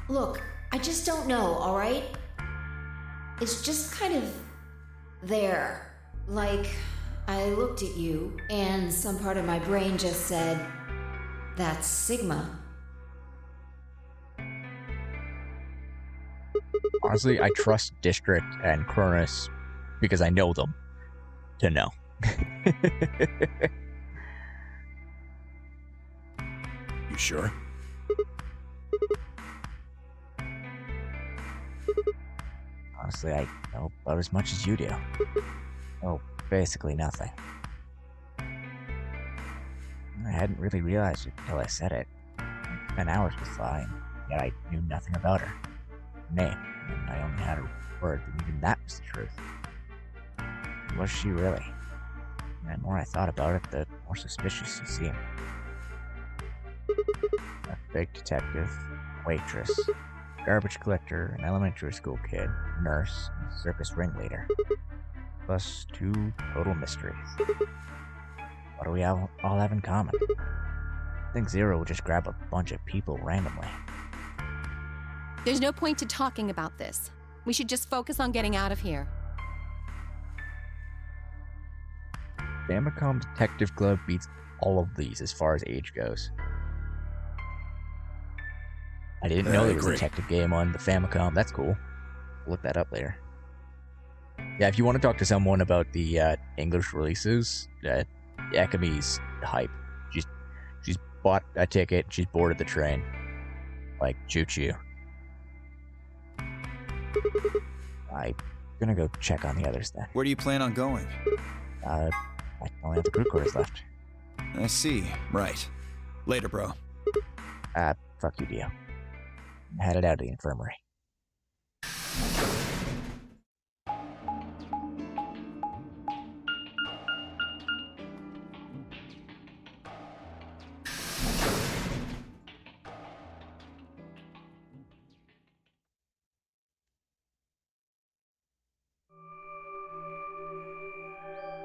Look, I just don't know, alright? It's just kind of there. Like, I looked at you, and some part of my brain just said, that's Sigma. Honestly, I trust District and Cronus because I know them to know. You sure? Honestly, I know about as much as you do. Oh, basically nothing. I hadn't really realized it until I said it. 10 hours was fine, yet I knew nothing about her. Her name, and I only had a word, and even that was the truth. Was she really? And the more I thought about it, the more suspicious she seemed. A fake detective, waitress, garbage collector, an elementary school kid, nurse, and circus ringleader. Plus 2 total mysteries. What do we all have in common? I think Zero will just grab a bunch of people randomly. There's no point to talking about this. We should just focus on getting out of here. Famicom Detective Club beats all of these as far as age goes. I didn't know there was a detective game on the Famicom. That's cool. Look that up later. Yeah, if you want to talk to someone about the English releases, Ekami's hype. She's bought a ticket. She's boarded the train. Like, choo-choo. I'm gonna go check on the others then. Where do you plan on going? I only have the crew quarters left. I see. Right. Later, bro. Fuck you, Dio. I'm headed out of the infirmary.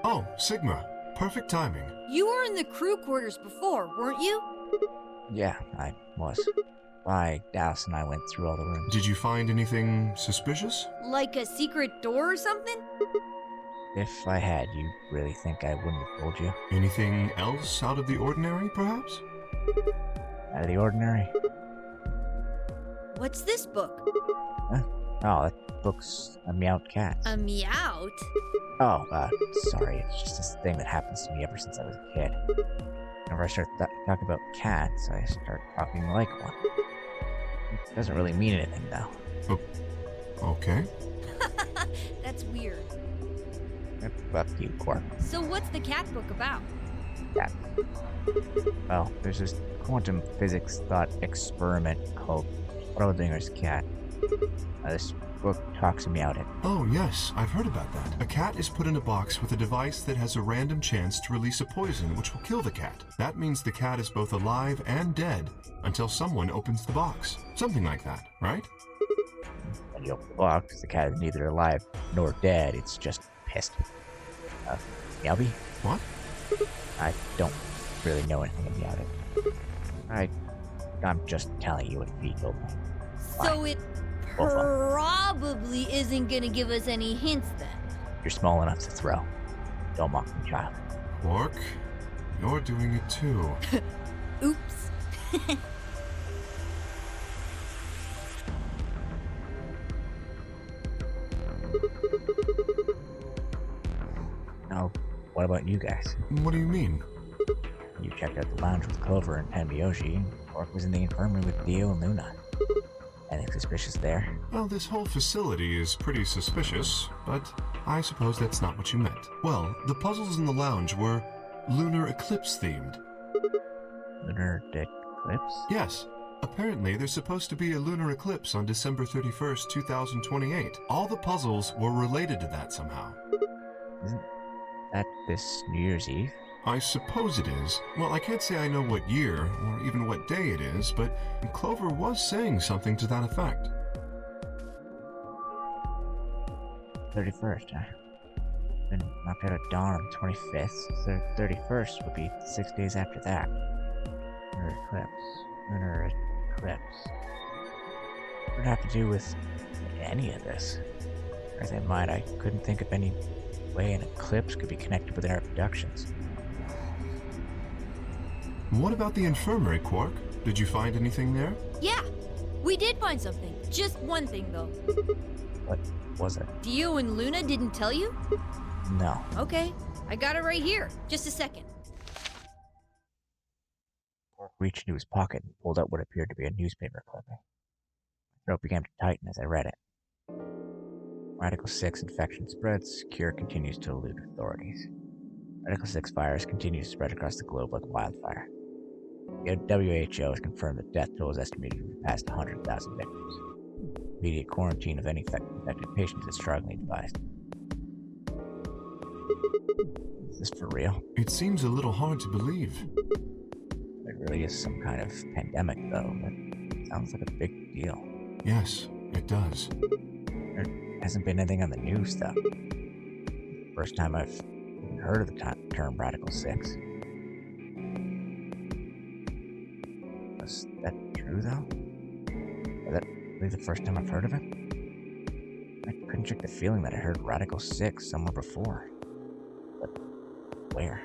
Oh, Sigma. Perfect timing. You were in the crew quarters before, weren't you? Yeah, I was. Dallas and I went through all the rooms. Did you find anything suspicious? Like a secret door or something? If I had, you really think I wouldn't have told you? Anything else out of the ordinary, perhaps? Out of the ordinary? What's this book? Huh? Oh, that book's a meowed cat. A meowt? Oh, sorry. It's just this thing that happens to me ever since I was a kid. Whenever I start talking about cats, I start talking like one. It doesn't really mean anything, though. Oh, okay. That's weird. Up to you, Quark. So what's the cat book about? Cat. Well, there's this quantum physics thought experiment called Schrodinger's cat. This book talks me out it. Oh, yes, I've heard about that. A cat is put in a box with a device that has a random chance to release a poison which will kill the cat. That means the cat is both alive and dead until someone opens the box. Something like that, right? When you open the box, the cat is neither alive nor dead. It's just pissed. Meowby? What? I don't really know anything about it. I'm just telling you what Fee told me. So it probably isn't gonna give us any hints then. You're small enough to throw. Don't mock me, child. Quark, you're doing it too. Oops. Now, what about you guys? What do you mean? You checked out the lounge with Clover and Panbyoshi. Quark was in the infirmary with Dio and Luna. Anything suspicious there? Well, this whole facility is pretty suspicious, but I suppose that's not what you meant. Well, the puzzles in the lounge were lunar eclipse themed. Lunar eclipse? Yes. Apparently, there's supposed to be a lunar eclipse on December 31st, 2028. All the puzzles were related to that somehow. Isn't that this New Year's Eve? I suppose it is. Well, I can't say I know what year, or even what day it is, but Clover was saying something to that effect. 31st, huh? Then knocked out at dawn on the 25th, so 31st would be 6 days after that. Lunar eclipse. What would it have to do with any of this? As I might, I couldn't think of any way an eclipse could be connected with our abductions. What about the infirmary, Quark? Did you find anything there? Yeah, we did find something. Just one thing, though. What was it? Dio and Luna didn't tell you? No. Okay, I got it right here. Just a second. Quark reached into his pocket and pulled out what appeared to be a newspaper clipping. My throat began to tighten as I read it. Radical 6 infection spreads. Cure continues to elude authorities. Radical 6 virus continues to spread across the globe like wildfire. The WHO has confirmed that death toll is estimated to have passed 100,000 victims. Immediate quarantine of any infected patients is strongly advised. Is this for real? It seems a little hard to believe. It really is some kind of pandemic, though. It sounds like a big deal. Yes, it does. There hasn't been anything on the news, though. First time I've even heard of the term Radical 6. Was that true, though? Was that really the first time I've heard of it? I couldn't shake the feeling that I heard Radical 6 somewhere before. But where?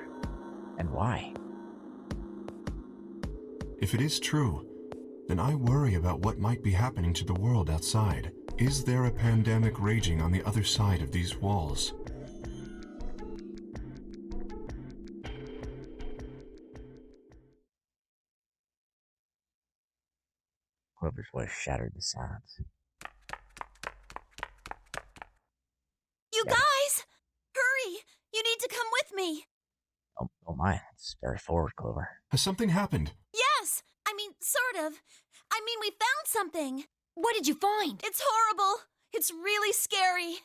And why? If it is true, then I worry about what might be happening to the world outside. Is there a pandemic raging on the other side of these walls? Clover's voice shattered the silence. You guys! Hurry! You need to come with me! Oh my, it's very forward, Clover. Has something happened? Yes! I mean, sort of. I mean, we found something. What did you find? It's horrible. It's really scary.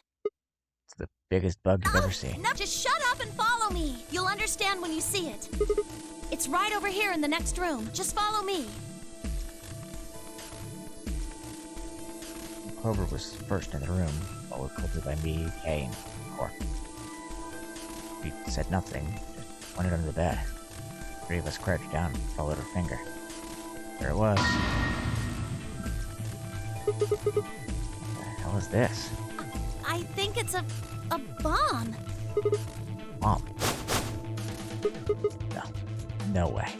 It's the biggest bug you've ever seen. No, just shut up and follow me. You'll understand when you see it. It's right over here in the next room. Just follow me. Clover was first in the room, followed quickly by me, Kay, and Cork. We said nothing, just went under the bed. Three of us crouched down and followed her finger. There it was. What the hell is this? I think it's a bomb. Bomb? No. No way.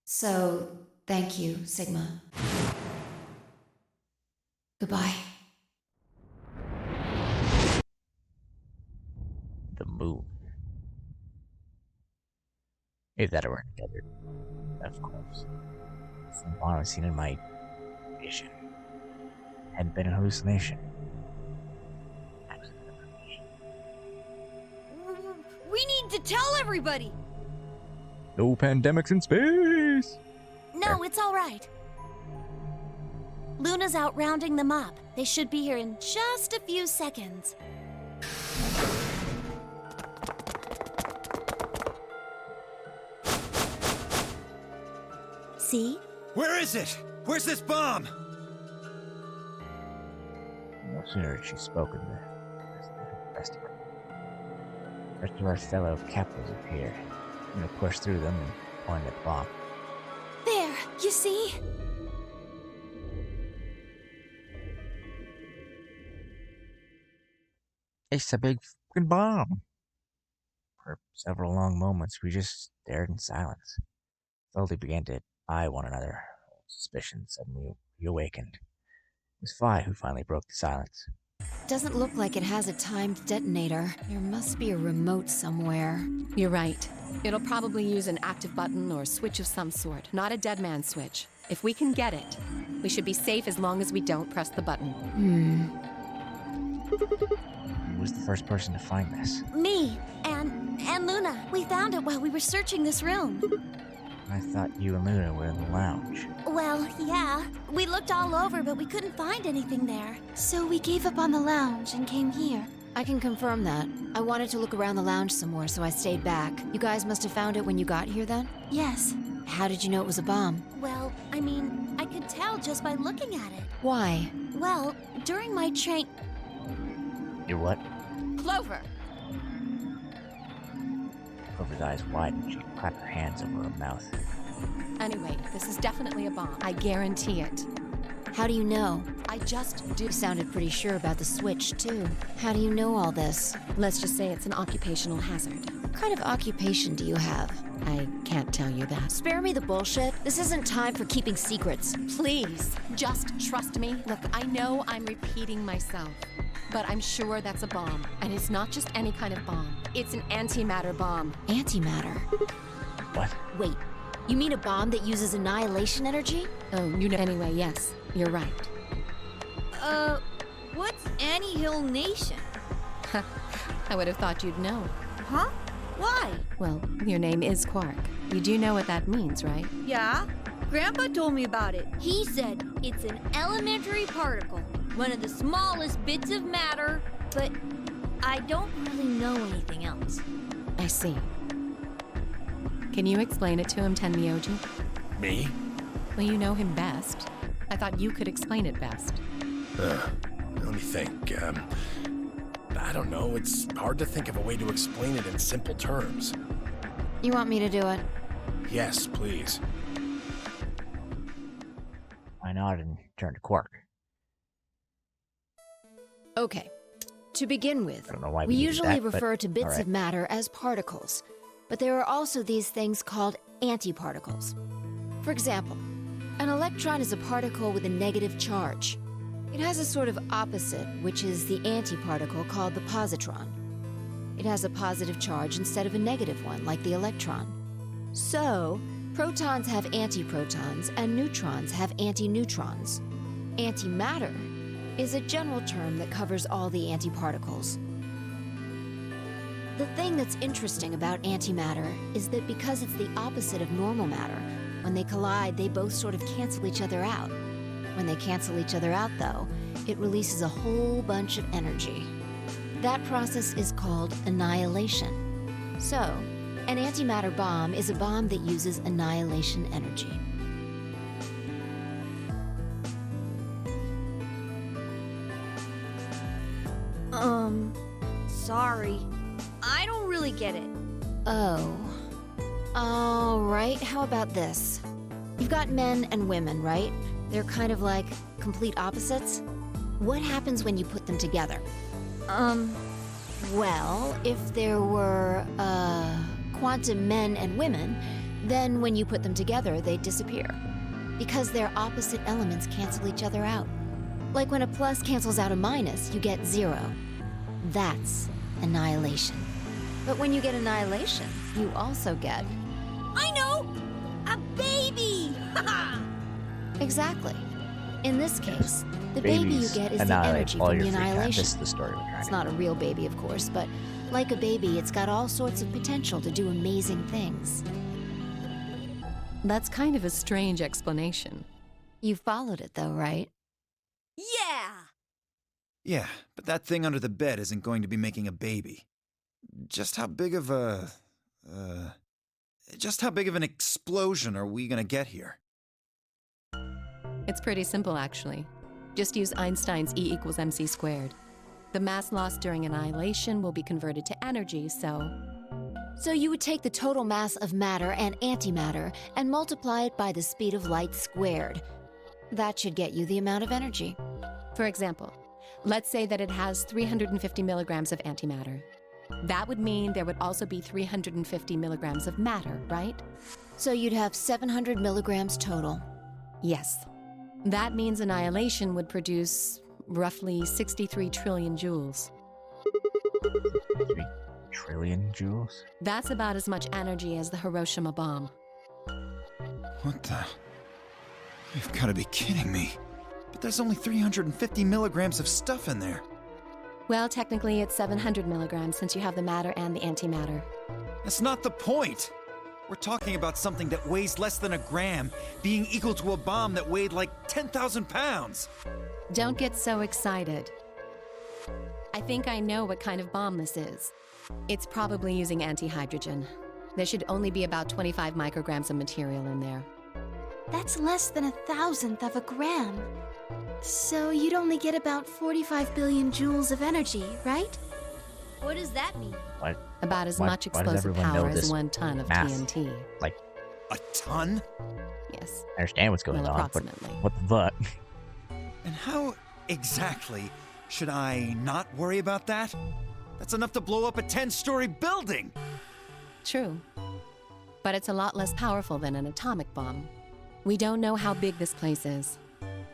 So, thank you, Sigma. Goodbye. The moon. If that were together, of course. From what I've seen in my vision, hadn't been a hallucination. We need to tell everybody! No pandemics in space! No, it's all right. Luna's out rounding them up. They should be here in just a few seconds. See? Where is it? Where's this bomb? No sooner had she spoken, the rest of our fellow captives appeared. I'm gonna push through them and point at the bomb. There, you see? It's a big fucking bomb! For several long moments, we just stared in silence. Slowly began to eye one another. Suspicion suddenly reawakened. It was Phi who finally broke the silence. Doesn't look like it has a timed detonator. There must be a remote somewhere. You're right. It'll probably use an active button or switch of some sort, not a dead man switch. If we can get it, we should be safe as long as we don't press the button. Who was the first person to find this? Me and Luna. We found it while we were searching this room. I thought you and Luna were in the lounge. Well, yeah. We looked all over, but we couldn't find anything there. So we gave up on the lounge and came here. I can confirm that. I wanted to look around the lounge some more, so I stayed back. You guys must have found it when you got here then? Yes. How did you know it was a bomb? Well, I mean, I could tell just by looking at it. Why? Well, during my train... You're what? Clover! Clover's eyes widened. She clapped her hands over her mouth. Anyway, this is definitely a bomb. I guarantee it. How do you know? I just do. You sounded pretty sure about the switch, too. How do you know all this? Let's just say it's an occupational hazard. What kind of occupation do you have? I can't tell you that. Spare me the bullshit. This isn't time for keeping secrets. Please, just trust me. Look, I know I'm repeating myself, but I'm sure that's a bomb. And it's not just any kind of bomb. It's an antimatter bomb. Antimatter? What? Wait, you mean a bomb that uses annihilation energy? Oh, you know. Anyway, yes, you're right. What's Anyhill Nation? I would have thought you'd know. Huh? Why? Well, your name is Quark. You do know what that means, right? Yeah. Grandpa told me about it. He said it's an elementary particle, one of the smallest bits of matter, but I don't really know anything else. I see. Can you explain it to him, Tenmyoji? Me? Well, you know him best. I thought you could explain it best. Let me think. I don't know. It's hard to think of a way to explain it in simple terms. You want me to do it? Yes, please. I nodded and turned to Quark. Okay. To begin with, I don't know why we we needed usually that, but refer to bits alright. of matter as particles, but there are also these things called antiparticles. For example, an electron is a particle with a negative charge. It has a sort of opposite, which is the antiparticle called the positron. It has a positive charge instead of a negative one, like the electron. So, protons have antiprotons and neutrons have antineutrons. Antimatter is a general term that covers all the antiparticles. The thing that's interesting about antimatter is that because it's the opposite of normal matter, when they collide, they both sort of cancel each other out. When they cancel each other out, though, it releases a whole bunch of energy. That process is called annihilation. So, an antimatter bomb is a bomb that uses annihilation energy. Sorry. I don't really get it. Oh. All right, how about this? You've got men and women, right? They're kind of like complete opposites. What happens when you put them together? Well, if there were, quantum men and women, then when you put them together, they'd disappear. Because their opposite elements cancel each other out. Like when a plus cancels out a minus, you get 0. That's annihilation. But when you get annihilation, you also get... I know! A baby! Exactly. In this case, the baby you Babies get is the annihilate energy all from your the free time. annihilation. This is the story we're trying It's to not a real baby, of course, but like a baby, it's got all sorts of potential to do amazing things. That's kind of a strange explanation. You followed it, though, right? Yeah! Yeah, but that thing under the bed isn't going to be making a baby. Just how big of an explosion are we gonna get here? It's pretty simple, actually. Just use Einstein's E equals mc squared. The mass lost during annihilation will be converted to energy, so... So you would take the total mass of matter and antimatter and multiply it by the speed of light squared. That should get you the amount of energy. For example, let's say that it has 350 milligrams of antimatter. That would mean there would also be 350 milligrams of matter, right? So you'd have 700 milligrams total. Yes. That means annihilation would produce roughly 63 trillion joules. 3 trillion joules? That's about as much energy as the Hiroshima bomb. What the? You've got to be kidding me. But there's only 350 milligrams of stuff in there. Well, technically it's 700 milligrams since you have the matter and the antimatter. That's not the point. We're talking about something that weighs less than a gram, being equal to a bomb that weighed like 10,000 pounds. Don't get so excited. I think I know what kind of bomb this is. It's probably using antihydrogen. There should only be about 25 micrograms of material in there. That's less than 1,000th of a gram. So you'd only get about 45 billion joules of energy, right? What does that mean? What? About as Why- much why does explosive everyone know power as this 1 ton of math? TNT. Like, A ton? Yes. I understand what's going Well, on, but approximately. what the fuck? And how exactly should I not worry about that? That's enough to blow up a 10-story building! True. But it's a lot less powerful than an atomic bomb. We don't know how big this place is.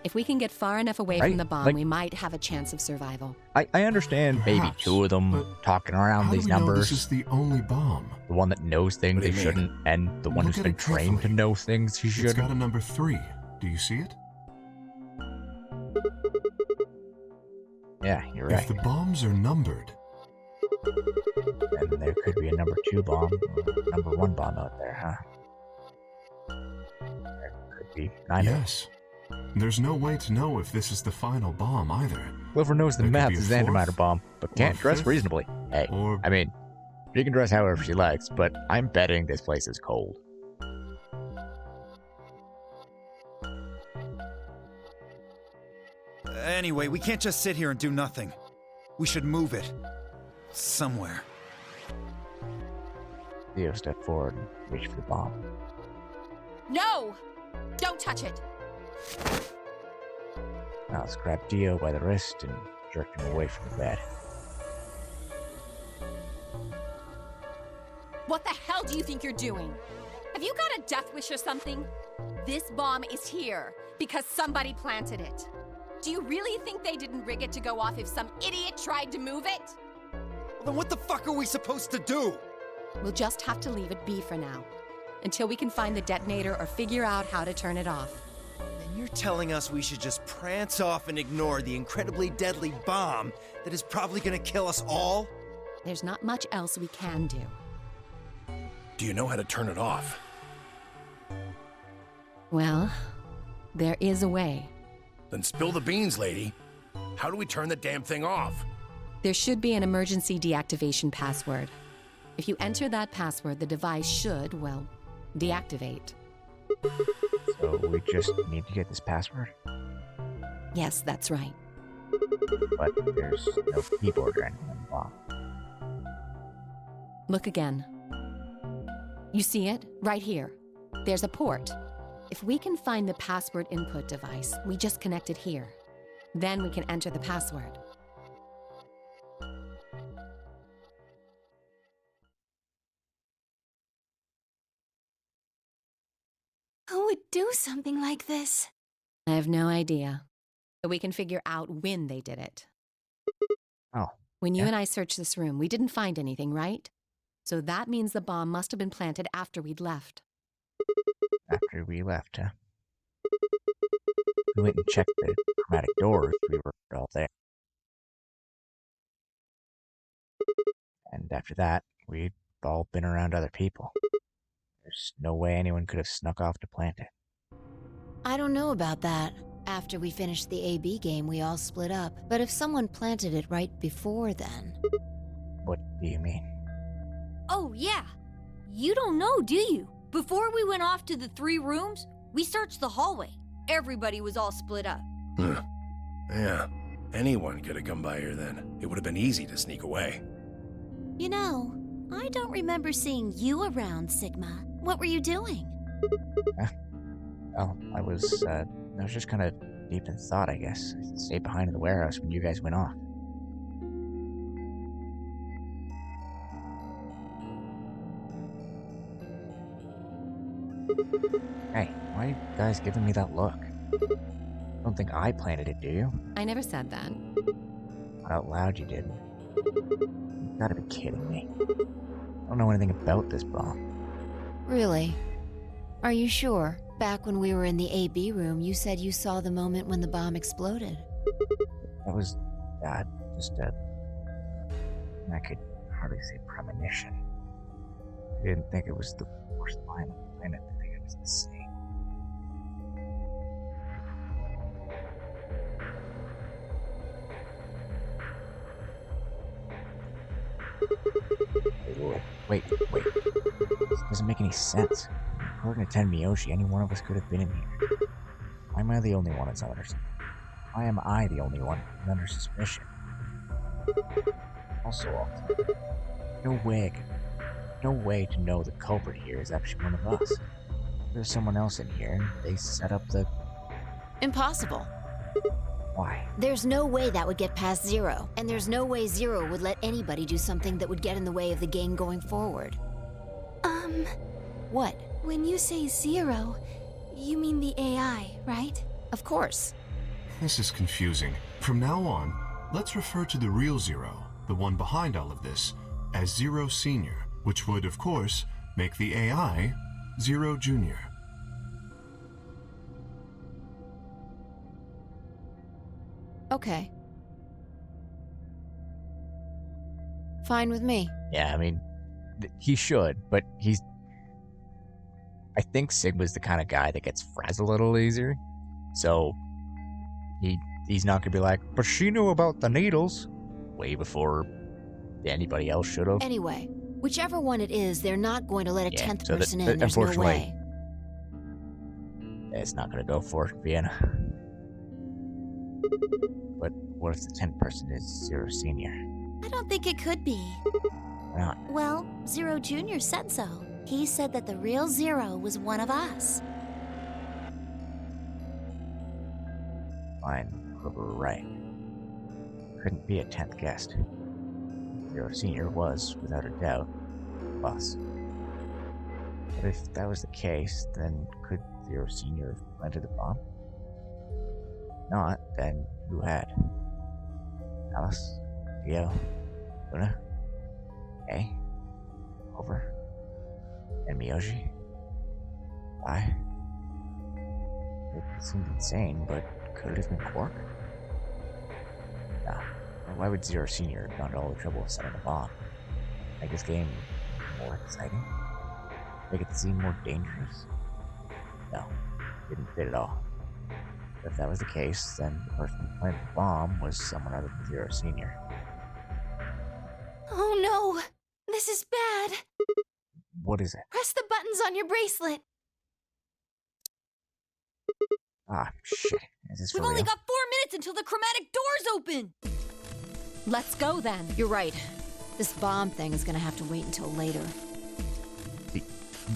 If we can get far enough away Right, from the bomb, like- we might have a chance of survival. I understand maybe Perhaps, 2 of them but talking around How do these we know numbers. this is the only bomb? The one that knows things What do they you mean? shouldn't, and the one Look who's at been it trained to carefully. know things he It's shouldn't. got a number 3. Do you see it? Yeah, you're If right. the bombs are numbered, And there could be a number 2 bomb, or a number 1 bomb out there, huh? There could be. I know. yes. There's no way to know if this is the final bomb either. Whoever knows the There could math be a is the antimatter fourth, bomb, but or can't a dress fifth, reasonably. Hey, or I mean, she can dress however she likes, but I'm betting this place is cold. Anyway, we can't just sit here and do nothing. We should move it. Somewhere. Theo stepped forward and reached for the bomb. No! Don't touch it! Alice grabbed Dio by the wrist and jerked him away from the bed. What the hell do you think you're doing? Have you got a death wish or something? This bomb is here because somebody planted it. Do you really think they didn't rig it to go off if some idiot tried to move it? Then what the fuck are we supposed to do? We'll just have to leave it be for now, until we can find the detonator or figure out how to turn it off. And you're telling us we should just prance off and ignore the incredibly deadly bomb that is probably gonna kill us all? There's not much else we can do. Do you know how to turn it off? Well, there is a way. Then spill the beans, lady. How do we turn the damn thing off? There should be an emergency deactivation password. If you enter that password, the device should, well, deactivate. So we just need to get this password? Yes, that's right. But there's no keyboard or anything on the bomb. Look again. You see it? Right here. There's a port. If we can find the password input device, we just connect it here. Then we can enter the password. Who would do something like this? I have no idea. But we can figure out when they did it. Oh. When you and I searched this room, we didn't find anything, right? So that means the bomb must have been planted after we'd left. After we left, huh? We went and checked the chromatic doors. We were all there. And after that, we'd all been around other people. There's no way anyone could have snuck off to plant it. I don't know about that. After we finished the AB game, we all split up. But if someone planted it right before then... What do you mean? Oh, yeah. You don't know, do you? Before we went off to the 3 rooms, we searched the hallway. Everybody was all split up. Yeah. Anyone could have come by here then. It would have been easy to sneak away. You know, I don't remember seeing you around, Sigma. What were you doing? Oh, I was just kind of deep in thought, I guess. I stayed behind in the warehouse when you guys went off. Hey, why are you guys giving me that look? Don't think I planted it, do you? I never said that. Not out loud, you didn't. You gotta be kidding me. I don't know anything about this bomb. Really? Are you sure? Back when we were in the AB room, you said you saw the moment when the bomb exploded. That was, just I could hardly say premonition. I didn't think it was the worst line on the planet to think it was insane. Wait. This doesn't make any sense. According to Tenmyoshi, any one of us could have been in here. Why am I the only one that's under suspicion? Why am I the only one under suspicion? Also, no way to know the culprit here is actually one of us. There's someone else in here, and they set up the... Impossible. Why? There's no way that would get past Zero, and there's no way Zero would let anybody do something that would get in the way of the game going forward. What? When you say Zero, you mean the AI, right? Of course. This is confusing. From now on, let's refer to the real Zero, the one behind all of this, as Zero Senior, which would, of course, make the AI Zero Junior. Okay. Fine with me. Yeah, I mean, he should, but he's... I think Sigma's the kind of guy that gets frazzled a little easier, so he's not gonna be like, but she knew about the needles way before anybody else should have. Anyway, whichever one it is, they're not going to let a 10th person in. There's no unfortunately, way. It's not gonna go for Vienna. But what if the 10th person is Zero Senior? I don't think it could be. Why not? Well, Zero Jr. said so. He said that the real Zero was one of us. Fine, we're right. Couldn't be a 10th guest. Zero Senior was, without a doubt, us. But if that was the case, then could Zero Senior have planted the bomb? Not, then who had? Alice? Dio? Luna? A? Over? And Miyoshi? I? It seemed insane, but could it have been Quark? Nah. Why would Zero Senior have gone to all the trouble of setting a bomb? Make this game more exciting? Make it seem more dangerous? No. Didn't fit at all. But if that was the case, then the person who planted the bomb was someone other than Zero Senior. Oh no! This is bad! What is it? Press the buttons on your bracelet! Ah, shit. Is this for We've only real? got 4 minutes until the chromatic doors open! Let's go then. You're right. This bomb thing is gonna have to wait until later. See,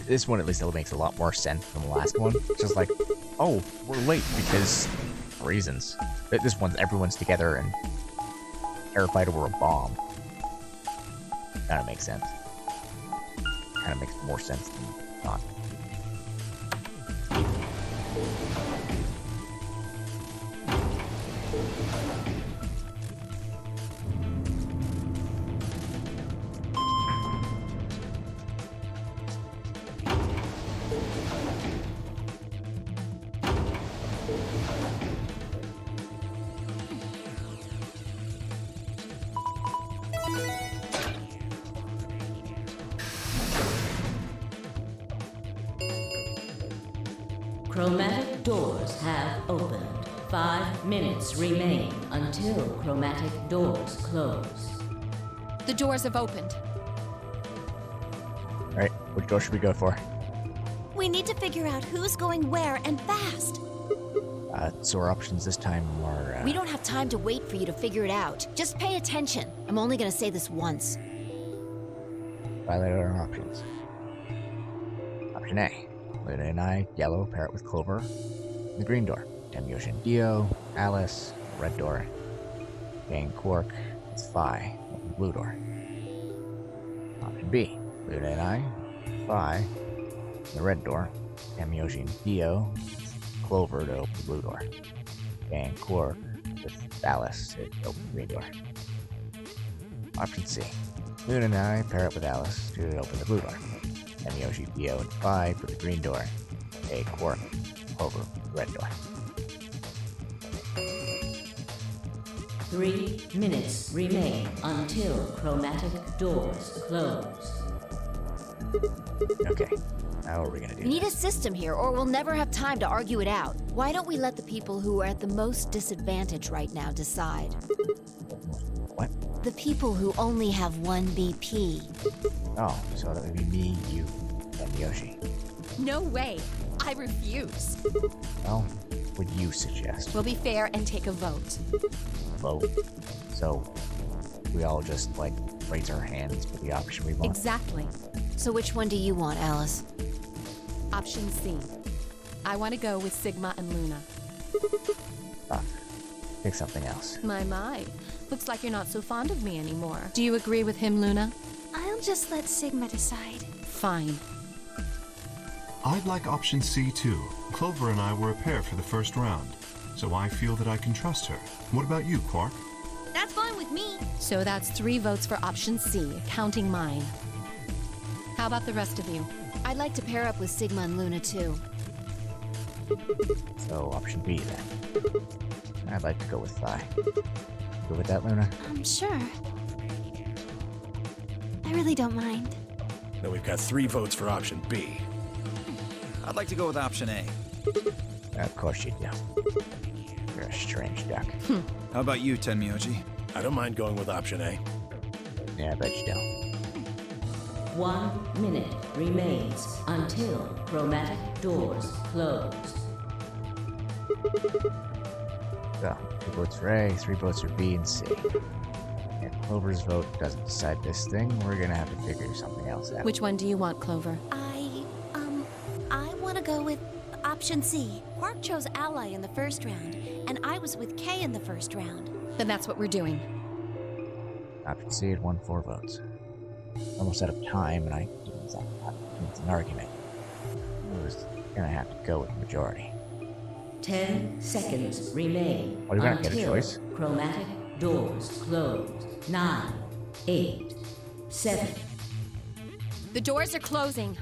this one at least makes a lot more sense than the last one. It's just like, oh, we're late because reasons. This one, everyone's together and terrified over a bomb. Kinda makes sense. Kinda makes more sense than not. Chromatic doors have opened. 5 minutes remain until chromatic doors close. The doors have opened. Alright, which door should we go for? We need to figure out who's going where and fast. So our options this time are, We don't have time to wait for you to figure it out. Just pay attention. I'm only gonna say this once. Violate our options. Option A. Luna and I, yellow, parrot with clover. The green door. Yoshi and Dio, Alice, red door. Gang Quark, it's Phi, the blue door. Option B. Luna and I, Phi, the red door. Yoshi and Dio, clover to open the blue door. Gang Quark with Alice to open the green door. Option C. Luna and I, parrot with Alice to open the blue door. Yoshi, Dio, and Phi for the green door. A Quark, clover, red door. 3 minutes remain until chromatic doors close. Okay, how are we gonna do We need a this? system here, or we'll never have time to argue it out. Why don't we let the people who are at the most disadvantage right now decide? What? The people who only have 1 BP. Oh, so that would be me, you, and Yoshi. No way. I refuse. Well, what would you suggest? We'll be fair and take a vote. Vote. So, we all just, like, raise our hands for the option we want? Exactly. So which one do you want, Alice? Option C. I want to go with Sigma and Luna. Fuck. Pick something else. My. Looks like you're not so fond of me anymore. Do you agree with him, Luna? I'll just let Sigma decide. Fine. I'd like option C too. Clover and I were a pair for the first round, so I feel that I can trust her. What about you, Quark? That's fine with me. So that's 3 votes for option C, counting mine. How about the rest of you? I'd like to pair up with Sigma and Luna too. So, option B then. I'd like to go with Phi. Go with that, Luna? Sure. I really don't mind. Then we've got 3 votes for option B. I'd like to go with option A. Of course you do. You're a strange duck. How about you, Tenmyoji? I don't mind going with option A. Yeah, I bet you don't. 1 minute remains until chromatic doors close. So, 2 votes for A, 3 votes for B and C. If Clover's vote doesn't decide this thing, we're gonna have to figure something else out. Which one do you want, Clover? I want to go with option C. Quark chose Ally in the first round, and I was with Kay in the first round. Then that's what we're doing. Option C had won 4 votes. Almost out of time, and I didn't exactly have an argument. Who's gonna have to go with the majority? 10 seconds remain Well, you're gonna get a until choice. chromatic doors close. 9, 8, 7. The doors are closing.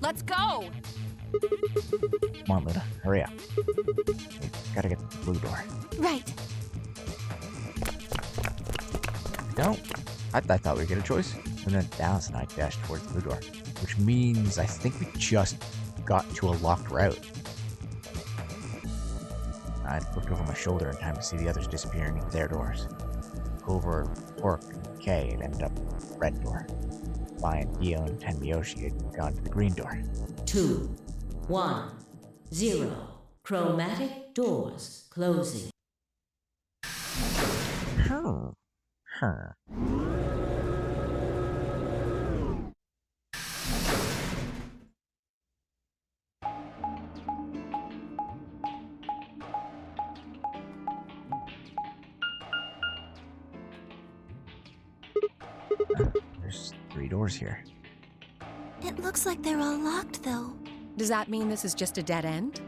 Let's go! Come on, Luna, hurry up. We gotta get to the blue door. Right. No, I thought we'd get a choice. And then Dallas and I dashed towards the blue door, which means I think we just got to a locked route. I looked over my shoulder in time to see the others disappearing into their doors. Over Pork and Kay had ended up red door. Vi and Dio and Tenmyoshi had gone to the green door. 2, 1, 0. Chromatic doors closing. Huh. There's 3 doors here. It looks like they're all locked, though. Does that mean this is just a dead end?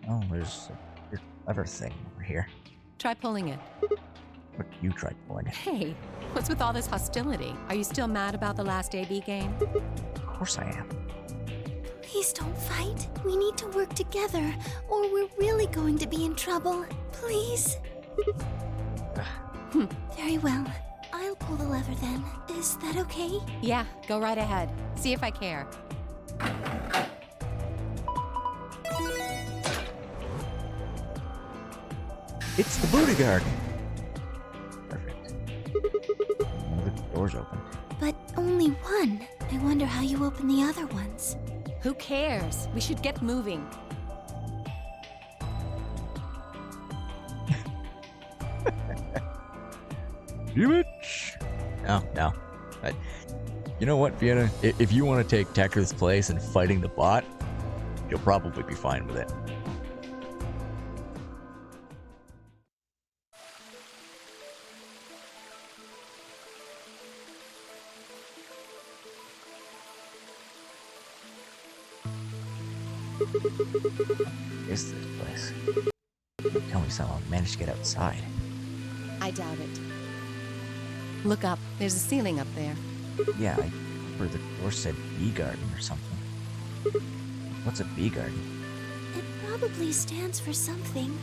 Oh, there's a clever thing over here. Try pulling it. But you tried pulling it. Hey, what's with all this hostility? Are you still mad about the last AB game? Of course I am. Please don't fight. We need to work together, or we're really going to be in trouble. Please? Very well. I'll pull the lever then. Is that okay? Yeah, go right ahead. See if I care. It's the booty garden. Perfect. One of the doors open. But only one. I wonder how you open the other ones. Who cares? We should get moving. You bitch! No. You know what, Vienna? If you want to take Tekker's place in fighting the bot, you'll probably be fine with it. What is this place? Tell me someone managed to get outside. I doubt it. Look up. There's a ceiling up there. Yeah, I heard the door said bee garden or something. What's a bee garden? It probably stands for something.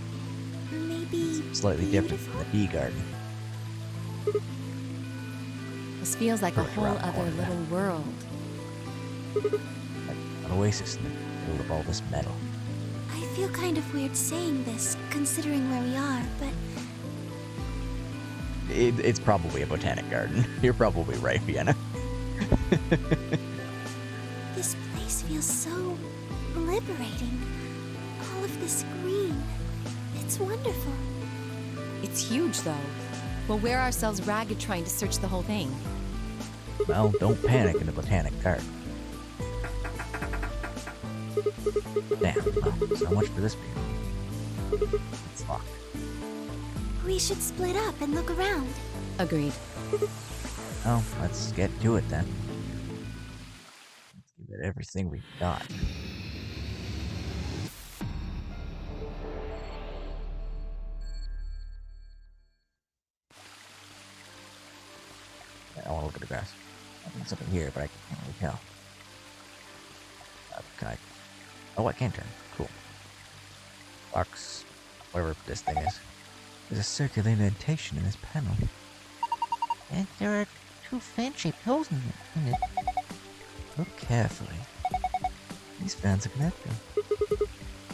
Maybe Slightly different from the bee garden. This feels like a whole other little world. Like an oasis in the middle of all this metal. I feel kind of weird saying this, considering where we are, but It's probably a botanic garden. You're probably right, Vienna. this place feels so liberating. All of this green. It's wonderful. It's huge, though. We'll wear ourselves ragged trying to search the whole thing. Well, don't panic in the botanic garden. Damn, well, so much for this view. It's locked. We should split up and look around. Agreed. Oh, let's get to it then. Let's give it everything we got. I want to look at the grass. I think it's up in here, but I can't really tell. Can I? Oh, I can turn. Cool. Box, whatever this thing is. There's a circular indentation in this panel. And there are 2 fan-shaped holes in it. Look carefully. These fans are connected.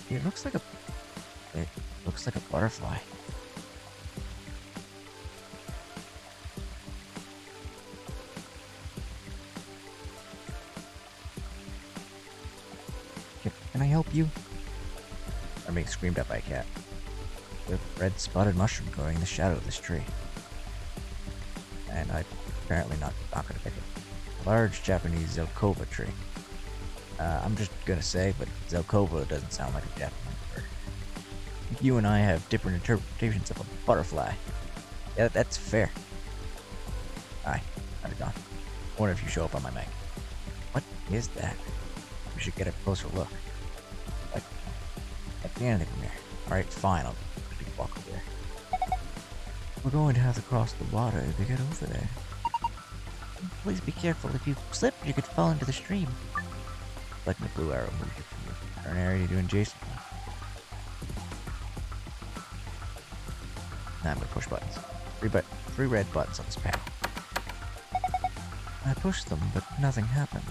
It looks like a butterfly. Can I help you? I'm being screamed at by a cat. With a red spotted mushroom growing in the shadow of this tree. And I'm apparently not gonna pick it. A large Japanese Zelkova tree. I'm just gonna say, but Zelkova doesn't sound like a Japanese bird. You and I have different interpretations of a butterfly. Yeah, that's fair. Hi, how's it going? I wonder if you show up on my mic. What is that? we should get a closer look. Like, at the end of the mirror. Alright, fine, I'll walk over there. We're going to have to cross the water to get over there. Please be careful. If you slip, you could fall into the stream. Like the blue arrow moves you from your current area to adjacent. Now I'm gonna push buttons. Three red buttons on this panel. I pushed them, but nothing happened.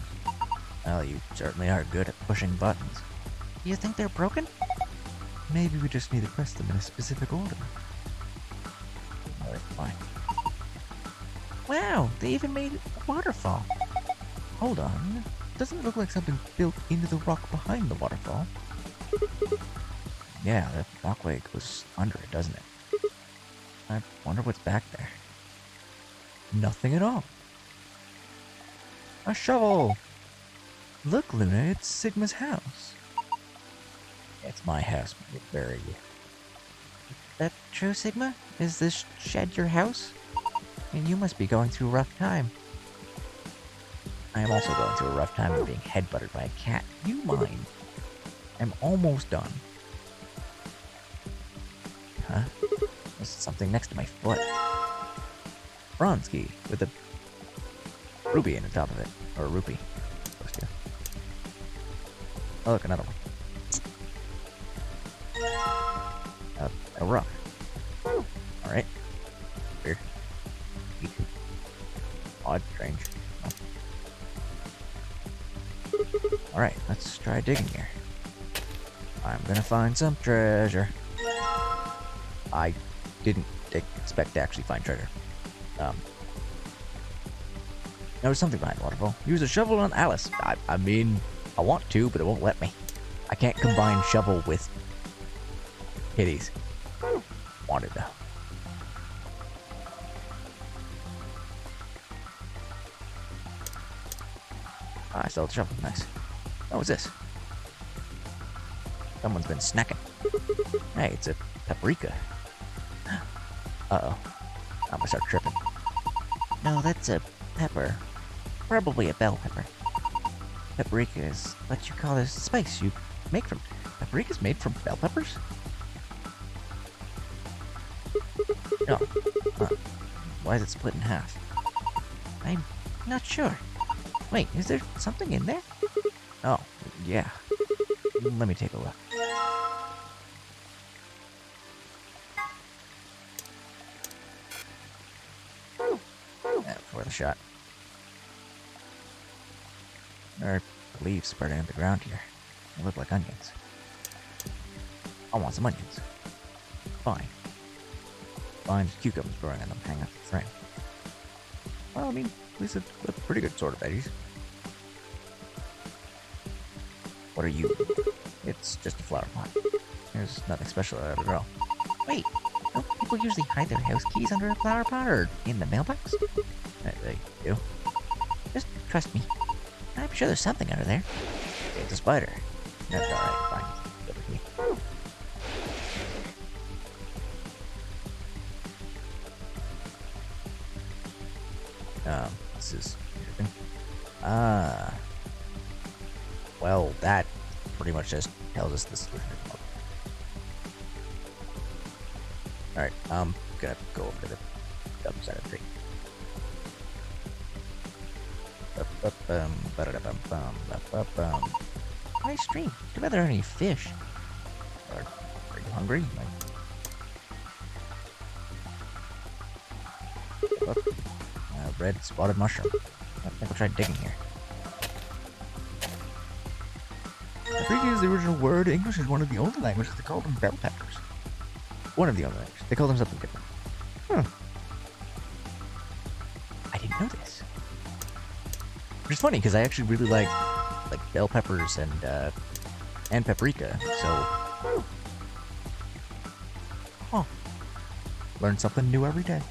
Well, you certainly are good at pushing buttons. You think they're broken? Maybe we just need to press them in a specific order. Alright, fine. Wow, they even made a waterfall. Hold on. Doesn't it look like something built into the rock behind the waterfall? Yeah, that walkway goes under it, doesn't it? I wonder what's back there. Nothing at all. A shovel! Look, Luna, it's Sigma's house. It's my house, where are you? That true, Sigma? Is this shed your house? And you must be going through a rough time. I am also going through a rough time of being headbutted by a cat. You mind? I'm almost done. Huh? There's something next to my foot. Bronze key with a ruby in the top of it. Or a rupee. Supposed to. Oh, look, another one. A rock. Alright. Weird. Odd, strange. Alright, let's try digging here. I'm gonna find some treasure. I didn't expect to actually find treasure. There was something behind the waterfall. Use a shovel on Alice. I mean, I want to, but it won't let me. I can't combine shovel with kitties. Wanted though. I still have the shovel. Nice. What was this? Someone's been snacking. Hey, it's a paprika. Uh-oh. I'm gonna start tripping. No, that's a pepper. Probably a bell pepper. Paprika is what you call this spice you make from... Paprika's made from bell peppers? No. Why is it split in half? I'm not sure. Wait, is there something in there? Oh, yeah. Let me take a look. That's worth a shot. There are leaves spread out the ground here. They look like onions. I want some onions. Fine. Find cucumbers growing on them, hang up the frame. Well, I mean, at least it's a pretty good sort of veggies. What are you? It's just a flower pot. There's nothing special about it at all. Wait, don't people usually hide their house keys under a flower pot or in the mailbox? They do. Just trust me. I'm sure there's something under there. It's a spider. That's alright, fine. Give it to me. This is interesting. Well, that pretty much just tells us this. Alright, I'm gonna go over to the other side of the tree. Nice stream. Too bad there aren't any fish. Are you hungry? Red spotted mushroom. I think I'll try digging here. Paprika is the original word. English is one of the only languages that call them bell peppers. One of the only languages. They call them something different. I didn't know this. Which is funny because I actually really like bell peppers and paprika. So, learn something new every day.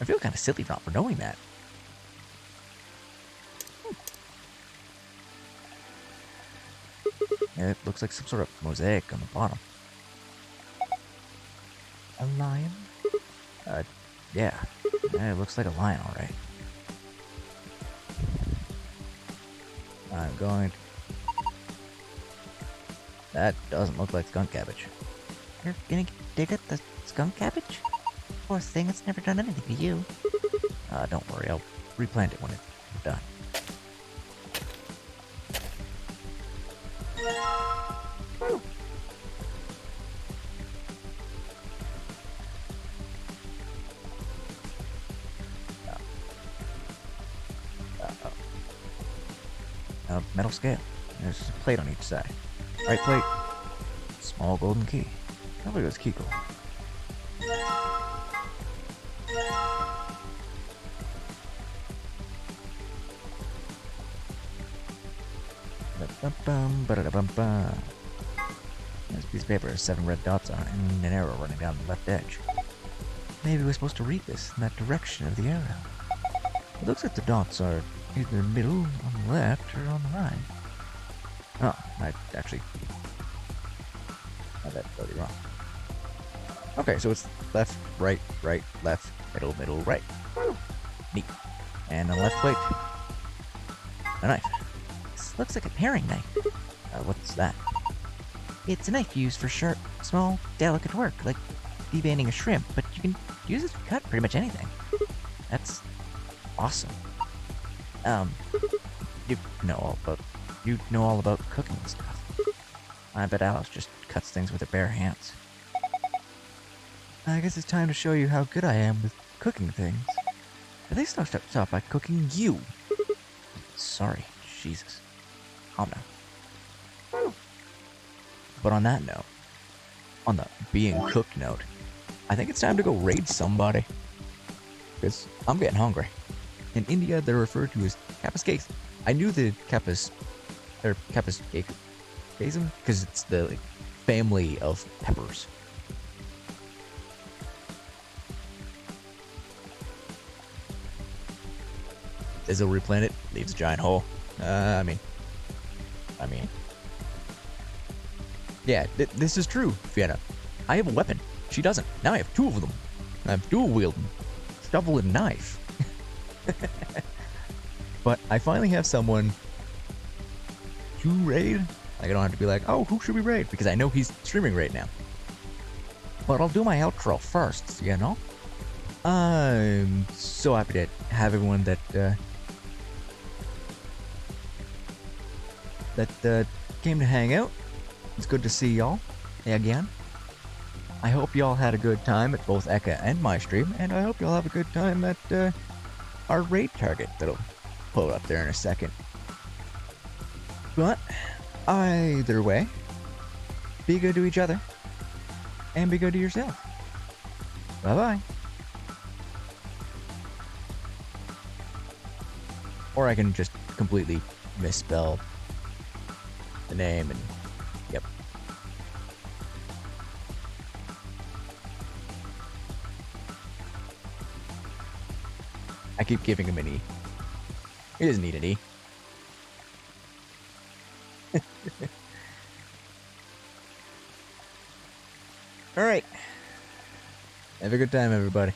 I feel kind of silly not for knowing that. It looks like some sort of mosaic on the bottom. A lion? Yeah. It looks like a lion, alright. I'm going to... That doesn't look like skunk cabbage. You're gonna dig at the skunk cabbage? Poor thing, it's never done anything to you. Don't worry, I'll replant it when it's done. Metal scale. There's a plate on each side. Right plate. Small golden key. Nobody goes key gold. Ba-da-bum-bum. This piece of paper has 7 red dots on it and an arrow running down the left edge. Maybe we're supposed to read this in that direction of the arrow. It looks like the dots are either in the middle, on the left, or on the right. Oh, I actually had that totally wrong. Okay, so it's left, right, left, middle, right. Neat. And on the left plate, a knife. This looks like a paring knife. What's that? It's a knife used for sharp, small, delicate work, like debeining a shrimp, but you can use it to cut pretty much anything. That's awesome. You know all about cooking and stuff. I bet Alice just cuts things with her bare hands. I guess it's time to show you how good I am with cooking things. At least I'll start by cooking you. Sorry, Jesus. Calm down. But on that note, on the being cooked note, I think it's time to go raid somebody. Because I'm getting hungry. In India, they're referred to as Kappas cakes. I knew the Kappas, or Kappas cake, because it's the family of peppers. Izzo replant it, leaves a giant hole. I mean. Yeah, this is true, Fiona. I have a weapon. She doesn't. Now I have 2 of them. I'm dual wielding. Shovel and knife. But I finally have someone to raid. Like, I don't have to be like, oh, who should we raid? Because I know he's streaming right now. But I'll do my outro first, you know? I'm so happy to have everyone that came to hang out. It's good to see y'all again. I hope y'all had a good time at both Eka and my stream, and I hope y'all have a good time at our raid target that'll pull up there in a second. But either way, be good to each other, and be good to yourself. Bye-bye. Or I can just completely misspell the name and yep. I keep giving him an E. He doesn't need an E. Alright. Have a good time, everybody.